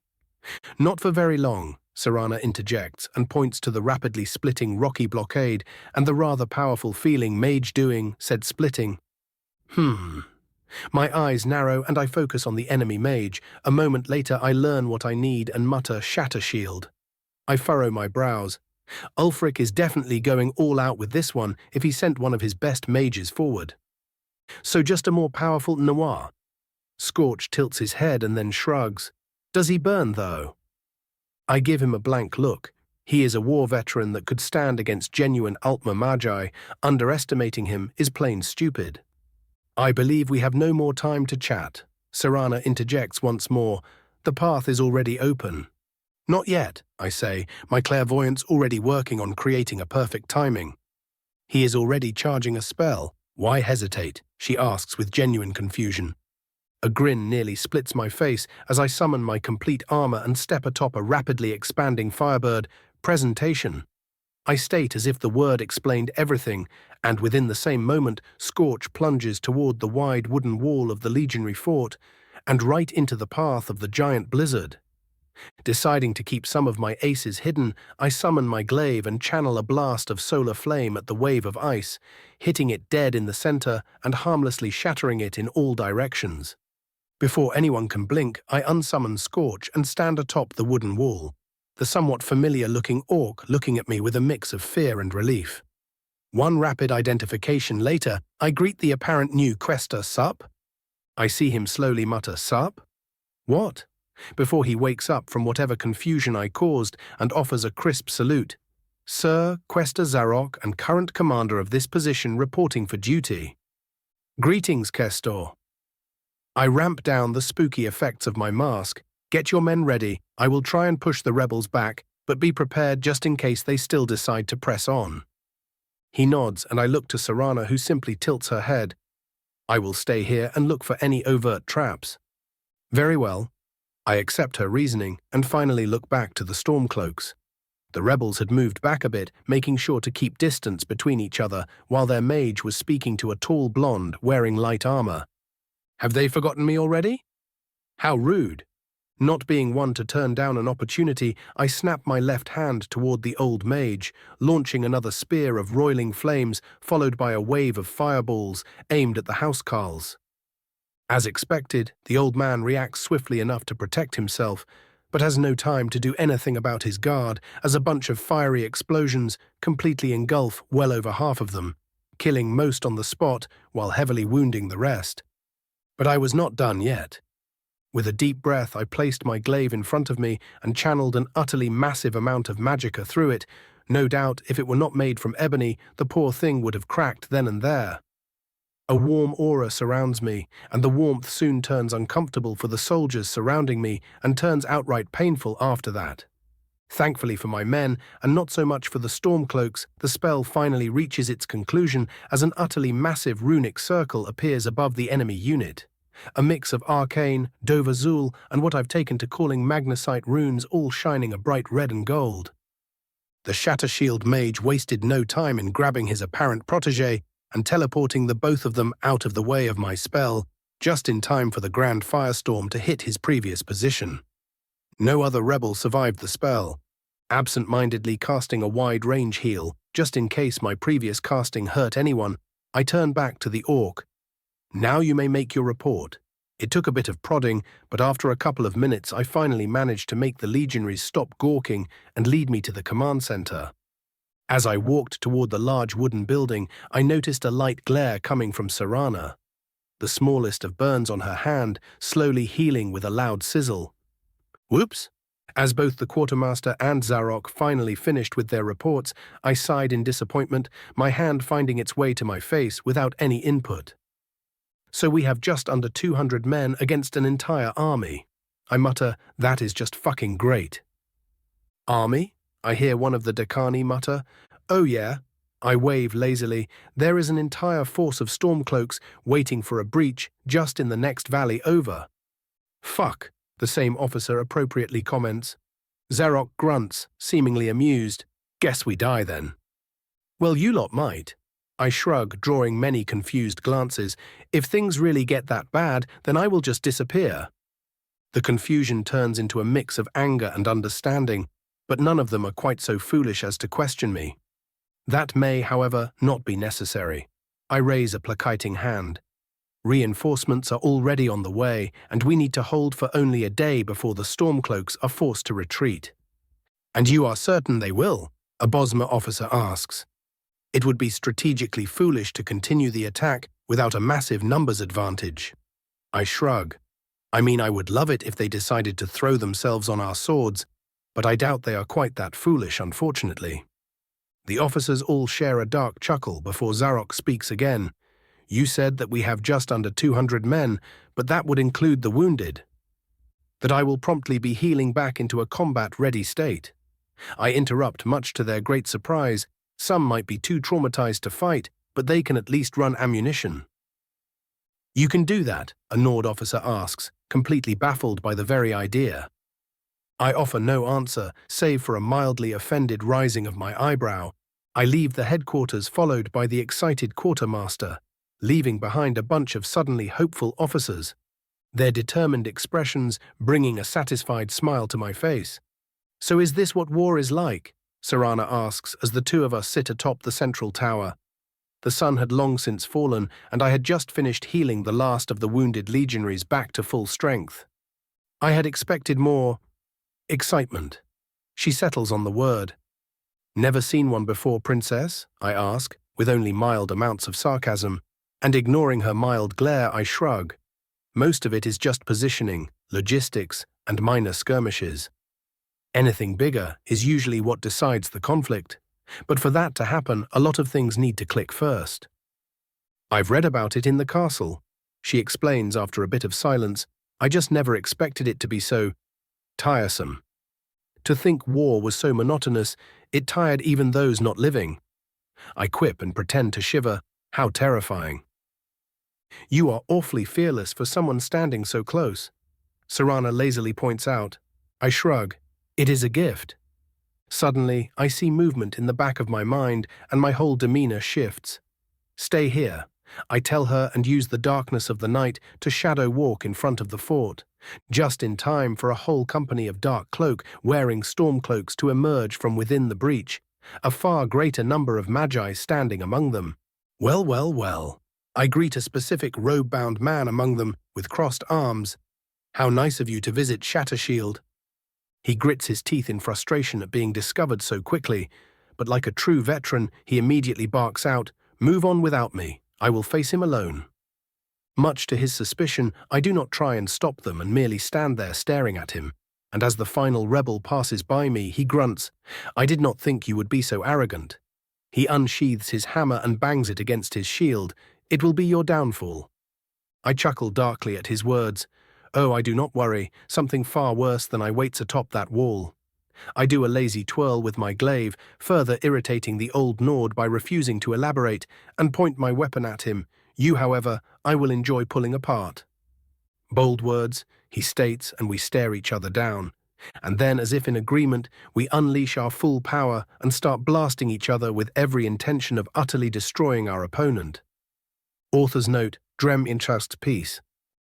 "Not for very long," Serana interjects and points to the rapidly splitting rocky blockade and the rather powerful feeling mage doing said splitting. My eyes narrow and I focus on the enemy mage. A moment later I learn what I need and mutter Shatter Shield. I furrow my brows. Ulfric is definitely going all out with this one if he sent one of his best mages forward. "So just a more powerful Noir?" Scorch tilts his head and then shrugs. "Does he burn, though?" I give him a blank look. He is a war veteran that could stand against genuine Altma Magi. Underestimating him is plain stupid. "I believe we have no more time to chat." Serana interjects once more. "The path is already open." "Not yet," I say, my clairvoyance already working on creating a perfect timing. "He is already charging a spell. Why hesitate?" she asks with genuine confusion. A grin nearly splits my face as I summon my complete armor and step atop a rapidly expanding firebird. "Presentation." I state as if the word explained everything, and within the same moment, Scorch plunges toward the wide wooden wall of the legionary fort and right into the path of the giant blizzard. Deciding to keep some of my aces hidden, I summon my glaive and channel a blast of solar flame at the wave of ice, hitting it dead in the center and harmlessly shattering it in all directions. Before anyone can blink, I unsummon Scorch and stand atop the wooden wall, the somewhat familiar-looking orc looking at me with a mix of fear and relief. One rapid identification later, I greet the apparent new quester Sup. I see him slowly mutter Sup? What? Before he wakes up from whatever confusion I caused and offers a crisp salute. "Sir, Quester Zarok and current commander of this position reporting for duty." "Greetings, Kestor." I ramp down the spooky effects of my mask. "Get your men ready. I will try and push the rebels back, but be prepared just in case they still decide to press on." He nods and I look to Serana, who simply tilts her head. "I will stay here and look for any overt traps." "Very well." I accept her reasoning and finally look back to the Stormcloaks. The rebels had moved back a bit, making sure to keep distance between each other, while their mage was speaking to a tall blonde wearing light armor. "Have they forgotten me already? How rude." Not being one to turn down an opportunity, I snapped my left hand toward the old mage, launching another spear of roiling flames, followed by a wave of fireballs aimed at the housecarls. As expected, the old man reacts swiftly enough to protect himself, but has no time to do anything about his guard as a bunch of fiery explosions completely engulf well over half of them, killing most on the spot while heavily wounding the rest. But I was not done yet. With a deep breath, I placed my glaive in front of me and channeled an utterly massive amount of magicka through it. No doubt, if it were not made from ebony, the poor thing would have cracked then and there. A warm aura surrounds me, and the warmth soon turns uncomfortable for the soldiers surrounding me and turns outright painful after that. Thankfully for my men, and not so much for the Stormcloaks, the spell finally reaches its conclusion as an utterly massive runic circle appears above the enemy unit. A mix of arcane, Dovazul, and what I've taken to calling magnesite runes all shining a bright red and gold. The Shattershield mage wasted no time in grabbing his apparent protégé and teleporting the both of them out of the way of my spell, just in time for the grand firestorm to hit his previous position. No other rebel survived the spell, absent-mindedly casting a wide-range heal, just in case my previous casting hurt anyone. I turned back to the orc. "Now you may make your report." It took a bit of prodding, but after a couple of minutes I finally managed to make the legionaries stop gawking and lead me to the command center. As I walked toward the large wooden building, I noticed a light glare coming from Serana, the smallest of burns on her hand, slowly healing with a loud sizzle. Whoops! As both the quartermaster and Zarok finally finished with their reports, I sighed in disappointment, my hand finding its way to my face without any input. "So we have just under 200 men against an entire army." I mutter, "That is just fucking great." "Army?" I hear one of the Decani mutter. "Oh yeah." I wave lazily. "There is an entire force of Stormcloaks waiting for a breach just in the next valley over." "Fuck," the same officer appropriately comments. Zarok grunts, seemingly amused. "Guess we die then." "Well, you lot might." I shrug, drawing many confused glances. "If things really get that bad, then I will just disappear." The confusion turns into a mix of anger and understanding, but none of them are quite so foolish as to question me. That may, however, not be necessary. I raise a placating hand. Reinforcements are already on the way, and we need to hold for only a day before the Stormcloaks are forced to retreat. "And you are certain they will?" a Bosmer officer asks. "It would be strategically foolish to continue the attack without a massive numbers advantage." I shrug. I mean, I would love it if they decided to throw themselves on our swords, but I doubt they are quite that foolish, unfortunately. The officers all share a dark chuckle before Zarok speaks again. "You said that we have just under 200 men, but that would include the wounded." "That I will promptly be healing back into a combat-ready state." I interrupt, much to their great surprise. Some might be too traumatized to fight, but they can at least run ammunition. "You can do that?" a Nord officer asks, completely baffled by the very idea. I offer no answer, save for a mildly offended rising of my eyebrow. I leave the headquarters followed by the excited quartermaster, leaving behind a bunch of suddenly hopeful officers, their determined expressions bringing a satisfied smile to my face. "So is this what war is like?" Serana asks as the two of us sit atop the central tower. The sun had long since fallen, and I had just finished healing the last of the wounded legionaries back to full strength. I had expected more excitement. She settles on the word. "Never seen one before, Princess?" I ask, with only mild amounts of sarcasm, and ignoring her mild glare, I shrug. Most of it is just positioning, logistics, and minor skirmishes. Anything bigger is usually what decides the conflict, but for that to happen, a lot of things need to click first. "I've read about it in the castle," she explains after a bit of silence. "I just never expected it to be so tiresome. To think war was so monotonous, it tired even those not living." I quip and pretend to shiver. How terrifying. "You are awfully fearless for someone standing so close," Serana lazily points out. I shrug. "It is a gift." Suddenly, I see movement in the back of my mind and my whole demeanor shifts. Stay here, I tell her, and use the darkness of the night to shadow walk in front of the fort, just in time for a whole company of dark cloak wearing storm cloaks to emerge from within the breach, a far greater number of magi standing among them. Well, well, well. I greet a specific robe-bound man among them with crossed arms. How nice of you to visit Shattershield. He grits his teeth in frustration at being discovered so quickly, but like a true veteran, he immediately barks out, "Move on without me. I will face him alone." Much to his suspicion, I do not try and stop them and merely stand there staring at him, and as the final rebel passes by me, he grunts, "I did not think you would be so arrogant." He unsheathes his hammer and bangs it against his shield. "It will be your downfall." I chuckle darkly at his words. Oh, I do not worry, something far worse than I waits atop that wall. I do a lazy twirl with my glaive, further irritating the old Nord by refusing to elaborate, and point my weapon at him. "You, however, I will enjoy pulling apart." Bold words, he states, and we stare each other down. And then, as if in agreement, we unleash our full power and start blasting each other with every intention of utterly destroying our opponent. Author's note, Drem in Trust Peace.